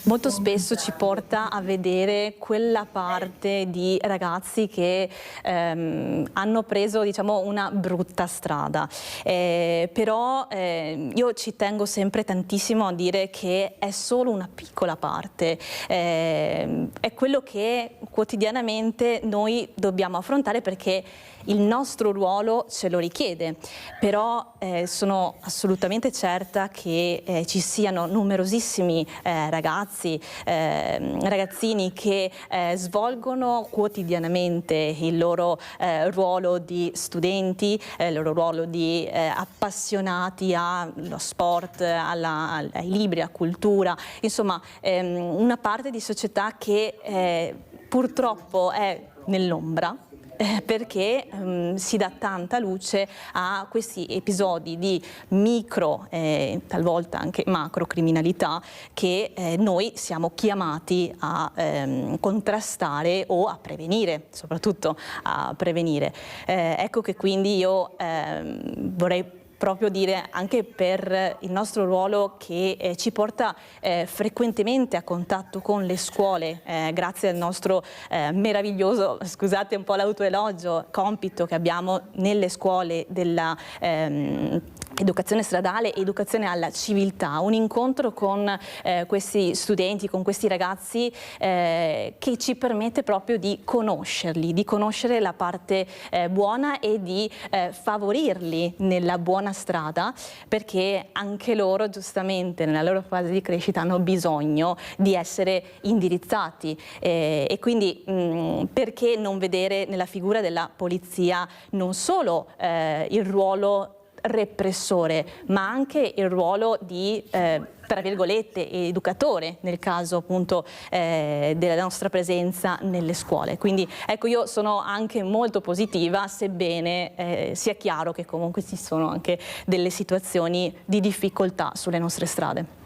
[SPEAKER 17] molto spesso ci porta a vedere quella parte di ragazzi che hanno preso, diciamo, una brutta strada. Però io ci tengo sempre tantissimo a dire che è solo una piccola parte, è quello che quotidianamente noi dobbiamo affrontare perché il nostro ruolo ce lo richiede, però sono assolutamente certa che ci siano numerosissimi ragazzini che svolgono quotidianamente il loro ruolo di studenti, il loro ruolo di appassionati allo sport, ai libri, alla cultura, insomma una parte di società che purtroppo è nell'ombra, perché si dà tanta luce a questi episodi di micro, talvolta anche macro criminalità che noi siamo chiamati a contrastare o a prevenire, soprattutto a prevenire. Ecco che quindi io vorrei proprio dire anche per il nostro ruolo che ci porta frequentemente a contatto con le scuole, grazie al nostro meraviglioso, scusate un po' l'autoelogio, compito che abbiamo nelle scuole della educazione stradale, educazione alla civiltà, un incontro con questi studenti, con questi ragazzi che ci permette proprio di conoscerli, di conoscere la parte buona e di favorirli nella buona strada, perché anche loro giustamente nella loro fase di crescita hanno bisogno di essere indirizzati e quindi perché non vedere nella figura della polizia non solo il ruolo repressore, ma anche il ruolo di, tra virgolette, educatore nel caso appunto della nostra presenza nelle scuole. Quindi ecco, io sono anche molto positiva, sebbene sia chiaro che comunque ci sono anche delle situazioni di difficoltà sulle nostre strade.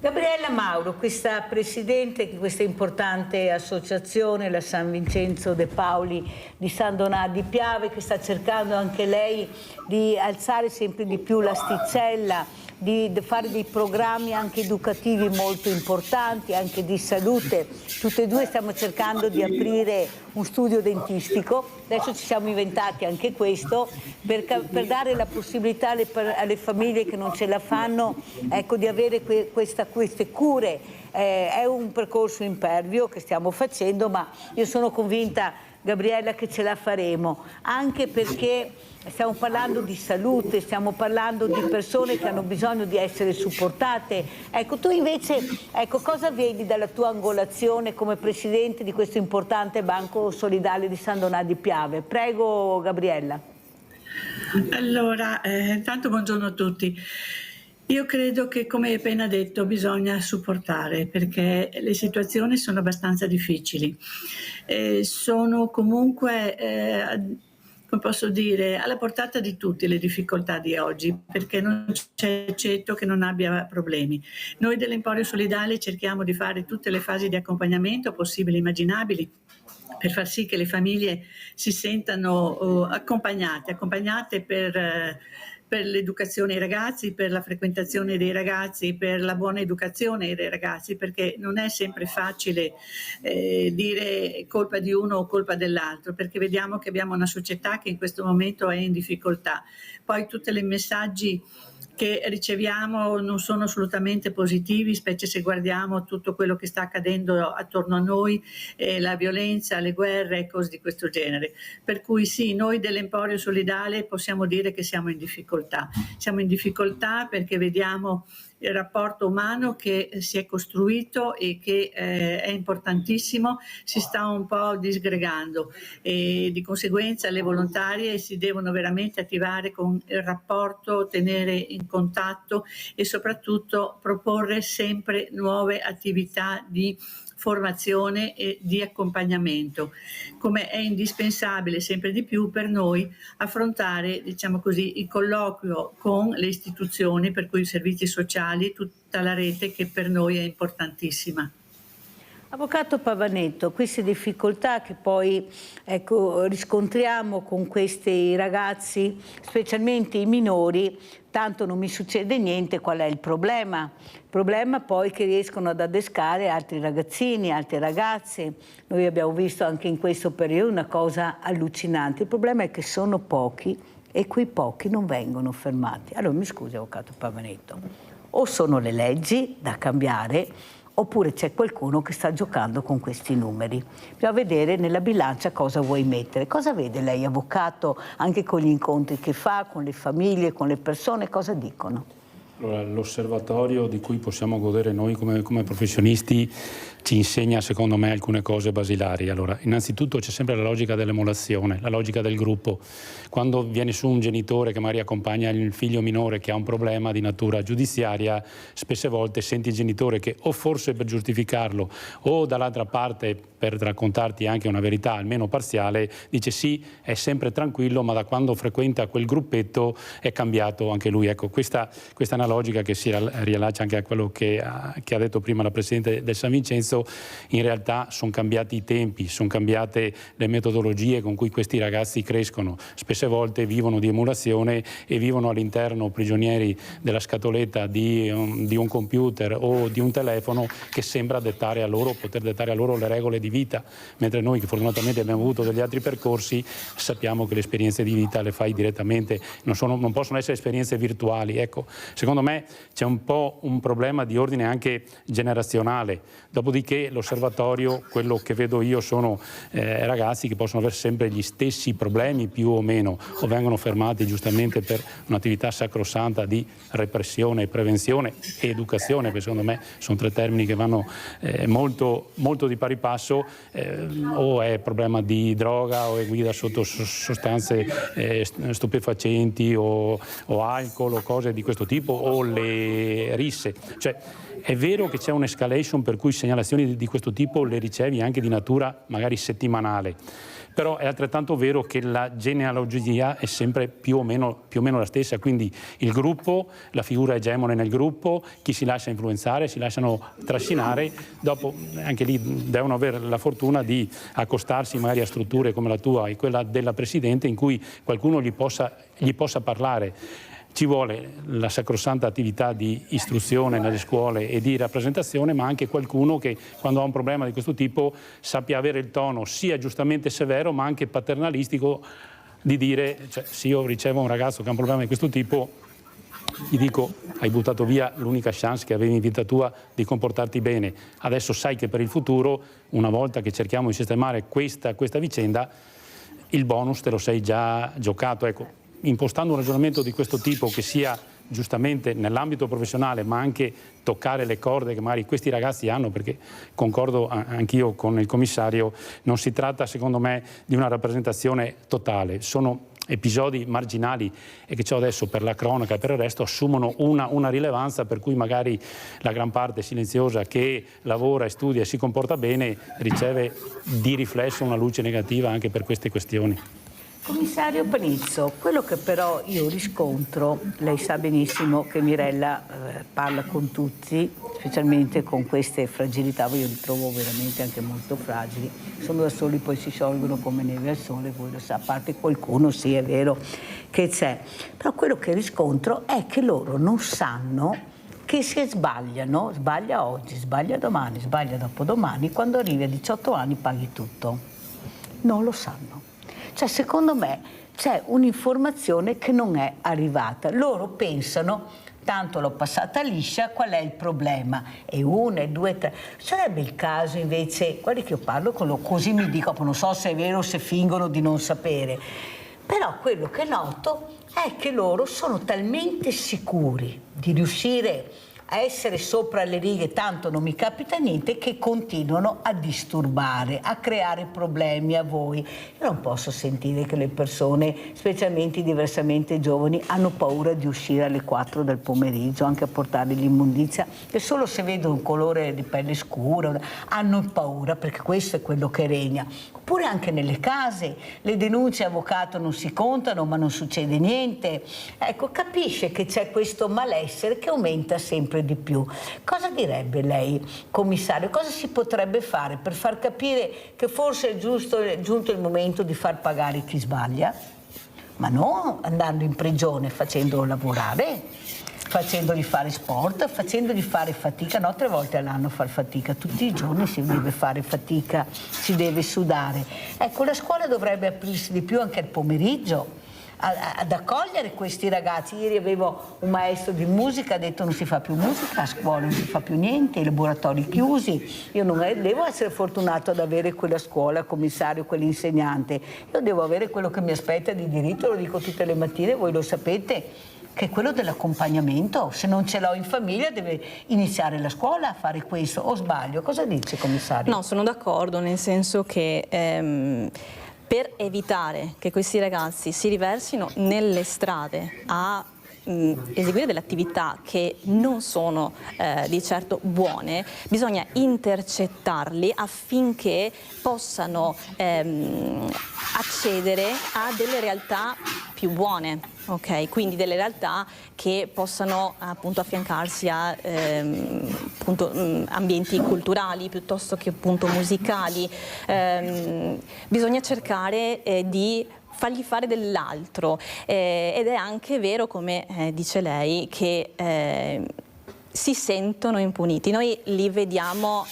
[SPEAKER 1] Gabriella Mauro, questa presidente di questa importante associazione, la San Vincenzo De Paoli di San Donà di Piave, che sta cercando anche lei di alzare sempre di più l'asticella, di fare dei programmi anche educativi molto importanti, anche di salute. Tutte e due stiamo cercando di aprire un studio dentistico. Adesso ci siamo inventati anche questo per dare la possibilità alle famiglie che non ce la fanno, ecco, di avere queste cure. È un percorso impervio che stiamo facendo, ma io sono convinta, Gabriella, che ce la faremo, anche perché stiamo parlando di salute, stiamo parlando di persone che hanno bisogno di essere supportate. Ecco, tu invece, ecco, cosa vedi dalla tua angolazione come presidente di questo importante Banco Solidale di San Donà di Piave? Prego, Gabriella.
[SPEAKER 18] Allora, intanto buongiorno a tutti. Io credo che, come hai appena detto, bisogna supportare, perché le situazioni sono abbastanza difficili. Sono comunque, come posso dire, alla portata di tutti le difficoltà di oggi, perché non c'è ceto che non abbia problemi. Noi dell'Emporio Solidale cerchiamo di fare tutte le fasi di accompagnamento possibili e immaginabili, per far sì che le famiglie si sentano accompagnate per l'educazione ai ragazzi, per la frequentazione dei ragazzi, per la buona educazione dei ragazzi, perché non è sempre facile dire colpa di uno o colpa dell'altro, perché vediamo che abbiamo una società che in questo momento è in difficoltà. Poi tutti i messaggi che riceviamo non sono assolutamente positivi, specie se guardiamo tutto quello che sta accadendo attorno a noi, la violenza, le guerre e cose di questo genere. Per cui sì, noi dell'Emporio Solidale possiamo dire che siamo in difficoltà. Siamo in difficoltà perché vediamo il rapporto umano che si è costruito e che è importantissimo, si sta un po' disgregando e di conseguenza le volontarie si devono veramente attivare con il rapporto, tenere in contatto e soprattutto proporre sempre nuove attività di formazione e di accompagnamento, come è indispensabile sempre di più per noi affrontare, diciamo così, il colloquio con le istituzioni, per cui i servizi sociali, tutta la rete che per noi è importantissima.
[SPEAKER 1] Avvocato Pavanetto, queste difficoltà che poi riscontriamo con questi ragazzi, specialmente i minori, tanto non mi succede niente, qual è il problema? Il problema poi che riescono ad adescare altri ragazzini, altre ragazze. Noi abbiamo visto anche in questo periodo una cosa allucinante. Il problema è che sono pochi e quei pochi non vengono fermati. Allora mi scusi, Avvocato Pavanetto, o sono le leggi da cambiare, oppure c'è qualcuno che sta giocando con questi numeri. Bisogna vedere nella bilancia cosa vuoi mettere. Cosa vede lei, avvocato, anche con gli incontri che fa, con le famiglie, con le persone, cosa dicono?
[SPEAKER 19] Allora, l'osservatorio di cui possiamo godere noi come professionisti ci insegna, secondo me, alcune cose basilari. Allora, innanzitutto c'è sempre la logica dell'emulazione, la logica del gruppo. Quando viene su un genitore che magari accompagna il figlio minore che ha un problema di natura giudiziaria, spesse volte senti il genitore che, o forse per giustificarlo o dall'altra parte per raccontarti anche una verità almeno parziale, dice sì, è sempre tranquillo, ma da quando frequenta quel gruppetto è cambiato anche lui. Ecco, questa è una logica che si riallaccia anche a quello che ha detto prima la Presidente del San Vincenzo. In realtà sono cambiati i tempi, sono cambiate le metodologie con cui questi ragazzi crescono. Spesse volte vivono di emulazione e vivono all'interno prigionieri della scatoletta di un computer o di un telefono che sembra poter dettare a loro le regole di vita, mentre noi che fortunatamente abbiamo avuto degli altri percorsi sappiamo che le esperienze di vita le fai direttamente, non possono essere esperienze virtuali. Ecco, secondo me c'è un po' un problema di ordine anche generazionale. Dopodiché l'osservatorio, quello che vedo io, sono ragazzi che possono avere sempre gli stessi problemi più o meno, o vengono fermati giustamente per un'attività sacrosanta di repressione, prevenzione e educazione, perché secondo me sono tre termini che vanno molto, molto di pari passo, o è problema di droga o è guida sotto sostanze stupefacenti o alcol o cose di questo tipo, o le risse. Cioè, è vero che c'è un'escalation per cui segnalazioni di questo tipo le ricevi anche di natura magari settimanale, però è altrettanto vero che la genealogia è sempre più o meno la stessa, quindi il gruppo, la figura egemone nel gruppo, chi si lascia influenzare, si lasciano trascinare, dopo anche lì devono avere la fortuna di accostarsi magari a strutture come la tua e quella della Presidente in cui qualcuno gli possa parlare. Ci vuole la sacrosanta attività di istruzione nelle scuole e di rappresentazione, ma anche qualcuno che quando ha un problema di questo tipo sappia avere il tono sia giustamente severo ma anche paternalistico di dire, cioè, se io ricevo un ragazzo che ha un problema di questo tipo, gli dico: hai buttato via l'unica chance che avevi in vita tua di comportarti bene, adesso sai che per il futuro, una volta che cerchiamo di sistemare questa vicenda, il bonus te lo sei già giocato. Ecco, impostando un ragionamento di questo tipo che sia giustamente nell'ambito professionale ma anche toccare le corde che magari questi ragazzi hanno, perché concordo anch'io con il commissario, non si tratta secondo me di una rappresentazione totale, sono episodi marginali e che ciò adesso per la cronaca e per il resto assumono una rilevanza per cui magari la gran parte silenziosa che lavora e studia e si comporta bene riceve di riflesso una luce negativa anche per queste questioni.
[SPEAKER 1] Commissario Panizzo, quello che però io riscontro, lei sa benissimo che Mirella parla con tutti, specialmente con queste fragilità, io li trovo veramente anche molto fragili, sono da soli, poi si sciolgono come neve al sole, voi lo sa, a parte qualcuno, sì è vero che c'è, però quello che riscontro è che loro non sanno che se sbagliano, sbaglia oggi, sbaglia domani, sbaglia dopodomani, quando arrivi a 18 anni paghi tutto, non lo sanno. Cioè, secondo me c'è un'informazione che non è arrivata. Loro pensano, tanto l'ho passata liscia, qual è il problema? E una, e due, tre. Sarebbe il caso invece, guardi che io parlo con loro, così mi dico, non so se è vero o se fingono di non sapere, però quello che noto è che loro sono talmente sicuri di riuscire a essere sopra le righe, tanto non mi capita niente, che continuano a disturbare, a creare problemi a voi. Io non posso sentire che le persone, specialmente i diversamente giovani, hanno paura di uscire alle 4 del pomeriggio, anche a portare l'immondizia, che solo se vedono un colore di pelle scura hanno paura, perché questo è quello che regna. Oppure anche nelle case, le denunce avvocato non si contano, ma non succede niente. Ecco, capisce che c'è questo malessere che aumenta sempre di più. Cosa direbbe lei, commissario? Cosa si potrebbe fare per far capire che forse è giunto il momento di far pagare chi sbaglia, ma non andando in prigione, facendolo lavorare, facendogli fare sport, facendogli fare fatica, no, 3 volte all'anno far fatica, tutti i giorni si deve fare fatica, si deve sudare. Ecco, la scuola dovrebbe aprirsi di più anche al pomeriggio, ad accogliere questi ragazzi. Ieri avevo un maestro di musica, ha detto non si fa più musica a scuola, non si fa più niente, i laboratori chiusi. Io non devo essere fortunato ad avere quella scuola, commissario, quell'insegnante, io devo avere quello che mi aspetta di diritto, lo dico tutte le mattine, voi lo sapete, che è quello dell'accompagnamento. Se non ce l'ho in famiglia deve iniziare la scuola a fare questo, o sbaglio? Cosa dice, commissario?
[SPEAKER 17] No, sono d'accordo, nel senso che per evitare che questi ragazzi si riversino nelle strade a eseguire delle attività che non sono di certo buone, bisogna intercettarli affinché possano accedere a delle realtà più buone. ok? Quindi delle realtà che possano appunto affiancarsi a ambienti culturali piuttosto che appunto musicali. Bisogna cercare di fargli fare dell'altro ed è anche vero, come dice lei, che si sentono impuniti. Noi li vediamo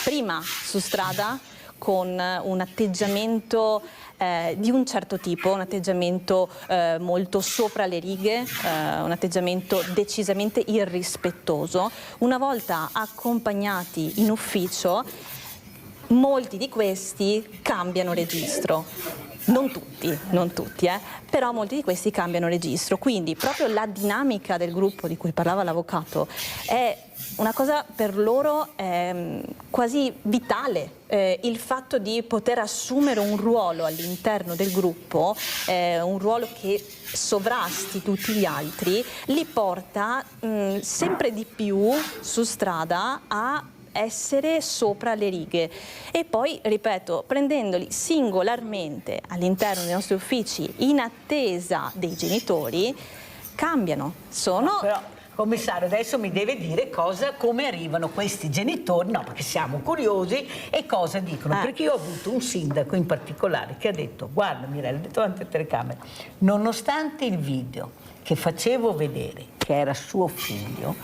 [SPEAKER 17] prima su strada con un atteggiamento di un certo tipo, un atteggiamento molto sopra le righe, un atteggiamento decisamente irrispettoso. Una volta accompagnati in ufficio, molti di questi cambiano registro. Non tutti, però molti di questi cambiano registro, quindi proprio la dinamica del gruppo di cui parlava l'avvocato è una cosa per loro quasi vitale. Il fatto di poter assumere un ruolo all'interno del gruppo, un ruolo che sovrasti tutti gli altri, li porta sempre di più su strada a essere sopra le righe. E poi, ripeto, prendendoli singolarmente all'interno dei nostri uffici in attesa dei genitori, cambiano. Sono...
[SPEAKER 1] Però, commissario, adesso mi deve dire come arrivano questi genitori, no, perché siamo curiosi, e cosa dicono. Perché io ho avuto un sindaco in particolare che ha detto: guarda Mirella, ha detto davanti alle telecamere, nonostante il video che facevo vedere che era suo figlio,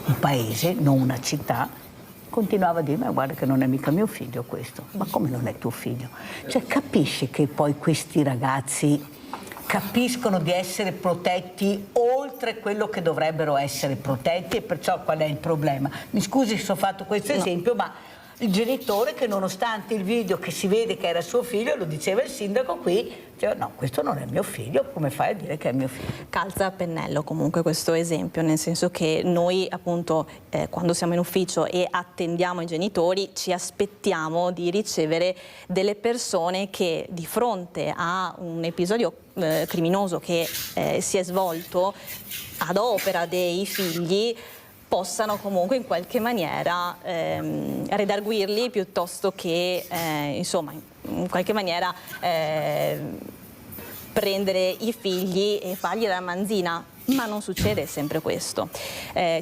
[SPEAKER 1] un paese, non una città, continuava a dire: ma guarda che non è mica mio figlio questo. Ma come non è tuo figlio? Cioè, capisci che poi questi ragazzi capiscono di essere protetti oltre quello che dovrebbero essere protetti, e perciò qual è il problema? Mi scusi se ho fatto questo esempio, ma il genitore che nonostante il video che si vede che era suo figlio, lo diceva il sindaco qui, diceva: no, questo non è mio figlio, come fai a dire che è mio figlio?
[SPEAKER 17] Calza a pennello comunque questo esempio, nel senso che noi appunto quando siamo in ufficio e attendiamo i genitori ci aspettiamo di ricevere delle persone che di fronte a un episodio criminoso che si è svolto ad opera dei figli possano comunque in qualche maniera redarguirli piuttosto che insomma in qualche maniera prendere i figli e fargli la ramanzina. Ma non succede sempre questo.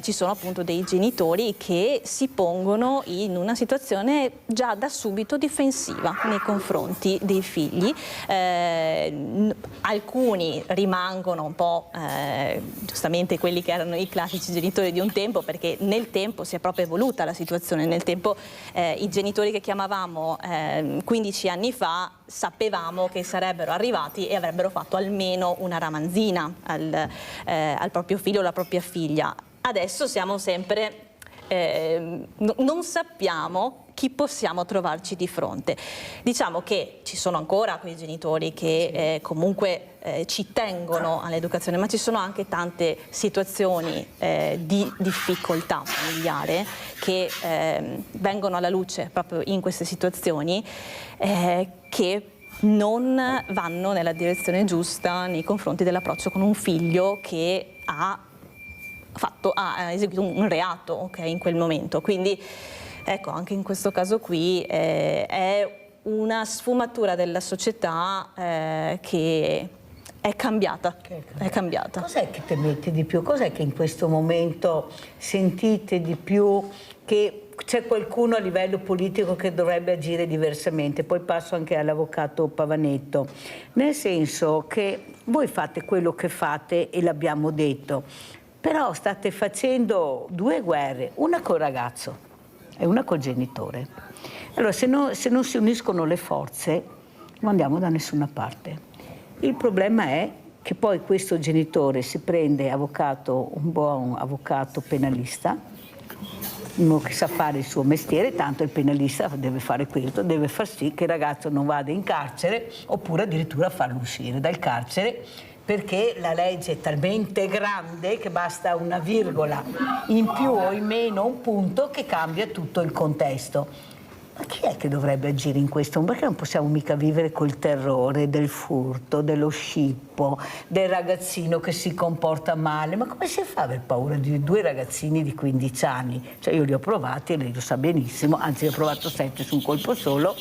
[SPEAKER 17] Ci sono appunto dei genitori che si pongono in una situazione già da subito difensiva nei confronti dei figli. Alcuni rimangono un po' giustamente quelli che erano i classici genitori di un tempo, perché nel tempo si è proprio evoluta la situazione. Nel tempo i genitori che chiamavamo 15 anni fa sapevamo che sarebbero arrivati e avrebbero fatto almeno una ramanzina al proprio figlio o alla propria figlia. Adesso siamo sempre, non sappiamo chi possiamo trovarci di fronte. Diciamo che ci sono ancora quei genitori che comunque ci tengono all'educazione, ma ci sono anche tante situazioni di difficoltà familiare che vengono alla luce proprio in queste situazioni che non vanno nella direzione giusta nei confronti dell'approccio con un figlio che ha eseguito un reato, okay, in quel momento. Quindi ecco, anche in questo caso qui è una sfumatura della società che è cambiata.
[SPEAKER 1] Cos'è che temete di più? Cos'è che in questo momento sentite di più che c'è qualcuno a livello politico che dovrebbe agire diversamente? Poi passo anche all'avvocato Pavanetto. Nel senso che voi fate quello che fate e l'abbiamo detto, però state facendo due guerre, una col ragazzo e una col genitore. Allora, se non si uniscono le forze, non andiamo da nessuna parte. Il problema è che poi questo genitore si prende un buon avvocato penalista, uno che sa fare il suo mestiere, tanto il penalista deve fare questo, deve far sì che il ragazzo non vada in carcere, oppure addirittura farlo uscire dal carcere, perché la legge è talmente grande che basta una virgola in più o in meno, un punto, che cambia tutto il contesto. Ma chi è che dovrebbe agire in questo? Perché non possiamo mica vivere col terrore del furto, dello scippo, del ragazzino che si comporta male? Ma come si fa ad aver paura di due ragazzini di 15 anni? Cioè, io li ho provati e lei lo sa benissimo, anzi ho provato 7 su un colpo solo.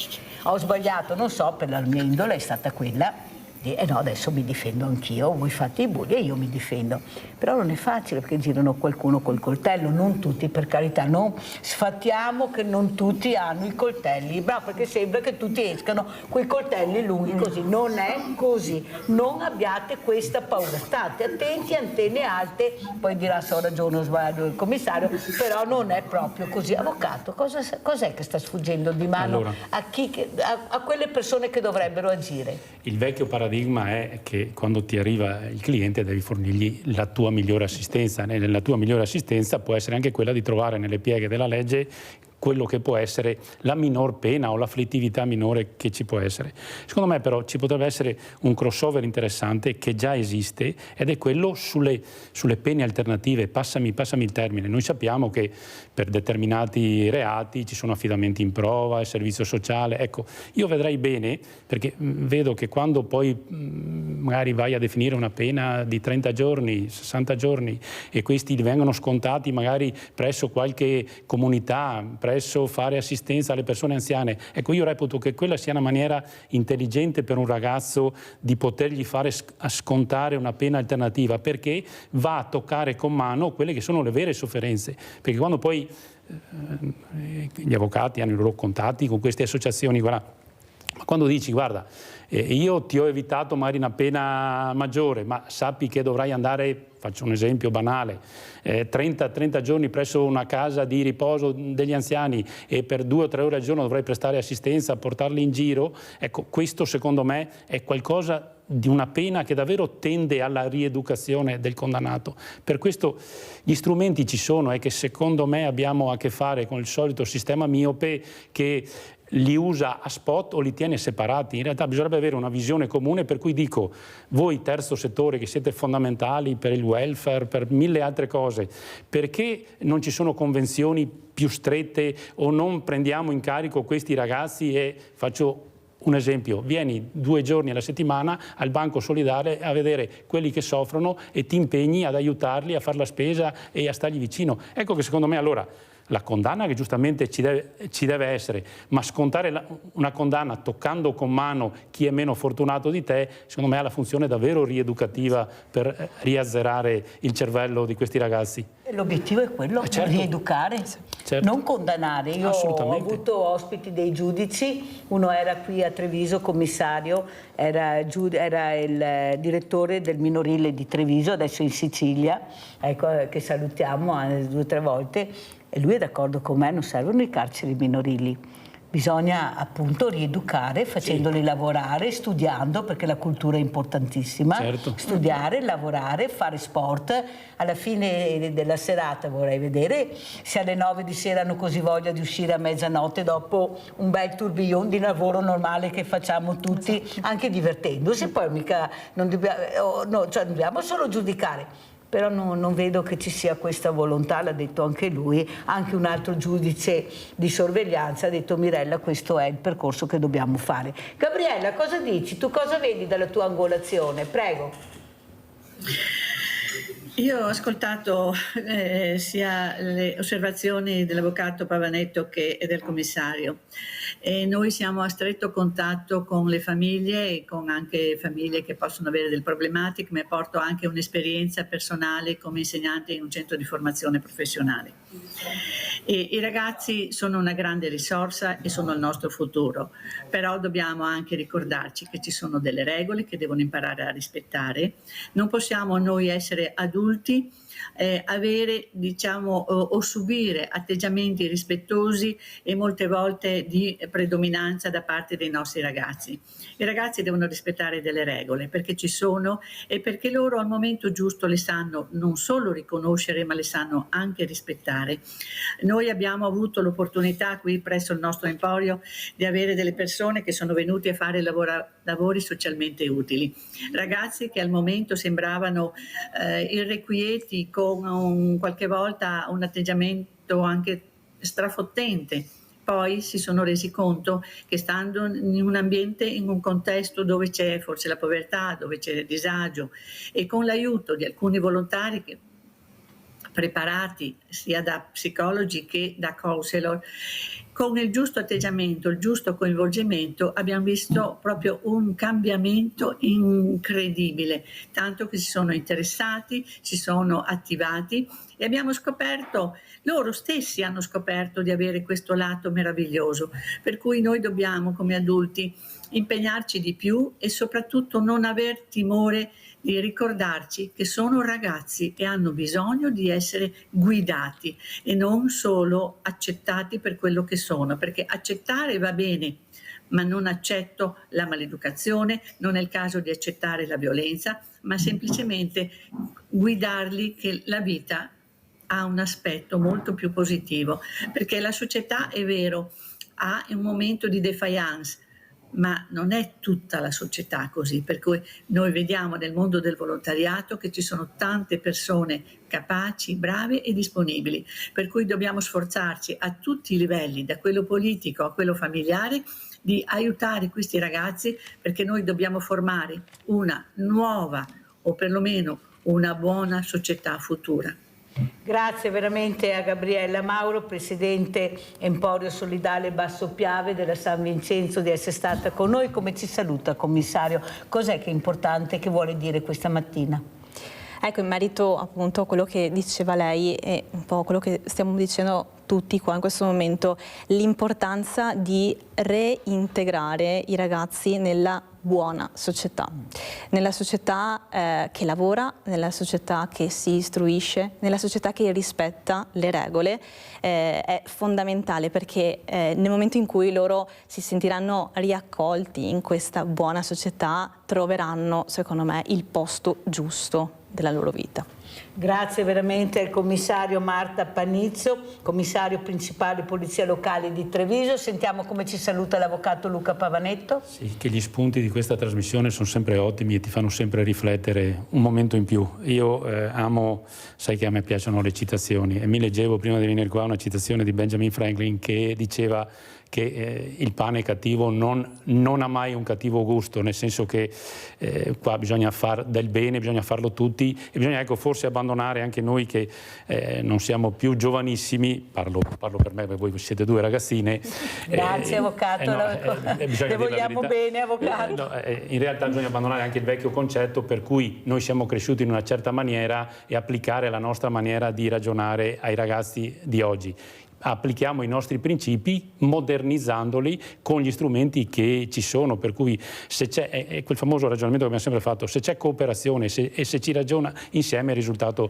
[SPEAKER 1] Ho sbagliato, non so, per la mia indole è stata quella no, adesso mi difendo anch'io, voi fate i bulli e io mi difendo. Però non è facile perché girano qualcuno col coltello, non tutti, per carità, non sfattiamo che non tutti hanno i coltelli, bravo, perché sembra che tutti escano coi coltelli lunghi così, non è così, non abbiate questa paura, state attenti, antenne alte, poi dirà se ho ragione o sbaglio il commissario, però non è proprio così. Avvocato, cos'è che sta sfuggendo di mano a quelle persone che dovrebbero agire?
[SPEAKER 19] Il vecchio paradigma è che quando ti arriva il cliente devi fornirgli la tua migliore assistenza. Nella tua migliore assistenza può essere anche quella di trovare nelle pieghe della legge quello che può essere la minor pena o l'afflittività minore che ci può essere. Secondo me però ci potrebbe essere un crossover interessante che già esiste ed è quello sulle pene alternative. Passami il termine. Noi sappiamo che per determinati reati ci sono affidamenti in prova, il servizio sociale. Ecco, io vedrei bene, perché vedo che quando poi magari vai a definire una pena di 30 giorni, 60 giorni e questi vengono scontati magari presso qualche comunità, presso fare assistenza alle persone anziane. Ecco, io reputo che quella sia una maniera intelligente per un ragazzo di potergli fare scontare una pena alternativa, perché va a toccare con mano quelle che sono le vere sofferenze. Perché quando poi gli avvocati hanno i loro contatti con queste associazioni, guarda, quando dici guarda, io ti ho evitato magari una pena maggiore, ma sappi che dovrai andare, faccio un esempio banale, 30 giorni presso una casa di riposo degli anziani e per 2 o 3 ore al giorno dovrai prestare assistenza, portarli in giro, ecco, questo secondo me è qualcosa di una pena che davvero tende alla rieducazione del condannato. Per questo gli strumenti ci sono, è che secondo me abbiamo a che fare con il solito sistema miope che li usa a spot o li tiene separati. In realtà bisognerebbe avere una visione comune, per cui dico, voi terzo settore che siete fondamentali per il welfare, per 1000 altre cose, perché non ci sono convenzioni più strette o non prendiamo in carico questi ragazzi e faccio un esempio, vieni 2 giorni alla settimana al Banco Solidale a vedere quelli che soffrono e ti impegni ad aiutarli a fare la spesa e a stargli vicino. Ecco che secondo me allora la condanna che giustamente ci deve essere, ma scontare una condanna toccando con mano chi è meno fortunato di te, secondo me ha la funzione davvero rieducativa per riazzerare il cervello di questi ragazzi.
[SPEAKER 1] L'obiettivo è quello,
[SPEAKER 19] certo.
[SPEAKER 1] Rieducare,
[SPEAKER 19] certo.
[SPEAKER 1] Non condannare. Io ho avuto ospiti dei giudici, uno era qui a Treviso, commissario, era il direttore del minorile di Treviso, adesso in Sicilia, ecco, che salutiamo 2 o 3 volte, e lui è d'accordo con me, non servono i carceri minorili. Bisogna appunto rieducare facendoli lavorare, studiando, perché la cultura è importantissima, certo. Studiare, lavorare, fare sport. Alla fine della serata vorrei vedere se alle 9 di sera hanno così voglia di uscire a mezzanotte dopo un bel tourbillon di lavoro normale che facciamo tutti, anche divertendosi, poi mica non dobbiamo solo giudicare. Però non vedo che ci sia questa volontà, l'ha detto anche lui, anche un altro giudice di sorveglianza ha detto Mirella questo è il percorso che dobbiamo fare. Gabriella, cosa dici? Tu cosa vedi dalla tua angolazione? Prego.
[SPEAKER 18] Io ho ascoltato sia le osservazioni dell'avvocato Pavanetto che del commissario e noi siamo a stretto contatto con le famiglie e con anche famiglie che possono avere delle problematiche, ma porto anche un'esperienza personale come insegnante in un centro di formazione professionale. E i ragazzi sono una grande risorsa e sono il nostro futuro, però dobbiamo anche ricordarci che ci sono delle regole che devono imparare a rispettare. Non possiamo noi essere adulti avere, diciamo, o subire atteggiamenti rispettosi e molte volte di predominanza da parte dei nostri ragazzi. I ragazzi devono rispettare delle regole perché ci sono e perché loro al momento giusto le sanno non solo riconoscere ma le sanno anche rispettare. Noi abbiamo avuto l'opportunità qui presso il nostro emporio di avere delle persone che sono venute a fare lavori socialmente utili, ragazzi che al momento sembravano irrequieti, con qualche volta un atteggiamento anche strafottente. Poi si sono resi conto che stando in un ambiente, in un contesto dove c'è forse la povertà, dove c'è il disagio e con l'aiuto di alcuni volontari che preparati sia da psicologi che da counselor. Con il giusto atteggiamento, il giusto coinvolgimento abbiamo visto proprio un cambiamento incredibile, tanto che si sono interessati, si sono attivati e abbiamo scoperto, loro stessi hanno scoperto di avere questo lato meraviglioso, per cui noi dobbiamo come adulti impegnarci di più e soprattutto non aver timore di ricordarci che sono ragazzi e hanno bisogno di essere guidati e non solo accettati per quello che sono, perché accettare va bene, ma non accetto la maleducazione, non è il caso di accettare la violenza, ma semplicemente guidarli che la vita ha un aspetto molto più positivo, perché la società, è vero, ha un momento di defiance, ma non è tutta la società così, per cui noi vediamo nel mondo del volontariato che ci sono tante persone capaci, brave e disponibili, per cui dobbiamo sforzarci a tutti i livelli, da quello politico a quello familiare, di aiutare questi ragazzi, perché noi dobbiamo formare una nuova o perlomeno una buona società futura.
[SPEAKER 1] Grazie veramente a Gabriella Mauro, Presidente Emporio Solidale Basso Piave della San Vincenzo, di essere stata con noi. Come ci saluta, Commissario? Cos'è che è importante che vuole dire questa mattina?
[SPEAKER 17] Ecco, in merito appunto a quello che diceva lei e un po' quello che stiamo dicendo tutti qua in questo momento, l'importanza di reintegrare i ragazzi nella buona società, nella società che lavora, nella società che si istruisce, nella società che rispetta le regole, è fondamentale, perché nel momento in cui loro si sentiranno riaccolti in questa buona società troveranno, secondo me, il posto giusto della loro vita.
[SPEAKER 1] Grazie veramente al commissario Marta Panizzo, commissario principale Polizia Locale di Treviso. Sentiamo come ci saluta l'avvocato Luca Pavanetto.
[SPEAKER 19] Sì, che gli spunti di questa trasmissione sono sempre ottimi e ti fanno sempre riflettere un momento in più. Io amo, sai che a me piacciono le citazioni, e mi leggevo prima di venire qua una citazione di Benjamin Franklin che diceva che il pane cattivo non ha mai un cattivo gusto, nel senso che qua bisogna far del bene, bisogna farlo tutti e bisogna, ecco, forse abbandonare anche noi che non siamo più giovanissimi, parlo per me, perché voi siete due ragazzine.
[SPEAKER 1] Grazie avvocato, le vogliamo bene avvocato.
[SPEAKER 19] In realtà bisogna abbandonare anche il vecchio concetto per cui noi siamo cresciuti in una certa maniera e applicare la nostra maniera di ragionare ai ragazzi di oggi. Applichiamo i nostri principi modernizzandoli con gli strumenti che ci sono, per cui se c'è, è quel famoso ragionamento che abbiamo sempre fatto, se c'è cooperazione e se ci ragiona insieme il risultato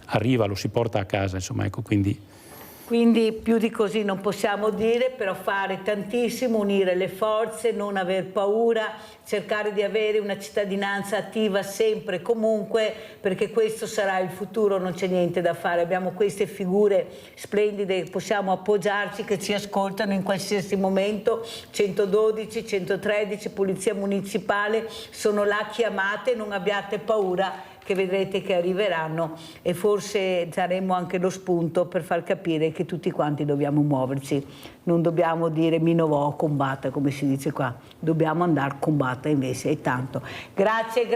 [SPEAKER 19] arriva, lo si porta a casa, insomma, ecco,
[SPEAKER 1] Quindi più di così non possiamo dire, però fare tantissimo, unire le forze, non aver paura, cercare di avere una cittadinanza attiva sempre e comunque, perché questo sarà il futuro, non c'è niente da fare. Abbiamo queste figure splendide, possiamo appoggiarci, che ci ascoltano in qualsiasi momento, 112, 113, Polizia Municipale, sono là chiamate, non abbiate paura, che vedrete che arriveranno e forse saremo anche lo spunto per far capire che tutti quanti dobbiamo muoverci, non dobbiamo dire mi novò, combatta, come si dice qua, dobbiamo andare combatta invece, e tanto. Grazie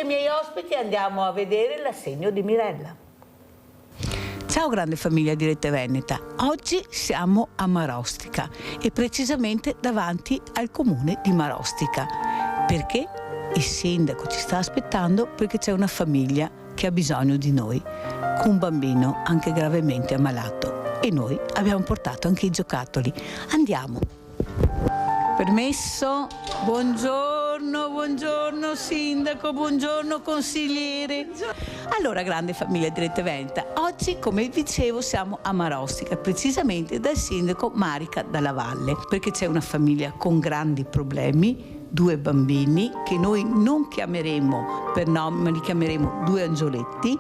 [SPEAKER 1] ai miei ospiti, andiamo a vedere l'assegno di Mirella. Ciao grande famiglia di Rete Veneta, oggi siamo a Marostica e precisamente davanti al comune di Marostica. Perché? Il sindaco ci sta aspettando perché c'è una famiglia che ha bisogno di noi, con un bambino anche gravemente ammalato, e noi abbiamo portato anche i giocattoli. Andiamo. Permesso? Buongiorno sindaco, buongiorno consigliere. Allora, grande famiglia di Rete Veneta, oggi come dicevo siamo a Marostica, precisamente dal sindaco Marica Dalla Valle, perché c'è una famiglia con grandi problemi, 2 bambini che noi non chiameremo per nome, ma li chiameremo 2 angioletti,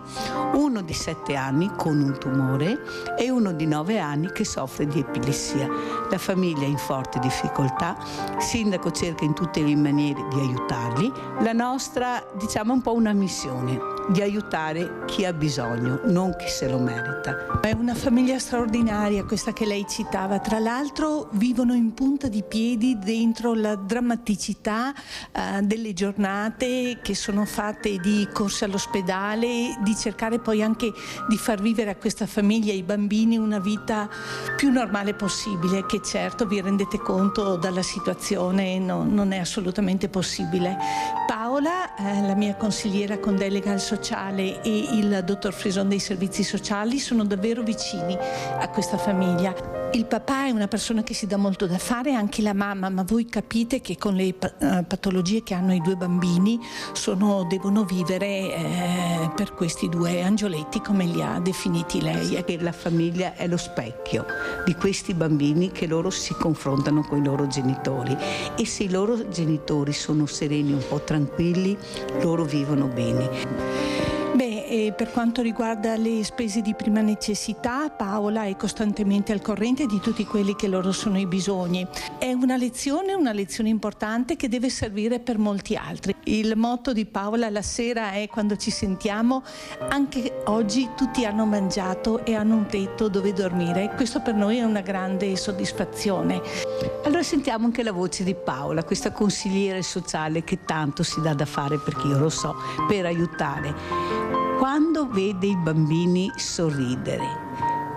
[SPEAKER 1] uno di 7 anni con un tumore e uno di 9 anni che soffre di epilessia. La famiglia è in forte difficoltà, il sindaco cerca in tutte le maniere di aiutarli. La nostra, diciamo, è un po' una missione, di aiutare chi ha bisogno, non chi se lo merita.
[SPEAKER 20] È una famiglia straordinaria questa che lei citava, tra l'altro vivono in punta di piedi dentro la drammaticità delle giornate che sono fatte fatte di corse all'ospedale, di cercare poi anche di far vivere a questa famiglia e ai bambini una vita più normale possibile, che certo vi rendete conto dalla situazione non è assolutamente possibile. Paola, la mia consigliera con delega al sociale, e il dottor Frison dei servizi sociali sono davvero vicini a questa famiglia. Il papà è una persona che si dà molto da fare, anche la mamma, ma voi capite che con le patologie che hanno i due bambini devono vivere per questi due angioletti, come li ha definiti lei.
[SPEAKER 1] E che la famiglia è lo specchio di questi bambini, che loro si confrontano con i loro genitori, e se i loro genitori sono sereni, un po' tranquilli, loro vivono bene.
[SPEAKER 20] Per quanto riguarda le spese di prima necessità, Paola è costantemente al corrente di tutti quelli che loro sono i bisogni. È una lezione importante che deve servire per molti altri. Il motto di Paola la sera è, quando ci sentiamo: anche oggi tutti hanno mangiato e hanno un tetto dove dormire. Questo per noi è una grande soddisfazione.
[SPEAKER 1] Allora sentiamo anche la voce di Paola, questa consigliere sociale che tanto si dà da fare, perché io lo so, per aiutare. Quando vede i bambini sorridere,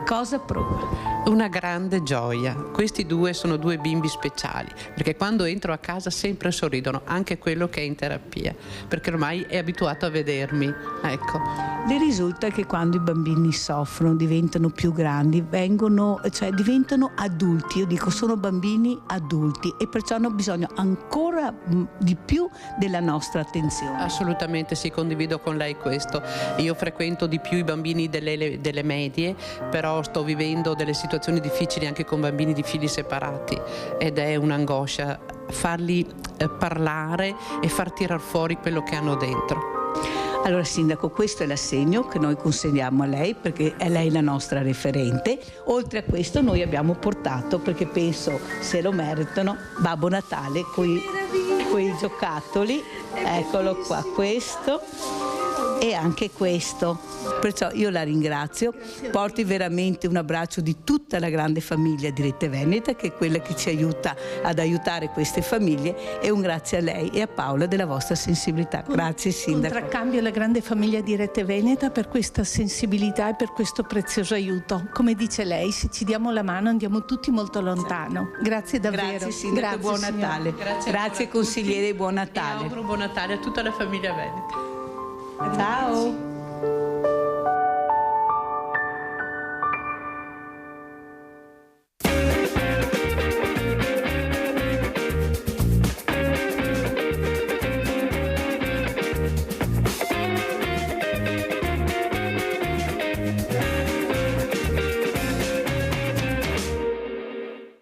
[SPEAKER 1] cosa prova?
[SPEAKER 21] Una grande gioia. Questi due sono due bimbi speciali, perché quando entro a casa sempre sorridono, anche quello che è in terapia, perché ormai è abituato a vedermi. Ecco.
[SPEAKER 1] Le risulta che quando i bambini soffrono, diventano più grandi, diventano adulti. Io dico, sono bambini adulti, e perciò hanno bisogno ancora di più della nostra attenzione.
[SPEAKER 21] Assolutamente sì, condivido con lei questo. Io frequento di più i bambini delle medie, però sto vivendo delle situazioni difficili anche con bambini di figli separati, ed è un'angoscia farli parlare e far tirar fuori quello che hanno dentro.
[SPEAKER 1] Allora Sindaco, questo è l'assegno che noi consegniamo a lei, perché è lei la nostra referente. Oltre a questo noi abbiamo portato, perché penso se lo meritano, Babbo Natale con i giocattoli. Eccolo qua, questo e anche questo. Perciò io la ringrazio, porti veramente un abbraccio di tutta la grande famiglia di Rete Veneta, che è quella che ci aiuta ad aiutare queste famiglie, e un grazie a lei e a Paola della vostra sensibilità. Grazie Sindaco.
[SPEAKER 20] Contraccambio alla grande famiglia di Rete Veneta per questa sensibilità e per questo prezioso aiuto. Come dice lei, se ci diamo la mano andiamo tutti molto lontano. Grazie davvero.
[SPEAKER 1] Grazie Sindaco, buon Natale. Grazie consigliere, buon Natale.
[SPEAKER 21] E auguro buon Natale a tutta la famiglia veneta.
[SPEAKER 1] Ciao.